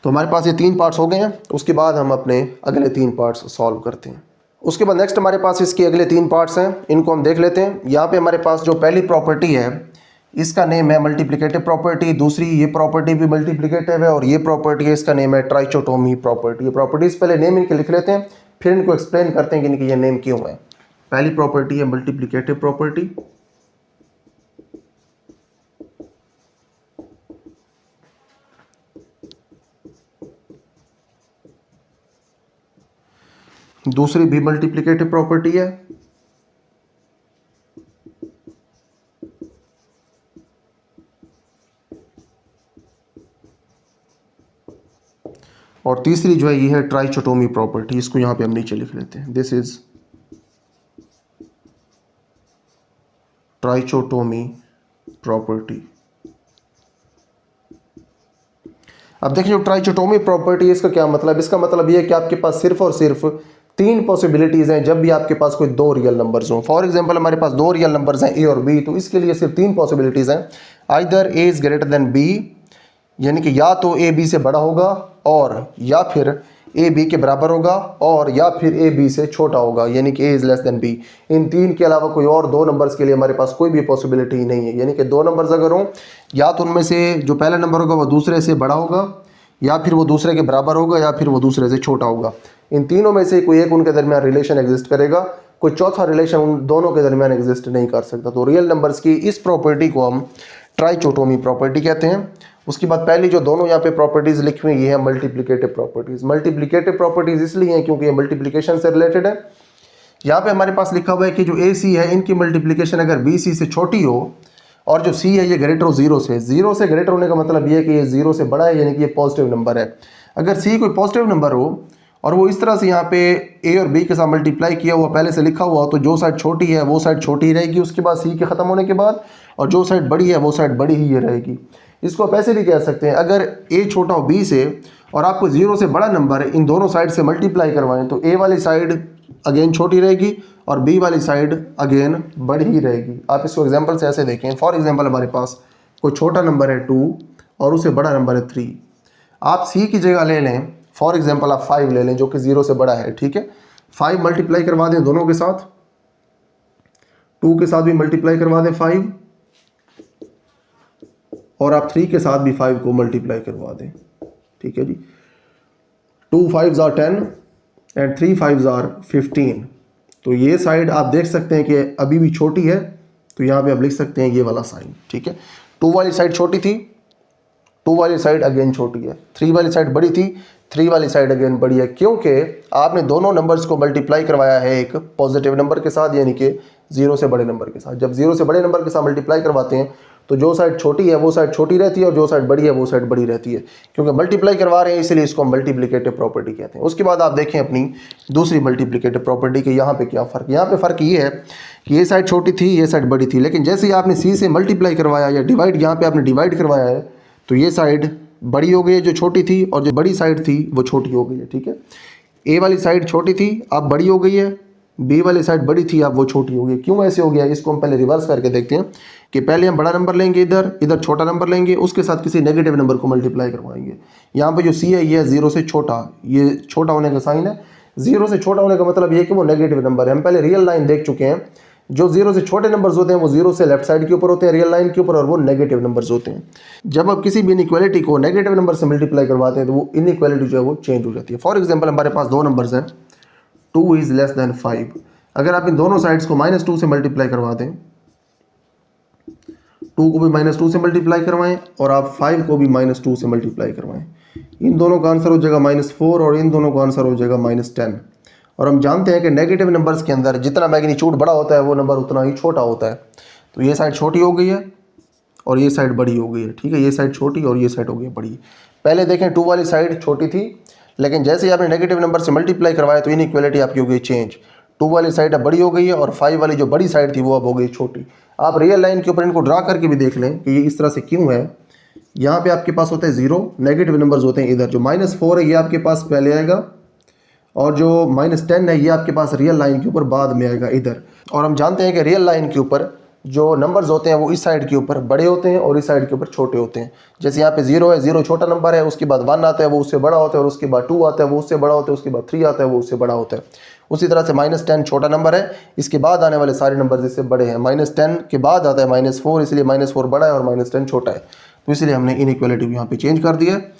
तो हमारे पास ये 3 पार्ट्स हो गए हैं, उसके बाद हम अपने अगले 3 पार्ट्स सॉल्व करते हैं। उसके बाद नेक्स्ट हमारे पास इसके अगले 3 पार्ट्स हैं, इनको हम देख लेते हैं। यहाँ पे हमारे पास जो पहली प्रॉपर्टी है इसका नेम है मल्टीप्लिकेटिव प्रॉपर्टी, दूसरी ये प्रॉपर्टी भी मल्टीप्लिकेटिव है और ये प्रॉपर्टी है इसका नेम है ट्राइचोटोमी प्रॉपर्टी। ये प्रॉपर्टीज़ पहले नेम इनके लिख लेते हैं, फिर इनको एक्सप्लेन करते हैं कि इनके ये नेम क्यों है। पहली प्रॉपर्टी है मल्टीप्लिकेटिव प्रॉपर्टी, दूसरी भी मल्टीप्लिकेटिव प्रॉपर्टी है, और तीसरी जो है ये है ट्राइचोटोमी प्रॉपर्टी। इसको यहाँ पे हम नीचे लिख लेते हैं, दिस इज ट्राइचोटोमी प्रॉपर्टी। अब देखिए जो ट्राइचोटोमी प्रॉपर्टी है इसका क्या मतलब? इसका मतलब ये है कि आपके पास सिर्फ और सिर्फ 3 पॉसिबिलिटीज़ हैं जब भी आपके पास कोई 2 रियल नंबर्स हों। फॉर एग्जांपल हमारे पास 2 रियल नंबर्स हैं ए और बी, तो इसके लिए सिर्फ 3 पॉसिबिलिटीज़ हैं। Either A is greater than B, यानी कि या तो ए बी से बड़ा होगा, और या फिर ए बी के बराबर होगा, और या फिर ए बी से छोटा होगा, यानी कि A is less than B. इन 3 के अलावा कोई और 2 नंबर्स के लिए हमारे पास कोई भी पॉसिबिलिटी नहीं है। यानी कि 2 नंबर्स अगर हों, या तो उनमें से जो पहला नंबर होगा वो दूसरे से बड़ा होगा, या फिर वो दूसरे के बराबर होगा, या फिर वो दूसरे से छोटा होगा। इन तीनों में से कोई एक उनके दरमियान रिलेशन एग्जिस्ट करेगा, कोई चौथा रिलेशन उन दोनों के दरमियान एग्जिस्ट नहीं कर सकता। तो रियल नंबर्स की इस प्रॉपर्टी को हम ट्राइचोटोमी प्रॉपर्टी कहते हैं। उसके बाद पहली जो दोनों यहाँ पे प्रॉपर्टीज़ लिखी हुई है मल्टीप्लिकेटिव प्रॉपर्टीज़। मल्टीप्लिकेटिव प्रॉपर्टीज़ इसलिए हैं क्योंकि ये मल्टीप्लिकेशन से रिलेटेड है। यहाँ पे हमारे पास लिखा हुआ है कि जो ए सी है इनकी मल्टीप्लिकेशन अगर बी सी से छोटी हो और जो सी है ये ग्रेटर हो 0 से। 0 से ग्रेटर होने का मतलब ये है कि ये 0 से बड़ा है, यानी कि ये पॉजिटिव नंबर है। अगर सी कोई पॉजिटिव नंबर हो और वो इस तरह से यहाँ पे ए और बी के साथ मल्टीप्लाई किया हुआ पहले से लिखा हुआ हो, तो जो साइड छोटी है वो साइड छोटी ही रहेगी उसके बाद सी के ख़त्म होने के बाद, और जो साइड बड़ी है वो साइड बड़ी ही रहेगी। इसको आप ऐसे भी कह सकते हैं, अगर ए छोटा हो बी से और आपको 0 से बड़ा नंबर इन दोनों साइड से मल्टीप्लाई करवाएं तो ए वाली साइड अगेन छोटी रहेगी और बी वाली साइड अगेन बड़ी ही रहेगी। आप इसको एग्जांपल से ऐसे देखें। फॉर एग्जांपल हमारे पास कोई छोटा नंबर है 2 और उससे बड़ा नंबर है 3, आप सी की जगह ले लें, फॉर एग्जांपल आप 5 ले लें जो कि 0 से बड़ा है, ठीक है। 5 मल्टीप्लाई करवा दें दोनों के साथ, 2 के साथ भी मल्टीप्लाई करवा दें 5, और आप 3 के साथ भी 5 को मल्टीप्लाई करवा दें। ठीक है जी, 2 5s are 10 and 3 5s are 15। तो ये साइड आप देख सकते हैं कि अभी भी छोटी है, तो यहाँ पे आप लिख सकते हैं ये वाला साइन। ठीक है, 2 वाली साइड छोटी थी, 2 वाली साइड अगेन छोटी है, 3 वाली साइड बड़ी थी, 3 वाली साइड अगेन बड़ी है, क्योंकि आपने दोनों नंबर्स को मल्टीप्लाई करवाया है एक पॉजिटिव नंबर के साथ, यानी कि 0 से बड़े नंबर के साथ। जब 0 से बड़े नंबर के साथ मल्टीप्लाई करवाते हैं तो जो साइड छोटी है वो साइड छोटी रहती है और जो साइड बड़ी है वो साइड बड़ी रहती है, क्योंकि मल्टीप्लाई करवा रहे हैं, इसलिए इसको मल्टीप्लिकेटिव प्रॉपर्टी कहते हैं। उसके बाद आप देखें अपनी दूसरी मल्टीप्लिकेटिव प्रॉपर्टी के यहाँ पे क्या फ़र्क। यहाँ पे फ़र्क ये है कि ये साइड छोटी थी, ये साइड बड़ी थी, लेकिन जैसे ही आपने सी से मल्टीप्लाई करवाया या डिवाइड, यहाँ पे आपने डिवाइड करवाया है, तो ये साइड बड़ी हो गई है जो छोटी थी, और जो बड़ी साइड थी वो छोटी हो गई है। ठीक है, ए वाली साइड छोटी थी अब बड़ी हो गई है, बी वाली साइड बड़ी थी अब वो छोटी हो गई। क्यों ऐसे हो गया, इसको हम पहले रिवर्स करके देखते हैं कि पहले हम बड़ा नंबर लेंगे, इधर छोटा नंबर लेंगे, उसके साथ किसी नेगेटिव नंबर को मल्टीप्लाई करवाएंगे। यहाँ पे जो सी है ये है 0 से छोटा, ये छोटा होने का साइन है। 0 से छोटा होने का मतलब ये कि वो नेगेटिव नंबर है। हम पहले रियल लाइन देख चुके हैं, जो 0 से छोटे नंबर्स होते हैं वो 0 से लेफ्ट साइड के ऊपर होते हैं रियल लाइन के ऊपर, और वो नेगेटिव नंबर्स होते हैं। जब आप किसी भी इनइक्वालिटी को नेगेटिव नंबर से मल्टीप्लाई करवाते हैं तो वो इनइक्वालिटी जो है वो चेंज हो जाती है। फॉर एग्जांपल हमारे पास दो नंबर्स हैं, 2 इज़ लेस देन 5। अगर आप इन दोनों साइड्स को -2 से मल्टीप्लाई करवा दें, 2 को भी -2 से मल्टीप्लाई करवाएं और आप 5 को भी -2 से मल्टीप्लाई करवाएं, इन दोनों का आंसर हो जाएगा -4 और इन दोनों का आंसर हो जाएगा -10। और हम जानते हैं कि नेगेटिव नंबर्स के अंदर जितना मैग्नीट्यूड बड़ा होता है वो नंबर उतना ही छोटा होता है। तो ये साइड छोटी हो गई है और ये साइड बड़ी हो गई है। ठीक है, ये साइड छोटी और ये साइड हो गई है बड़ी। पहले देखें 2 वाली साइड छोटी थी, लेकिन जैसे ही आपने नेगेटिव नंबर से मल्टीप्लाई करवाया तो इनइक्वालिटी आपकी हो गई चेंज, 2 वाली साइड अब बड़ी हो गई है और 5 वाली जो बड़ी साइड थी वो अब हो गई छोटी। आप रियल लाइन के ऊपर इनको ड्रा करके भी देख लें कि ये इस तरह से क्यों है। यहाँ पे आपके पास होता है 0, नेगेटिव नंबर्स होते हैं इधर, जो -4 है ये आपके पास पहले आएगा और जो -10 है ये आपके पास रियल लाइन के ऊपर बाद में आएगा इधर। और हम जानते हैं कि रियल लाइन के ऊपर जो नंबर्स होते हैं वो इस साइड के ऊपर बड़े होते हैं और इस साइड के ऊपर छोटे होते हैं। जैसे यहाँ पे 0 है, 0 छोटा नंबर है, उसके बाद 1 आता है वो उससे बड़ा होता है, और उसके बाद 2 आता है वो उससे बड़ा होता है, उसके बाद 3 आता है वो उससे बड़ा होता है। उसी तरह से -10 छोटा नंबर है, इसके बाद आने वाले सारे नंबर इससे बड़े हैं। -10 के बाद आता है -4, इसलिए -4 बड़ा है और -10 छोटा है, तो इसलिए हमने इनइक्वालिटी यहाँ पे चेंज कर दिया है।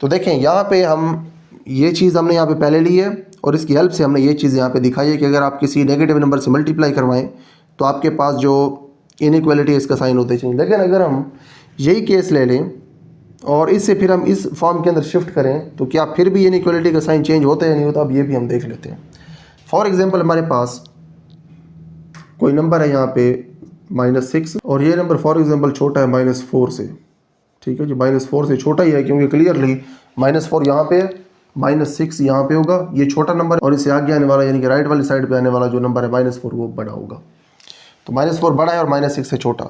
तो देखें यहाँ पे हम ये चीज़ हमने यहाँ पे पहले ली है और इसकी हेल्प से हमने ये चीज़ यहाँ पे दिखाई है कि अगर आप किसी नेगेटिव नंबर से मल्टीप्लाई करवाएं तो आपके पास जो इनइक्वालिटी इसका साइन होते चाहिए। लेकिन अगर हम यही केस ले लें और इससे फिर हम इस फॉर्म के अंदर शिफ्ट करें तो क्या फिर भी इनइक्वालिटी का साइन चेंज होता है या नहीं होता, अब ये भी हम देख लेते हैं। फॉर एग्जांपल हमारे पास कोई नंबर है यहाँ पे -6 और ये नंबर फॉर एग्जांपल छोटा है -4 से। ठीक है जी, -4 से छोटा ही है क्योंकि क्लियरली -4 यहाँ पे है, -6 यहाँ पे होगा, ये छोटा नंबर और इससे आगे आने वाला यानी कि राइट वाली साइड पे आने वाला जो नंबर है -4 वो बड़ा होगा। तो -4 बड़ा है और -6 से छोटा।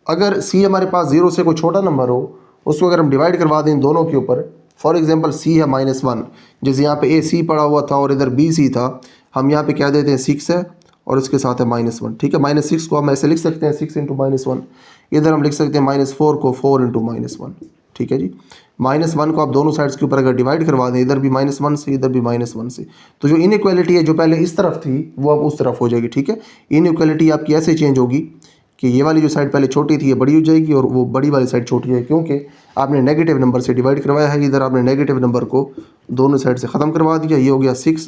अगर सी हमारे पास 0 से कोई छोटा नंबर हो, उसको अगर हम डिवाइड करवा दें दोनों के ऊपर, फॉर एग्जांपल सी है -1, जैसे यहाँ पे ए सी पड़ा हुआ था और इधर बी सी था, हम यहाँ पे क्या देते हैं 6 है और इसके साथ है -1। ठीक है, -6 को हम ऐसे लिख सकते हैं 6 × -1, इधर हम लिख सकते हैं -4 को 4 × -1। ठीक है जी, -1 को आप दोनों साइड्स के ऊपर अगर डिवाइड करवा दें, इधर भी -1 से इधर भी -1 से, तो जो इनइक्वालिटी है जो पहले इस तरफ थी वो अब उस तरफ हो जाएगी। ठीक है, इनइक्वालिटी आपकी ऐसे चेंज होगी कि ये वाली जो साइड पहले छोटी थी ये बड़ी हो जाएगी और वो बड़ी वाली साइड छोटी है, क्योंकि आपने नेगेटिव नंबर से डिवाइड करवाया है। इधर आपने नेगेटिव नंबर को दोनों साइड से ख़त्म करवा दिया, ये हो गया 6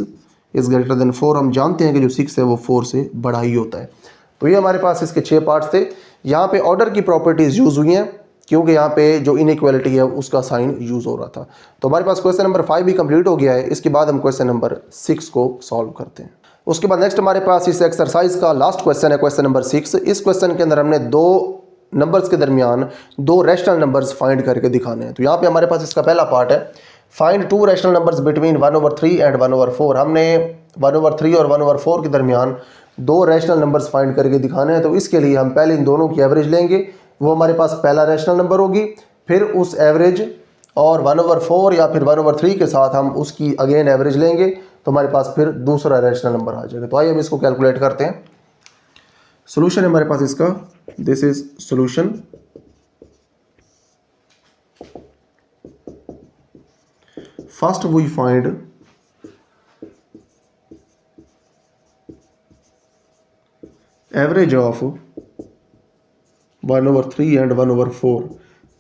इज़ ग्रेटर देन 4। हम जानते हैं कि जो 6 है वो 4 से बड़ा ही होता है। तो ये हमारे पास इसके 6 पार्ट्स थे। यहाँ पे ऑर्डर की प्रॉपर्टीज़ यूज़ हुई हैं क्योंकि यहाँ पे जो इनइक्वालिटी है उसका साइन यूज़ हो रहा था। तो हमारे पास क्वेश्चन नंबर 5 भी कंप्लीट हो गया है। इसके बाद हम क्वेश्चन नंबर 6 को सॉल्व करते हैं। उसके बाद नेक्स्ट हमारे पास इस एक्सरसाइज का लास्ट क्वेश्चन है, क्वेश्चन नंबर 6। इस क्वेश्चन के अंदर हमने दो नंबर्स के दरमियान दो रैशनल नंबर्स फाइंड करके दिखाने हैं। तो यहाँ पे हमारे पास इसका पहला पार्ट है, find to rational numbers between 1/3 and 1/4। हमने 1/3 और 1/4 के दरमियान दो रैशनल नंबर्स फाइंड करके दिखाने हैं। तो इसके लिए हम पहले इन दोनों की एवरेज लेंगे, वो हमारे पास पहला रैशनल नंबर होगी, फिर उस एवरेज और 1/4 या फिर 1/3 के साथ हम उसकी अगेन एवरेज लेंगे, तो हमारे पास फिर दूसरा रैशनल नंबर आ जाएगा। तो आइए हम इसको कैलकुलेट करते हैं। सोल्यूशन है हमारे पास इसका, this is solution. First we find average of 1/3 and 1/4।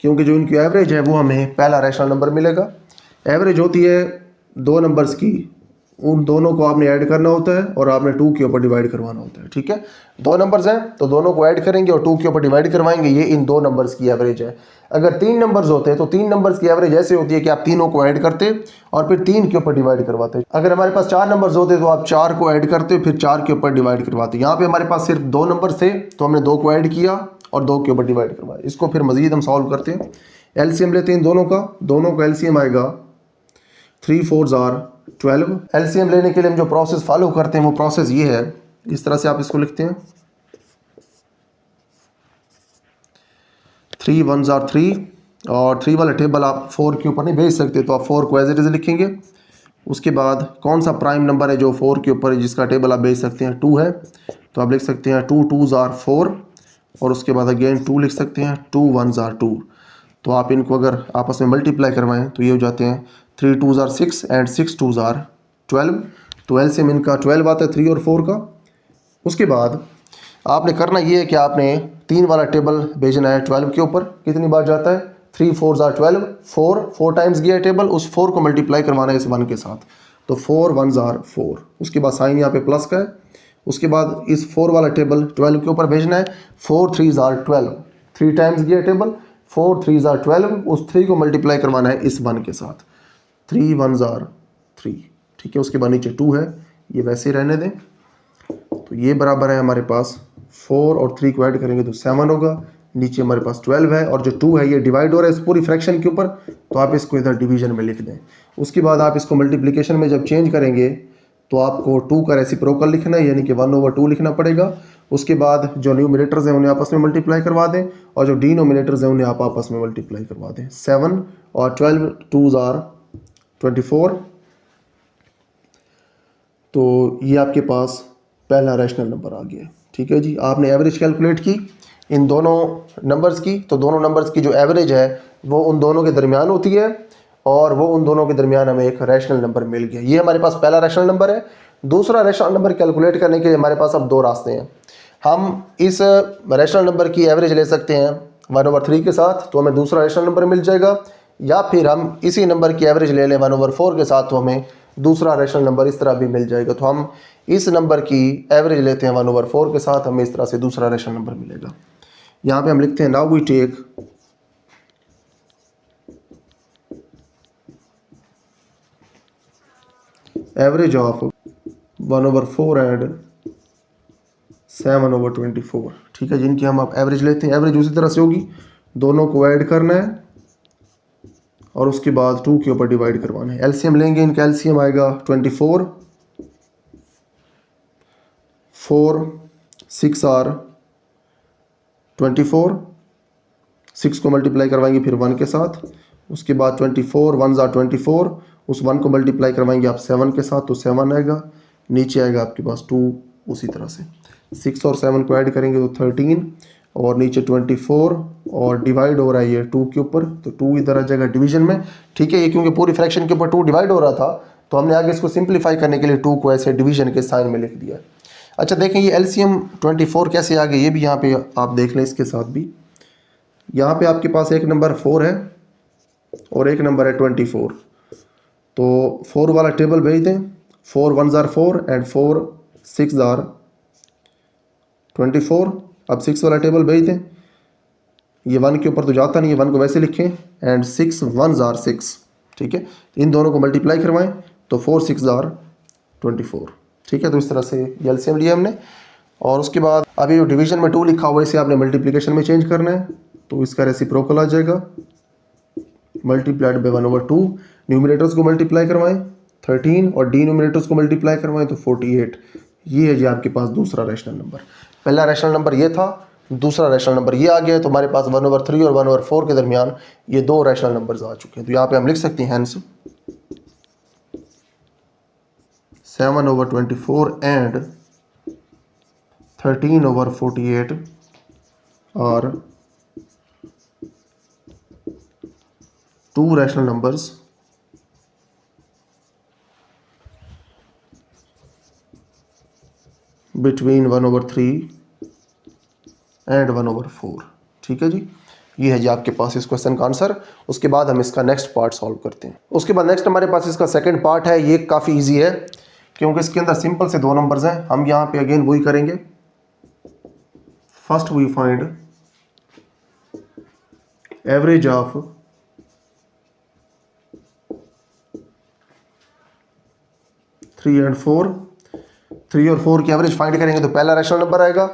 क्योंकि जो इनकी एवरेज है वो हमें पहला रैशनल नंबर मिलेगा। एवरेज होती है दो नंबर्स की, उन दोनों को आपने ऐड करना होता है और आपने 2 के ऊपर डिवाइड करवाना होता है। ठीक है, दो नंबर्स हैं तो दोनों को ऐड करेंगे और 2 के ऊपर डिवाइड करवाएंगे, ये इन दो नंबर्स की एवरेज है। अगर 3 नंबर्स होते हैं तो 3 नंबर्स की एवरेज ऐसे होती है कि आप तीनों को ऐड करते और फिर 3 के ऊपर डिवाइड करवाते। अगर हमारे पास 4 नंबर्स होते तो आप 4 को ऐड करते फिर 4 के ऊपर डिवाइड करवाते। यहाँ पे हमारे पास सिर्फ 2 नंबर थे तो हमने 2 को ऐड किया और 2 के ऊपर डिवाइड करवाया। इसको फिर मजीद हम सॉल्व करते हैं। एलसीएम लेते हैं दोनों का एलसीएम आएगा 3 4s are 12। एलसीएम लेने के लिए हम जो प्रोसेस फॉलो करते हैं वो प्रोसेस ये है, इस तरह से आप इसको लिखते हैं 3 1s are 3 और 3 वाला टेबल आप 4 के ऊपर नहीं भेज सकते तो आप 4 को एज इट इज लिखेंगे। उसके बाद कौन सा प्राइम नंबर है जो 4 के ऊपर जिसका टेबल आप भेज सकते हैं, 2 है तो आप लिख सकते हैं 2 2s are 4 और उसके बाद अगेन 2 लिख सकते हैं, 2 1s are 2। तो आप इनको अगर आपस में मल्टीप्लाई करवाएं तो ये हो जाते हैं 3 2s are 6 and 6 2s are 12। तो एलसीएम इनका 12 आता है 3 और 4 का। उसके बाद आपने करना ये है कि आपने 3 वाला टेबल भेजना है 12 के ऊपर। कितनी बार जाता है, 3 4s are 12, 4 टाइम्स गया टेबल, उस 4 को मल्टीप्लाई करवाना है इस 1 के साथ, तो 4 1s are 4। उसके बाद साइन यहाँ पे प्लस का है। उसके बाद इस 4 वाला टेबल 12 के ऊपर भेजना है, 4 3s are 12, 3 टाइम्स गया टेबल, 4 3s are 12, उस 3 को मल्टीप्लाई करवाना है इस 1 के साथ, 3 1s are 3। ठीक है, उसके बाद नीचे 2 है, ये वैसे ही रहने दें। तो ये बराबर है हमारे पास 4 और 3 को ऐड करेंगे तो 7 होगा। नीचे हमारे पास 12 है और जो 2 है ये डिवाइड हो रहा है इस पूरी फ्रैक्शन के ऊपर, तो आप इसको इधर डिवीजन में लिख दें। उसके बाद आप इसको मल्टीप्लिकेशन में जब चेंज करेंगे तो आपको 2 का रेसिप्रोकल लिखना है, यानी कि 1/2 लिखना पड़ेगा। उसके बाद जो न्यूमरेटर्स हैं उन्हें आपस में मल्टीप्लाई करवा दें और जो डिनोमिनेटर्स हैं उन्हें आप आपस में मल्टीप्लाई करवा दें। 7 और 12 2s are 24। तो ये आपके पास पहला रैशनल नंबर आ गया। ठीक है जी, आपने एवरेज कैलकुलेट की इन दोनों नंबर्स की, तो दोनों नंबर्स की जो एवरेज है वो उन दोनों के दरमियान होती है और वो उन दोनों के दरमियान हमें एक रैशनल नंबर मिल गया। ये हमारे पास पहला रैशनल नंबर है। दूसरा रैशनल नंबर कैलकुलेट करने के लिए हमारे पास अब 2 रास्ते हैं। हम इस रैशनल नंबर की एवरेज ले सकते हैं 1/3 के साथ, तो हमें दूसरा रैशनल नंबर मिल जाएगा, या फिर हम इसी नंबर की एवरेज ले लें 1/4 के साथ, तो हमें दूसरा रैशनल नंबर इस तरह भी मिल जाएगा। तो हम इस नंबर की एवरेज लेते हैं 1/4 के साथ, हमें इस तरह से दूसरा रैशनल नंबर मिलेगा। यहाँ पे हम लिखते हैं now we take average of 1/4 and 7/24। ठीक है, जिनकी हम आप एवरेज लेते हैं, एवरेज उसी तरह से होगी, दोनों को ऐड करना है और उसके बाद 2 के ऊपर डिवाइड करवाना है। एलसीएम लेंगे, इनका एलसीएम आएगा 24, 4 6 are 24, 6 को मल्टीप्लाई करवाएंगे फिर 1 के साथ। उसके बाद 24 1s are 24, उस 1 को मल्टीप्लाई करवाएंगे आप 7 के साथ तो 7 आएगा। नीचे आएगा आपके पास 2, उसी तरह से 6 और 7 को ऐड करेंगे तो 13 और नीचे 24 और डिवाइड हो रहा है ये 2 के ऊपर, तो 2 इधर आ जाएगा डिवीजन में। ठीक है, ये क्योंकि पूरी फ्रैक्शन के ऊपर 2 डिवाइड हो रहा था तो हमने आगे इसको सिंप्लीफाई करने के लिए 2 को ऐसे डिवीजन के साइन में लिख दिया। अच्छा देखें ये एलसीएम 24 कैसे आ गया, ये भी यहाँ पे आप देख लें। इसके साथ भी यहाँ पे आपके पास एक नंबर 4 है और एक नंबर है 24, तो 4 वाला टेबल भेज दें, 4 1s are 4 and 4 6s are 24। अब 6 वाला टेबल भेज दें, ये 1 के ऊपर तो जाता नहीं है, 1 को वैसे लिखें एंड 6 1s are 6। ठीक है, इन दोनों को मल्टीप्लाई करवाएं तो 4 6s are 24। ठीक है, तो इस तरह से एलसीएम लिया हमने। और उसके बाद अभी जो डिवीजन में 2 लिखा हुआ है इसे आपने मल्टीप्लिकेशन में चेंज करना है, तो इसका रेसिप्रोकल आ जाएगा मल्टीप्लाइड बाय 1/2। न्यूमरेटर्स को मल्टीप्लाई करवाएं 13 और डिनोमिनेटर्स को मल्टीप्लाई करवाएं तो 48। ये है जी आपके पास दूसरा रैशनल नंबर। पहला रैशनल नंबर ये था, दूसरा रैशनल नंबर ये आ गया है, तो हमारे पास 1/3 और 1/4 के दरमियान ये 2 रैशनल नंबर्स आ चुके हैं। तो यहाँ पे हम लिख सकते हैं hence 7/24 and 13/48 are 2 rational numbers between 1/3 and 1/4। ठीक है जी, ये है जी आपके पास इस क्वेश्चन का आंसर। उसके बाद हम इसका नेक्स्ट पार्ट सॉल्व करते हैं। उसके बाद नेक्स्ट हमारे पास इसका सेकंड पार्ट है। ये काफ़ी इजी है क्योंकि इसके अंदर सिंपल से दो नंबर्स हैं। हम यहाँ पे अगेन वही करेंगे। First we find average of three and four. 3 और 4 की एवरेज फाइंड करेंगे तो पहला रैशनल नंबर आएगा,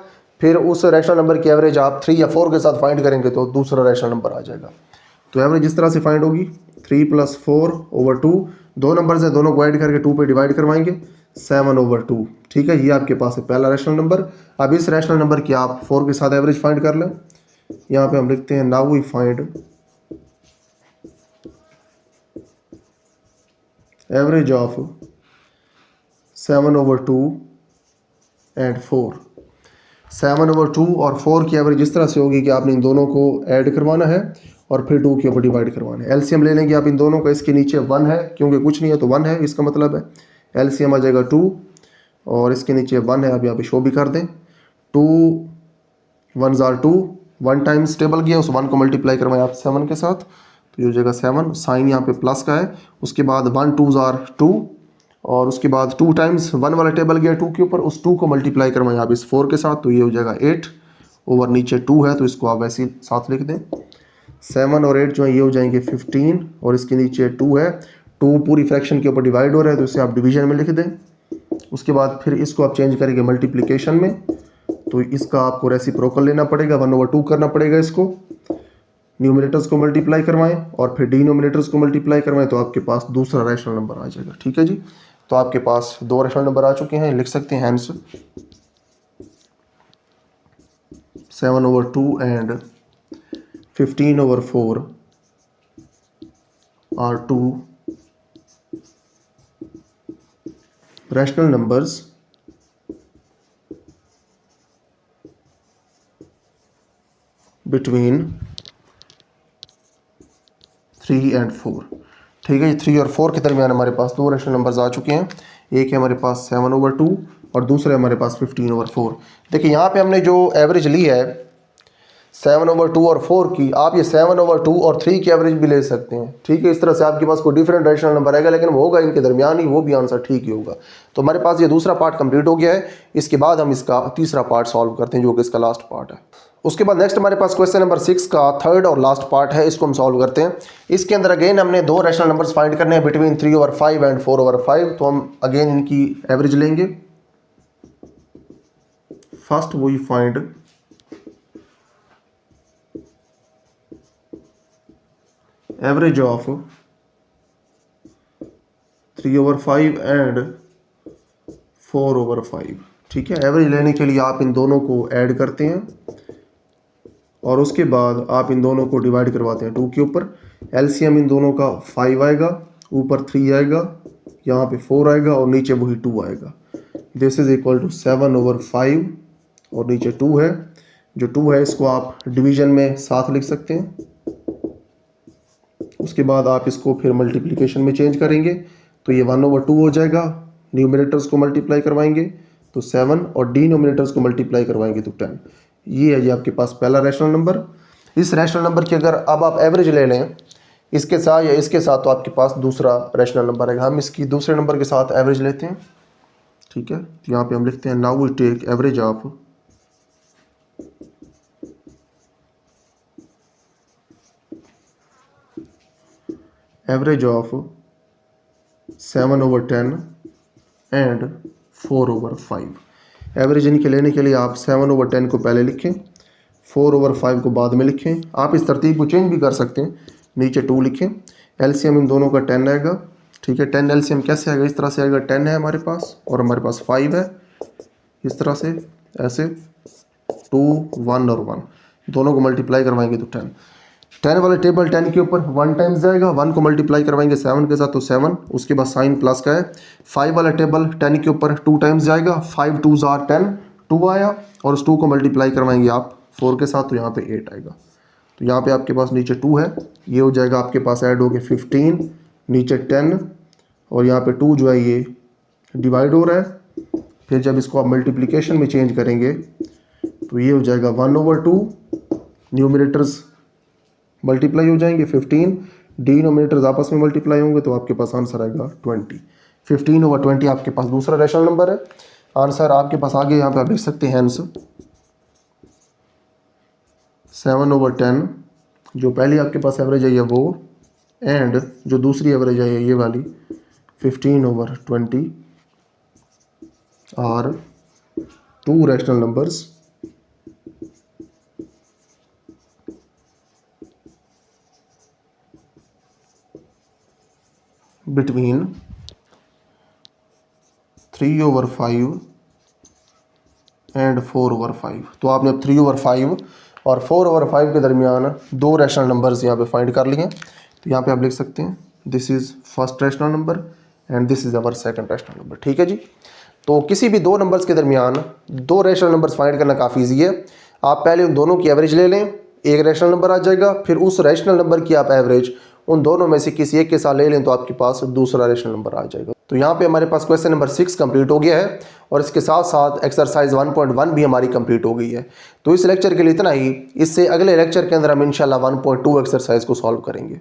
फिर उस रैशनल नंबर की एवरेज आप 3 या 4 के साथ फाइंड करेंगे तो दूसरा रैशनल नंबर आ जाएगा। तो एवरेज इस तरह से फाइंड होगी 3 + 4/2। दो नंबर्स हैं, दोनों को ऐड करके 2 पे डिवाइड करवाएंगे 7/2। ठीक है, ये आपके पास है पहला रैशनल नंबर। अब इस रैशनल नंबर की आप 4 के साथ एवरेज फाइंड कर लें। यहाँ पे हम लिखते हैं now we find average of 7/2 and 4। 7/2 और 4 की एवरेज इस तरह से होगी कि आपने इन दोनों को ऐड करवाना है और फिर 2 के ऊपर डिवाइड करवाना है। एलसीएम ले लेंगे आप इन दोनों का। इसके नीचे 1 है क्योंकि कुछ नहीं है तो 1 है, इसका मतलब है एलसीएम आ जाएगा 2 और इसके नीचे 1 है। आप यहाँ पे शो भी कर दें। 2 1s are 2, 1 टाइम्स टेबल गया, उस 1 को मल्टीप्लाई करवाएं आप 7 के साथ तो ये हो जाएगा 7। साइन यहाँ पे प्लस का है। उसके बाद 1 2s are 2 और उसके बाद 2 टाइम्स 1 वाला टेबल गया 2 के ऊपर, उस 2 को मल्टीप्लाई करवाएं आप इस 4 के साथ तो ये हो जाएगा 8 ओवर नीचे 2 है तो इसको आप वैसे ही साथ लिख दें। 7 और 8 जो है ये हो जाएंगे 15 और इसके नीचे 2 है। 2 पूरी फ्रैक्शन के ऊपर डिवाइड हो रहा है तो इसे आप डिवीजन में लिख दें। उसके बाद फिर इसको आप चेंज करेंगे मल्टीप्लिकेशन में तो इसका आपको रेसिप्रोकल लेना पड़ेगा, 1/2 करना पड़ेगा। इसको न्यूमिनेटर्स को मल्टीप्लाई करवाएं और फिर डिनोमिनेटर्स को मल्टीप्लाई करवाएं तो आपके पास दूसरा रैशनल नंबर आ जाएगा। ठीक है जी, तो आपके पास 2 रैशनल नंबर आ चुके हैं। लिख सकते हैं hence 7/2 and 15/4 are 2 rational numbers between 3 and 4। ठीक है, 3 और 4 के दरमियान हमारे पास 2 रैशनल नंबर्स आ चुके हैं। एक है हमारे पास 7/2 और दूसरे हमारे पास 15/4। देखिए यहाँ पे हमने जो एवरेज ली है 7/2 और 4 की, आप ये 7/2 और 3 की एवरेज भी ले सकते हैं। ठीक है, इस तरह से आपके पास कोई डिफरेंट रैशनल नंबर आएगा लेकिन वो होगा इनके दरमियान ही, वो भी आंसर ठीक ही होगा। तो हमारे पास ये दूसरा पार्ट कंप्लीट हो गया है। इसके बाद हम इसका तीसरा पार्ट सॉल्व करते हैं जो कि इसका लास्ट पार्ट है। उसके बाद नेक्स्ट हमारे पास क्वेश्चन नंबर 6 का थर्ड और लास्ट पार्ट है, इसको हम सॉल्व करते हैं। इसके अंदर अगेन हमने 2 रैशनल नंबर्स फाइंड करने हैं बिटवीन 3/5 एंड 4/5। तो हम अगेन इनकी एवरेज लेंगे। First we find average of 3/5 and 4/5। ठीक है, एवरेज लेने के लिए आप इन दोनों को ऐड करते हैं और उसके बाद आप इन दोनों को डिवाइड करवाते हैं 2 के ऊपर। एलसीएम इन दोनों का 5 आएगा, ऊपर 3 आएगा, यहाँ पे 4 आएगा और नीचे वही 2 आएगा। दिस इज इक्वल टू 7/5 और नीचे 2 है। जो 2 है इसको आप डिवीजन में साथ लिख सकते हैं। उसके बाद आप इसको फिर मल्टीप्लिकेशन में चेंज करेंगे तो ये 1/2 हो जाएगा। न्यूमिनेटर्स को मल्टीप्लाई करवाएंगे तो 7 और डिनोमिनेटर्स को मल्टीप्लाई करवाएंगे तो 10। ये है जी आपके पास पहला रैशनल नंबर। इस रैशनल नंबर की अगर अब आप एवरेज ले लें इसके साथ या इसके साथ तो आपके पास दूसरा रैशनल नंबर आएगा। हम इसकी दूसरे नंबर के साथ एवरेज लेते हैं। ठीक है, तो यहाँ पे हम लिखते हैं now we take average of average of 7/10 and 4/5। Average इनके लेने के लिए आप 7/10 को पहले लिखें, 4/5 को बाद में लिखें। आप इस तरतीब को चेंज भी कर सकते हैं, नीचे 2 लिखें। एलसीएम इन दोनों का 10 आएगा। ठीक है, 10 एलसीएम कैसे आएगा, इस तरह से आएगा। 10 है हमारे पास और हमारे पास 5 है, इस तरह से ऐसे 2 1 और 1 दोनों को मल्टीप्लाई करवाएंगे तो 10 वाले टेबल 10 के ऊपर 1 टाइम्स जाएगा, 1 को मल्टीप्लाई करवाएंगे 7 के साथ तो 7। उसके बाद साइन प्लस का है। 5 वाला टेबल 10 के ऊपर 2 टाइम्स जाएगा, 5 2s are 10, 2 आया और उस 2 को मल्टीप्लाई करवाएंगे आप 4 के साथ तो यहाँ पे 8 आएगा। तो यहाँ पे आपके पास नीचे 2 है, ये हो जाएगा आपके पास ऐड हो गया 15, नीचे 10 और यहाँ पे 2 जो है ये डिवाइड हो रहा है। फिर जब इसको आप मल्टीप्लिकेशन में चेंज करेंगे तो ये हो जाएगा 1/2। न्यूमिनेटर्स मल्टीप्लाई हो जाएंगे 15, डिनोमिनेटर्स आपस में मल्टीप्लाई होंगे तो आपके पास आंसर आएगा 20। 15/20 आपके पास दूसरा रैशनल नंबर है। आंसर आपके पास आगे यहाँ पे आप लिख सकते हैं हैंस 7/10, जो पहली आपके पास एवरेज है वो, एंड जो दूसरी एवरेज है ये वाली 15/20 are two rational numbers between 3/5 and 4/5। तो आपने अब 3/5 और 4/5 के दरमियान दो रैशनल नंबर्स यहाँ पे फाइंड कर लिए हैं। तो यहाँ पे आप लिख सकते हैं this is first rational number and this is our second rational number. ठीक है जी। तो किसी भी दो नंबर्स के दरमियान दो रैशनल नंबर्स फाइंड करना काफ़ी ईजी है। आप पहले उन दोनों की एवरेज ले लें, एक रैशनल नंबर आ जाएगा, फिर उस रैशनल नंबर की आप एवरेज उन दोनों में से किसी एक के साथ ले लें तो आपके पास दूसरा रैशनल नंबर आ जाएगा। तो यहाँ पे हमारे पास क्वेश्चन नंबर 6 कंप्लीट हो गया है और इसके साथ साथ एक्सरसाइज 1.1 भी हमारी कंप्लीट हो गई है। तो इस लेक्चर के लिए इतना ही। इससे अगले लेक्चर के अंदर हम इंशाल्लाह 1.2 एक्सरसाइज को सॉल्व करेंगे।